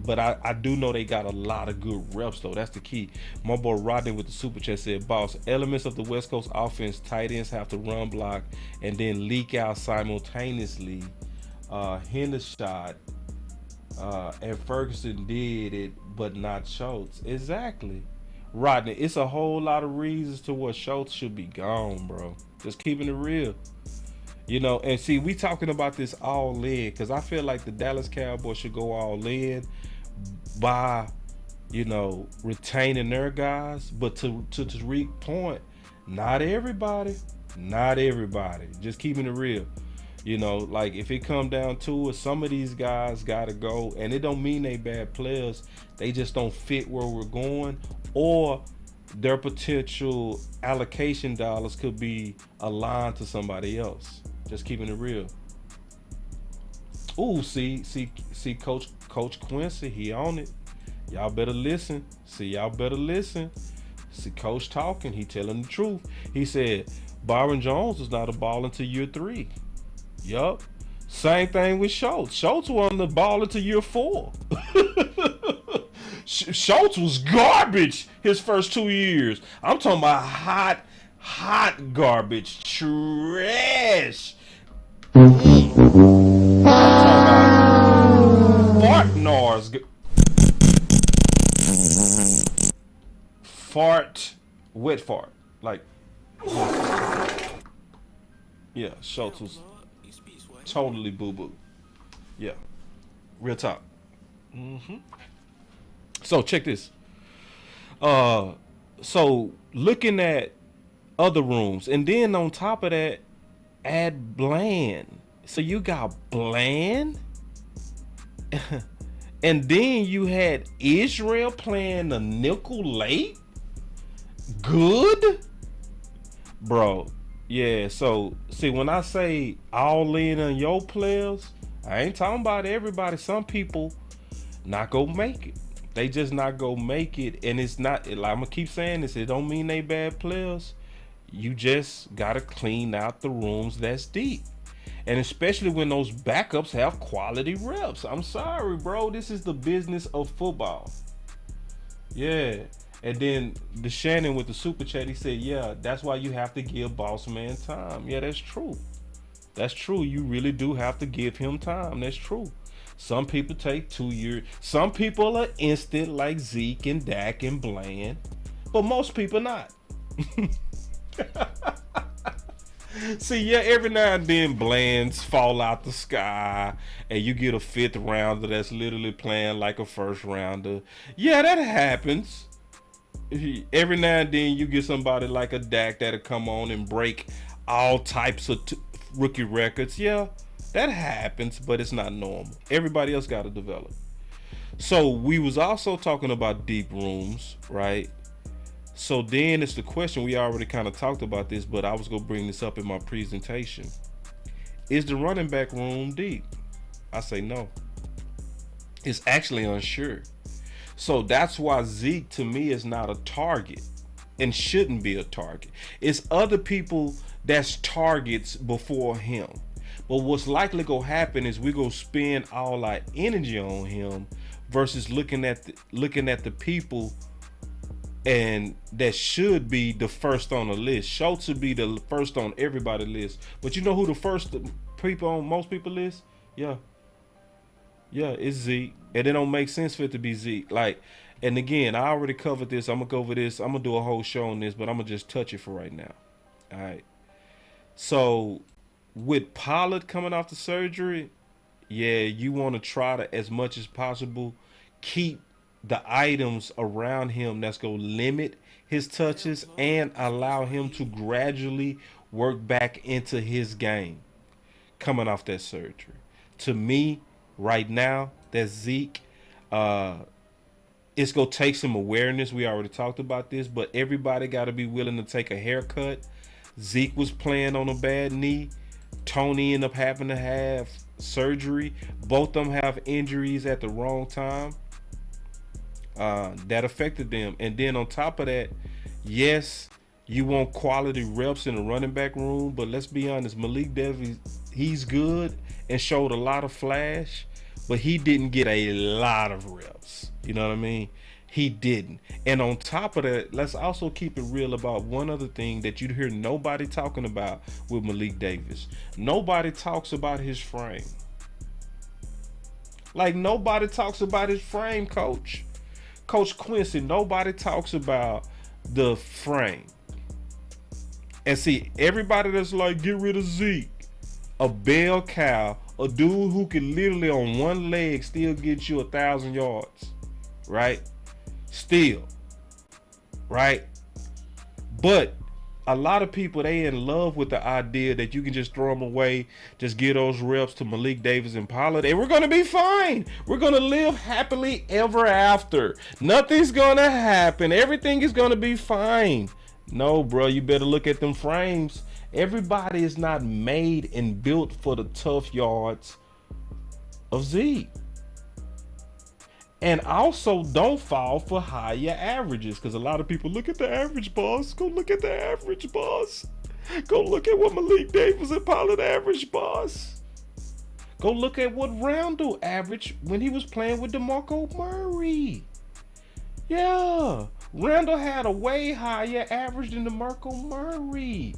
But I do know they got a lot of good reps, though. That's the key. My boy Rodney with the super chat said, Boss, elements of the West Coast offense, tight ends have to run block and then leak out simultaneously. Hendershot and Ferguson did it, but not Schultz. Exactly. Rodney, it's a whole lot of reasons to what Schultz should be gone, bro. Just keeping it real. And see, we talking about this all in because I feel like the Dallas Cowboys should go all in by, retaining their guys. But to Tariq's point, not everybody. Just keeping it real. Like if it come down to it, some of these guys gotta go, and it don't mean they bad players. They just don't fit where we're going, or their potential allocation dollars could be aligned to somebody else. Just keeping it real. Ooh, see, Coach Quincy, he on it. Y'all better listen. See, Coach talking. He telling the truth. He said Byron Jones is not a ball until year 3. Yup. Same thing with Schultz. Schultz wasn't the ball until year 4. Schultz was garbage his first 2 years. I'm talking about hot garbage, trash. I'm talking about wet fart. Like, yeah, Schultz was totally boo-boo. Yeah, real talk. So check this. So looking at other rooms, and then on top of that, add Bland. So you got Bland, and then you had Israel playing the nickel late. Good, bro. Yeah. So see, when I say all in on your players, I ain't talking about everybody. Some people not gonna make it. They just not gonna make it, and it's not. I'm gonna keep saying this. It don't mean they bad players. You just gotta clean out the rooms that's deep, and especially when those backups have quality reps. I'm sorry, bro. This is the business of football. Yeah. And then DeShannon with the super chat, he said, "Yeah, that's why you have to give Boss Man time." Yeah, that's true. That's true. You really do have to give him time. That's true. Some people take 2 years. Some people are instant like Zeke and Dak and Bland, but most people not. See, yeah, every now and then Blands fall out the sky and you get a 5th rounder that's literally playing like a 1st rounder. Yeah, that happens. Every now and then you get somebody like a Dak that'll come on and break all types of rookie records. Yeah, that happens, but it's not normal. Everybody else got to develop. So we was also talking about deep rooms, right? So then it's the question, we already kind of talked about this, but I was going to bring this up in my presentation. Is the running back room deep? I say no. It's actually unsure. So that's why Zeke to me is not a target and shouldn't be a target. It's other people that's targets before him. But what's likely going to happen is we going to spend all our energy on him versus looking at the people and that should be the first on the list. Schultz should be the first on everybody's list. But you know who the first people on most people's list? Yeah, it's Zeke. And it don't make sense for it to be Zeke. Like, and again, I already covered this. I'm gonna go over this. I'm gonna do a whole show on this, but I'm gonna just touch it for right now. All right. So with Pollard coming off the surgery, yeah, you want to try to, as much as possible, keep the items around him that's going to limit his touches and allow him to gradually work back into his game coming off that surgery. To me, right now, that's Zeke. It's going to take some awareness. We already talked about this, but everybody got to be willing to take a haircut. Zeke was playing on a bad knee. Tony ended up having to have surgery. Both of them have injuries at the wrong time. That affected them. And then on top of that, yes, you want quality reps in the running back room, but let's be honest, Malik Davis, he's good and showed a lot of flash, but he didn't get a lot of reps. You know what I mean? He didn't. And on top of that, let's also keep it real about one other thing that you hear nobody talking about with Malik Davis. Nobody talks about his frame. Like, nobody talks about his frame, Coach Quincy. Nobody talks about the frame. And see, everybody that's like, get rid of Zeke, a bell cow, a dude who can literally on one leg still get you 1,000 yards, right? Still, right? But a lot of people, they in love with the idea that you can just throw them away, just give those reps to Malik Davis and Pollard, and we're going to be fine. We're going to live happily ever after. Nothing's going to happen. Everything is going to be fine. No, bro, you better look at them frames. Everybody is not made and built for the tough yards of Zeke. And also, don't fall for higher averages, because a lot of people look at the average, boss. Go look at the average, boss. Go look at what Malik Davis and Pollard average, boss. Go look at what Randall averaged when he was playing with DeMarco Murray. Yeah, Randall had a way higher average than DeMarco Murray.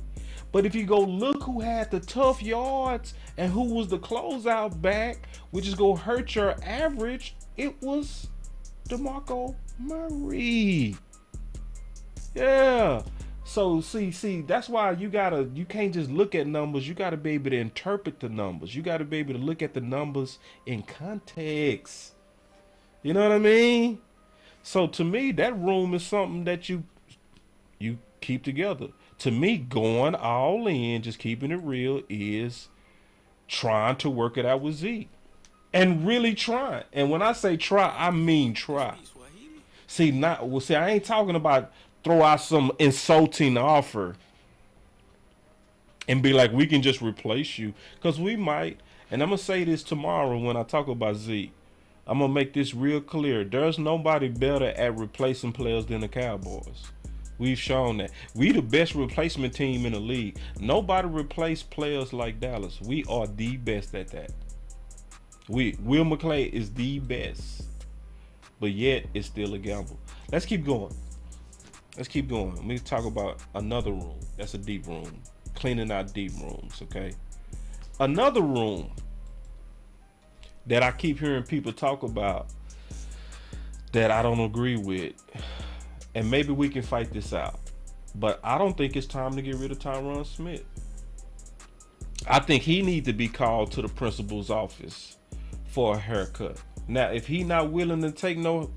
But if you go look who had the tough yards and who was the closeout back, which is going to hurt your average, it was DeMarco Murray. Yeah. So see, that's why you can't just look at numbers. You gotta be able to interpret the numbers. You gotta be able to look at the numbers in context. You know what I mean? So to me, that room is something that you keep together. To me, going all in, just keeping it real, is trying to work it out with Zeke. And really try. And when I say try, I mean try. See, I ain't talking about throw out some insulting offer and be like, we can just replace you. Because we might. And I'm going to say this tomorrow when I talk about Zeke. I'm going to make this real clear. There's nobody better at replacing players than the Cowboys. We've shown that. We the best replacement team in the league. Nobody replaced players like Dallas. We are the best at that. Will McClay is the best, but yet it's still a gamble. Let's keep going. Let me talk about another room. That's a deep room. Cleaning out deep rooms, okay? Another room that I keep hearing people talk about that I don't agree with, and maybe we can fight this out. But I don't think it's time to get rid of Tyron Smith. I think he needs to be called to the principal's office for a haircut. Now, if he not willing to take no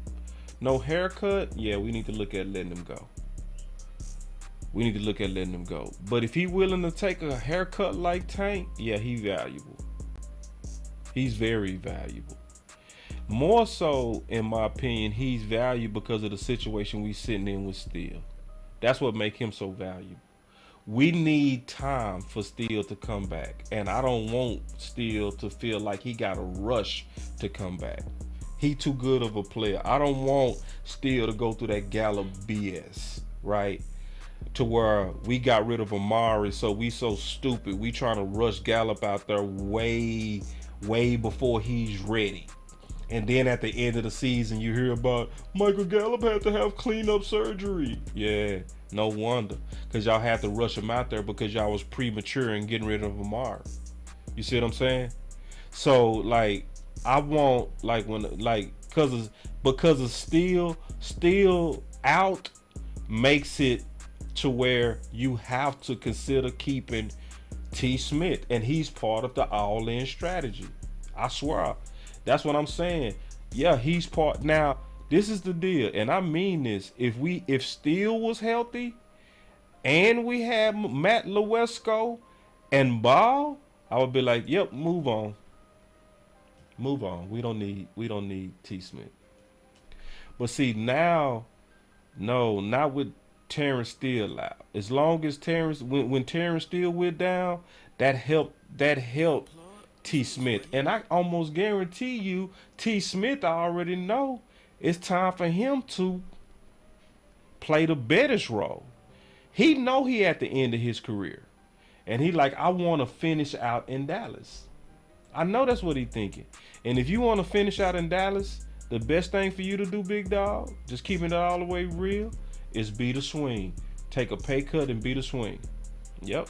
haircut, yeah, we need to look at letting him go. We need to look at letting him go. But if he willing to take a haircut like Tank, yeah, he valuable. He's very valuable. More so, in my opinion, he's valuable because of the situation we sitting in with Steele. That's what make him so valuable. We need time for Steele to come back. And I don't want Steele to feel like he got to rush to come back. He too good of a player. I don't want Steele to go through that Gallup BS, right? To where we got rid of Amari, so we so stupid. We trying to rush Gallup out there way before he's ready. And then at the end of the season, you hear about Michael Gallup had to have cleanup surgery. Yeah, no wonder. Because y'all had to rush him out there because y'all was premature in getting rid of Amari. You see what I'm saying? So, like, I want, like, because of Steele out makes it to where you have to consider keeping T. Smith. And he's part of the all-in strategy. I swear. That's what I'm saying. Yeah, he's part. Now, this is the deal, and I mean this. If Steele was healthy, and we had Matt Lewesko and Ball, I would be like, yep, move on. Move on. We don't need T. Smith. But see now, no, not with Terrence Steele out. As long as Terrence, when Terrence Steele went down, that helped T. Smith. And I almost guarantee you T. Smith, I already know it's time for him to play the Bettis role. He know he at the end of his career. And he like, I want to finish out in Dallas. I know that's what he thinking. And if you want to finish out in Dallas, the best thing for you to do, big dog, just keeping it all the way real, is be the swing. Take a pay cut and be the swing. Yep.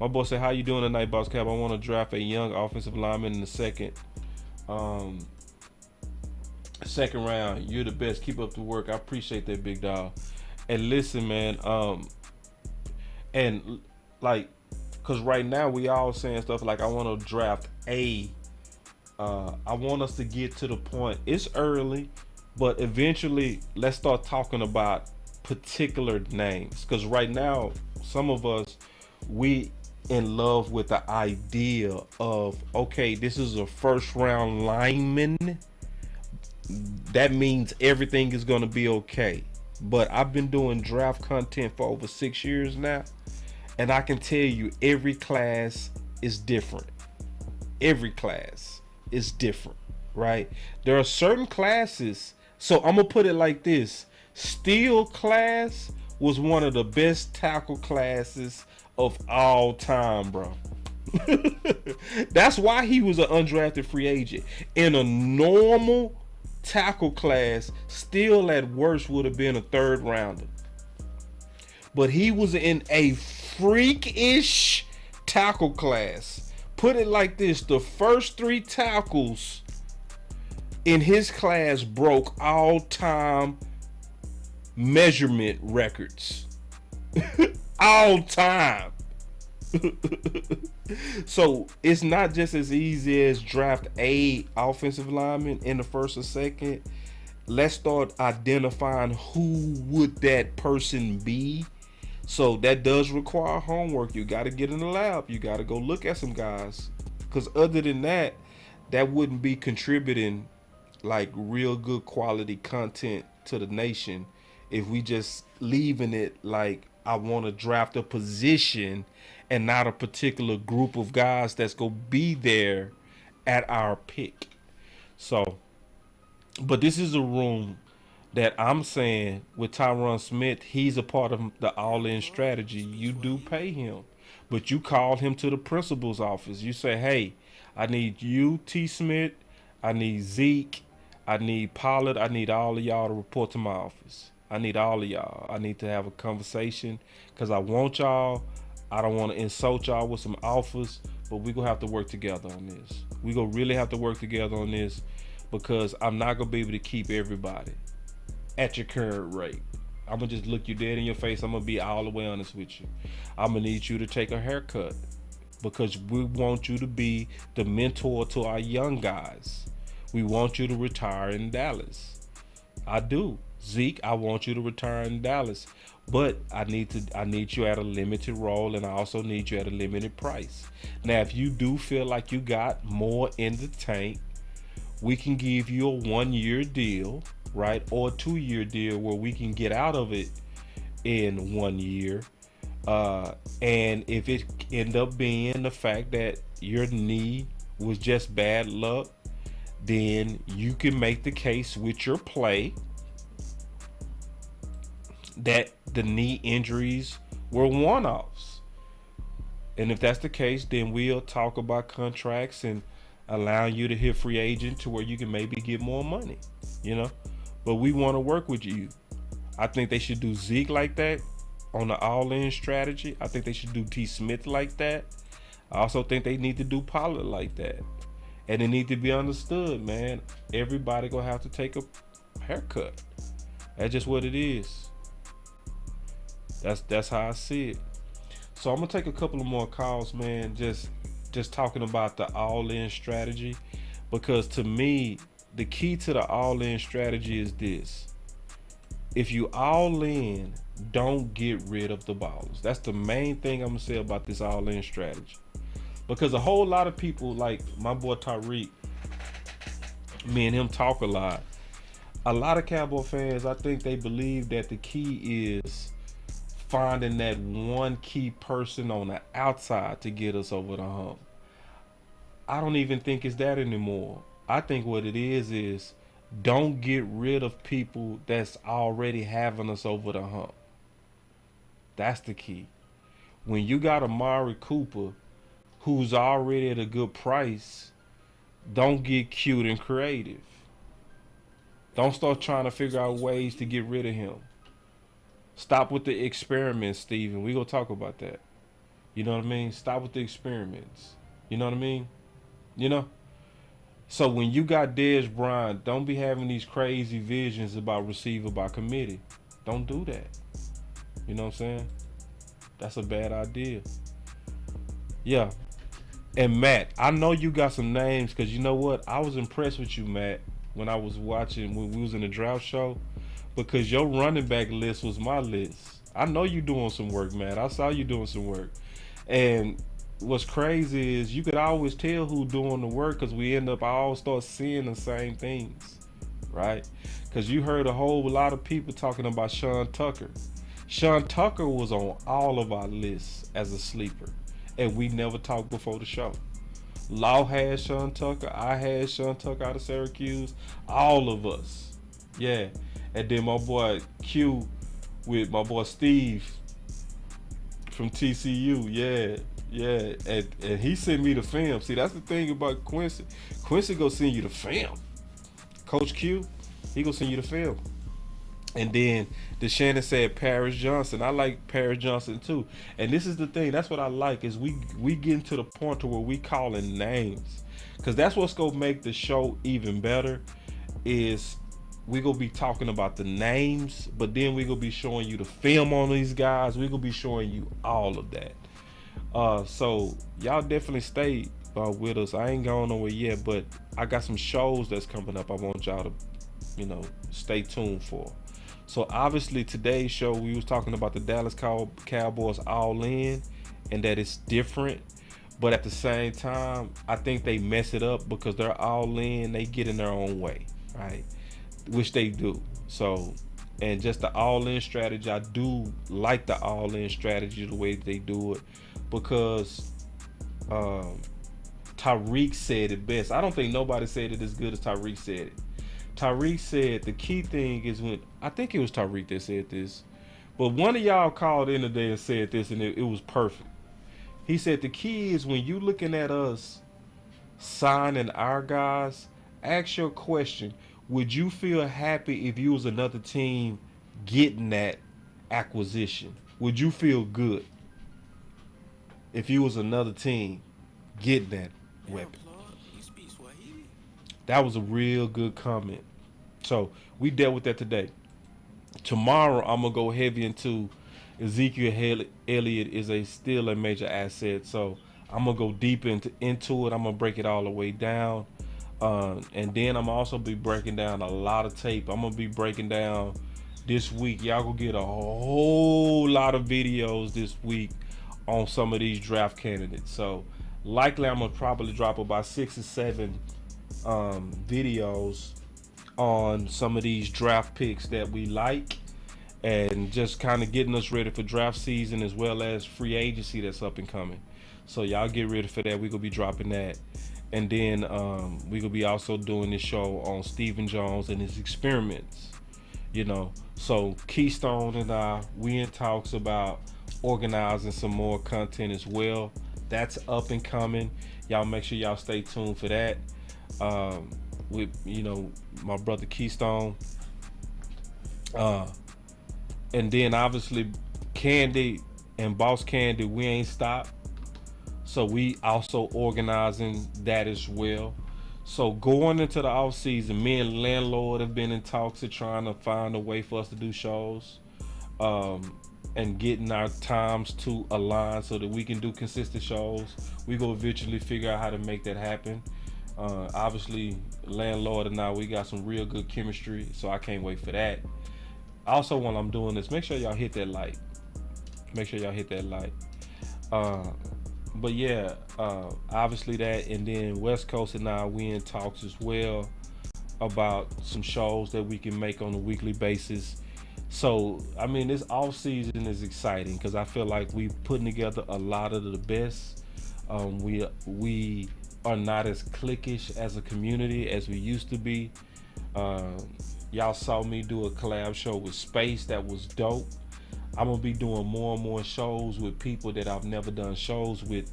My boy said, how you doing tonight, Boss Cowboy? I want to draft a young offensive lineman in the second round. You're the best. Keep up the work. I appreciate that, big dog. And listen, man, and like, because right now we all saying stuff like, I want to draft I want us to get to the point. It's early, but eventually let's start talking about particular names. Because right now, some of us, we in love with the idea of, okay, this is a first round lineman. That means everything is going to be okay. But I've been doing draft content for over 6 years now. And I can tell you every class is different. Every class is different, right? There are certain classes. So I'm going to put it like this. Steele class was one of the best tackle classes of all time, bro. That's why he was an undrafted free agent. In a normal tackle class, Steele at worst would have been a third rounder. But he was in a freakish tackle class. Put it like this, the first 3 tackles in his class broke all-time measurement records. All time. So it's not just as easy as draft a offensive lineman in the first or second. Let's start identifying who would that person be. So that does require homework. You got to get in the lab. You got to go look at some guys, because other than that, that wouldn't be contributing like real good quality content to the nation if we just leaving it like, I want to draft a position and not a particular group of guys that's going to be there at our pick. So, but this is a room that I'm saying with Tyron Smith, he's a part of the all-in strategy. You do pay him, but you call him to the principal's office. You say, hey, I need you, T. Smith. I need Zeke. I need Pollard. I need all of y'all to report to my office. I need all of y'all. I need to have a conversation because I want y'all. I don't want to insult y'all with some offers, but we're going to have to work together on this. We're going to really have to work together on this because I'm not going to be able to keep everybody at your current rate. I'm gonna just look you dead in your face. I'm gonna be all the way honest with you. I'm gonna need you to take a haircut because we want you to be the mentor to our young guys. We want you to retire in Dallas. I do. Zeke, I want you to retire in Dallas. But I need you at a limited role, and I also need you at a limited price. Now, if you do feel like you got more in the tank, we can give you a 1-year deal, right? Or a 2-year deal where we can get out of it in 1 year. And if it end up being the fact that your knee was just bad luck, then you can make the case with your play that the knee injuries were one-offs. And if that's the case, then we'll talk about contracts and allowing you to hit free agent to where you can maybe get more money, you know. But we want to work with you. I think they should do Zeke like that on the all-in strategy. I think they should do T. Smith like that. I also think they need to do Pollard like that. And it need to be understood, man. Everybody gonna have to take a haircut. That's just what it is. That's how I see it. So I'm gonna take a couple of more calls, man. Just talking about the all-in strategy, because to me, the key to the all-in strategy is this: if you all in, don't get rid of the ballers. That's the main thing I'm gonna say about this all-in strategy. Because a whole lot of people, like my boy Tyreek, me and him talk a lot. A lot of Cowboy fans, I think they believe that the key is finding that one key person on the outside to get us over the hump. I don't even think it's that anymore. I think what it is don't get rid of people that's already having us over the hump. That's the key. When you got Amari Cooper, who's already at a good price, don't get cute and creative. Don't start trying to figure out ways to get rid of him. Stop with the experiments, Steven. We gonna talk about that. You know what I mean? Stop with the experiments. You know what I mean? You know? So when you got Dez Bryant, don't be having these crazy visions about receiver by committee. Don't do that. You know what I'm saying? That's a bad idea. Yeah. And Matt, I know you got some names, because you know what? I was impressed with you, Matt, when I was watching, when we was in the draft show, because your running back list was my list. I know you doing some work, Matt. I saw you doing some work. And what's crazy is you could always tell who doing the work, because we end up all start seeing the same things, right? Because you heard a whole lot of people talking about Sean Tucker. Sean Tucker was on all of our lists as a sleeper, and we never talked before the show. Law had Sean Tucker. I had Sean Tucker out of Syracuse. All of us. Yeah. And then my boy Q with my boy Steve from TCU. Yeah. And he sent me the film. See, that's the thing about Quincy. Quincy go send you the film. Coach Q, he go send you the film. And then DeShannon said Paris Johnson. I like Paris Johnson too. And this is the thing. That's what I like, is we getting to the point to where we calling names. Because that's what's going to make the show even better, is we going to be talking about the names, but then we going to be showing you the film on these guys. We going to be showing you all of that. So y'all definitely stay with us. I ain't going nowhere yet, but I got some shows that's coming up I want y'all to, stay tuned for. So obviously today's show, we was talking about the Dallas Cowboys all in, and that it's different. But at the same time, I think they mess it up because they're all in, they get in their own way, right? Which they do. So, and just the all-in strategy, I do like the all-in strategy, the way they do it, because Tyreek said it best. I don't think nobody said it as good as Tyreek said it. Tyreek said the key thing is when, I think it was Tyreek that said this, but one of y'all called in today and said this, and it was perfect. He said the key is when you looking at us signing our guys, ask your question, would you feel happy if you was another team getting that acquisition? Would you feel good if you was another team getting that weapon? That was a real good comment. So we dealt with that today. Tomorrow I'm gonna go heavy into Ezekiel Elliott is still a major asset. So I'm gonna go deep into it. I'm gonna break it all the way down. And then I'm also be breaking down a lot of tape. I'm gonna be breaking down this week. Y'all gonna get a whole lot of videos this week on some of these draft candidates. So likely I'm gonna probably drop about 6 or 7 videos on some of these draft picks that we like, and just kind of getting us ready for draft season as well as free agency that's up and coming. So y'all get ready for that. We're gonna be dropping that. And then we're gonna be also doing this show on Stephen Jones and his experiments. So Keystone and we in talks about organizing some more content as well. That's up and coming. Y'all make sure y'all stay tuned for that. With my brother Keystone. And then obviously Candy and Boss Candy, we ain't stopped. So we also organizing that as well. So going into the off season, me and Landlord have been in talks of trying to find a way for us to do shows, and getting our times to align so that we can do consistent shows. We go eventually figure out how to make that happen. Obviously Landlord and I, we got some real good chemistry, so I can't wait for that. Also, while I'm doing this, make sure y'all hit that like. But yeah, obviously that, and then West Coast and I, we in talks as well about some shows that we can make on a weekly basis. So I mean, this off season is exciting because I feel like we putting together a lot of the best. We are not as cliquish as a community as we used to be. Y'all saw me do a collab show with Space that was dope. I'm gonna be doing more and more shows with people that I've never done shows with,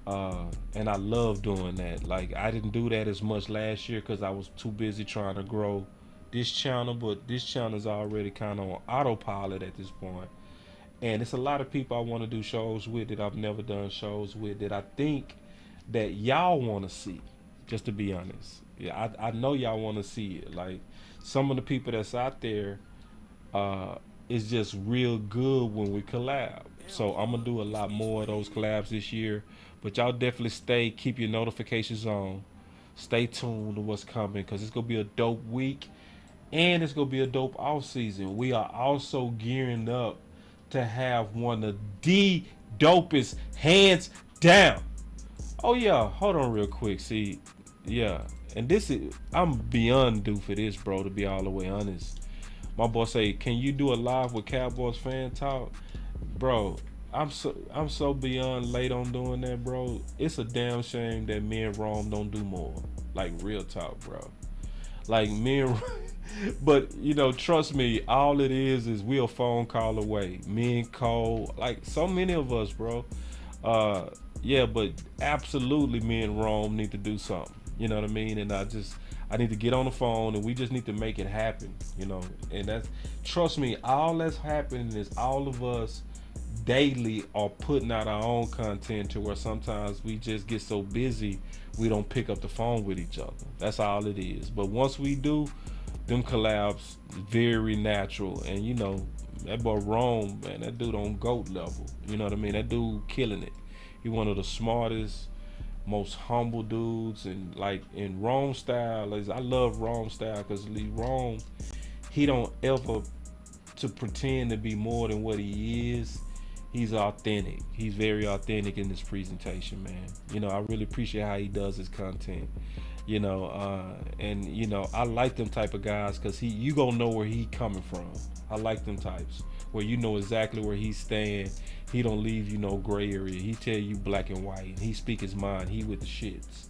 and I love doing that. Like, I didn't do that as much last year because I was too busy trying to grow this channel, but this channel is already kind of on autopilot at this point. And it's a lot of people I want to do shows with that I've never done shows with that I think that y'all want to see, just to be honest. Yeah, I know y'all want to see it. Like, some of the people that's out there is just real good when we collab. So I'm gonna do a lot more of those collabs this year. But y'all definitely keep your notifications on. Stay tuned to what's coming, because it's gonna be a dope week and it's gonna be a dope off season. We are also gearing up to have one of the dopest, hands down. Oh yeah, hold on real quick. See, yeah, and I'm beyond due for this, bro, to be all the way honest. My boy say, can you do a live with Cowboys fan talk? Bro, I'm so beyond late on doing that, bro. It's a damn shame that me and Rome don't do more. Like, real talk, bro. Like, me and but trust me, all it is we a phone call away. Me and Cole, like so many of us, bro. Yeah, but absolutely me and Rome need to do something. You know what I mean? And I need to get on the phone, and we just need to make it happen, and trust me, all that's happening is all of us daily are putting out our own content to where sometimes we just get so busy we don't pick up the phone with each other. That's all it is. But once we do, them collabs very natural. And that boy Rome, man, that dude on GOAT level. You know what I mean? That dude killing it. He one of the smartest, most humble dudes, and like in Rome style, I love Rome style because Rome, he don't ever to pretend to be more than what he is. He's authentic. He's very authentic in his presentation, man. I really appreciate how he does his content. And I like them type of guys because you gonna know where he coming from. I like them types where you know exactly where he's staying. He don't leave you no gray area. He tell you black and white. He speak his mind. He with the shits.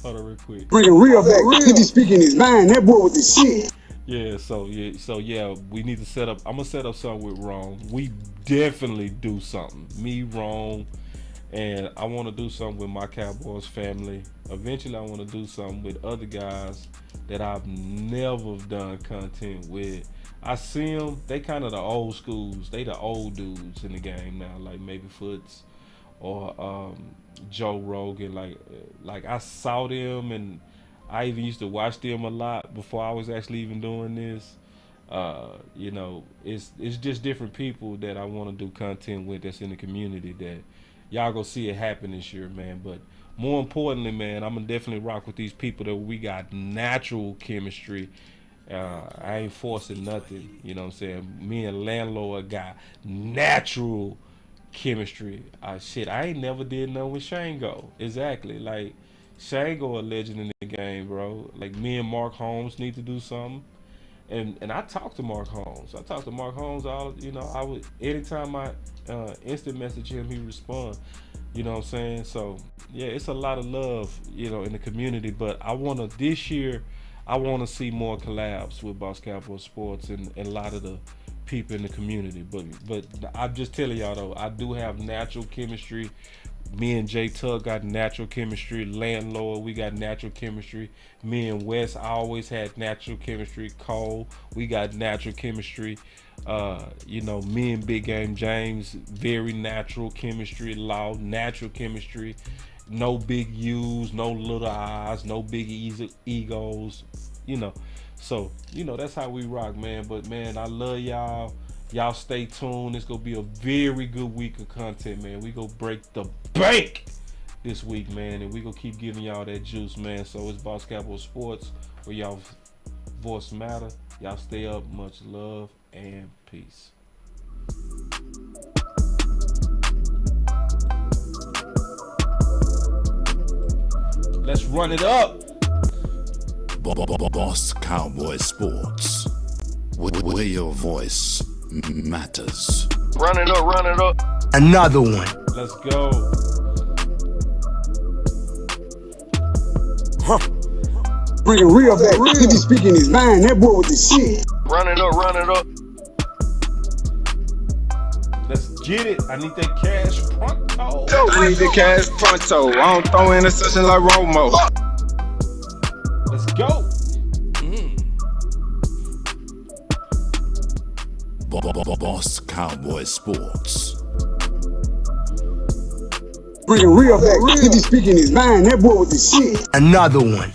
Hold on real quick. Bring it real back. He be speaking his mind. That boy with the shit. Yeah, so we need to set up. I'm gonna set up something with Rome. We definitely do something. Me, Rome, and I want to do something with my Cowboys family. Eventually, I want to do something with other guys that I've never done content with. I see them. They kind of the old schools. They the old dudes in the game now, like maybe Foots or Joe Rogan. Like I saw them, and I even used to watch them a lot before I was actually even doing this. You know, it's just different people that I want to do content with that's in the community that y'all gonna see it happen this year, man. But more importantly, man, I'm gonna definitely rock with these people that we got natural chemistry. I ain't forcing nothing, you know what I'm saying? Me and Landlord got natural chemistry. Shit, I ain't never did nothing with Shango. Exactly. Like, Shango a legend in the game, bro. Like, me and Mark Holmes need to do something. And I talked to Mark Holmes. All, you know, I would, anytime I instant message him, he respond. You know what I'm saying? So yeah, it's a lot of love, you know, in the community. But this year I wanna see more collabs with Boss Cowboy Sports and a lot of the people in the community. But I'm just telling y'all though, I do have natural chemistry. Me and Jay Tug got natural chemistry. Landlord, we got natural chemistry. Me and Wes always had natural chemistry. Cole, we got natural chemistry. You know, me and Big Game James, very natural chemistry. Law, natural chemistry. No big U's, no little I's, no big egos. You know, so you know that's how we rock, man. But man, I love y'all. Y'all stay tuned. It's gonna be a very good week of content, man. We gonna break the bank this week, man, and we gonna keep giving y'all that juice, man. So it's Boss Cowboy Sports, where y'all voice matter. Y'all stay up. Much love and peace. Let's run it up. Boss Cowboy Sports, where your voice matters. Run it up, run it up. Another one. Let's go. Bringing real back. He be speaking his mind. That boy with the shit. Run it up, run it up. Let's get it. I need that cash pronto. I need the cash pronto. I don't throw interception like Romo. Let's go. Boss Cowboy Sports. Bringing real back. He be speaking his mind. That boy with the shit. Another one.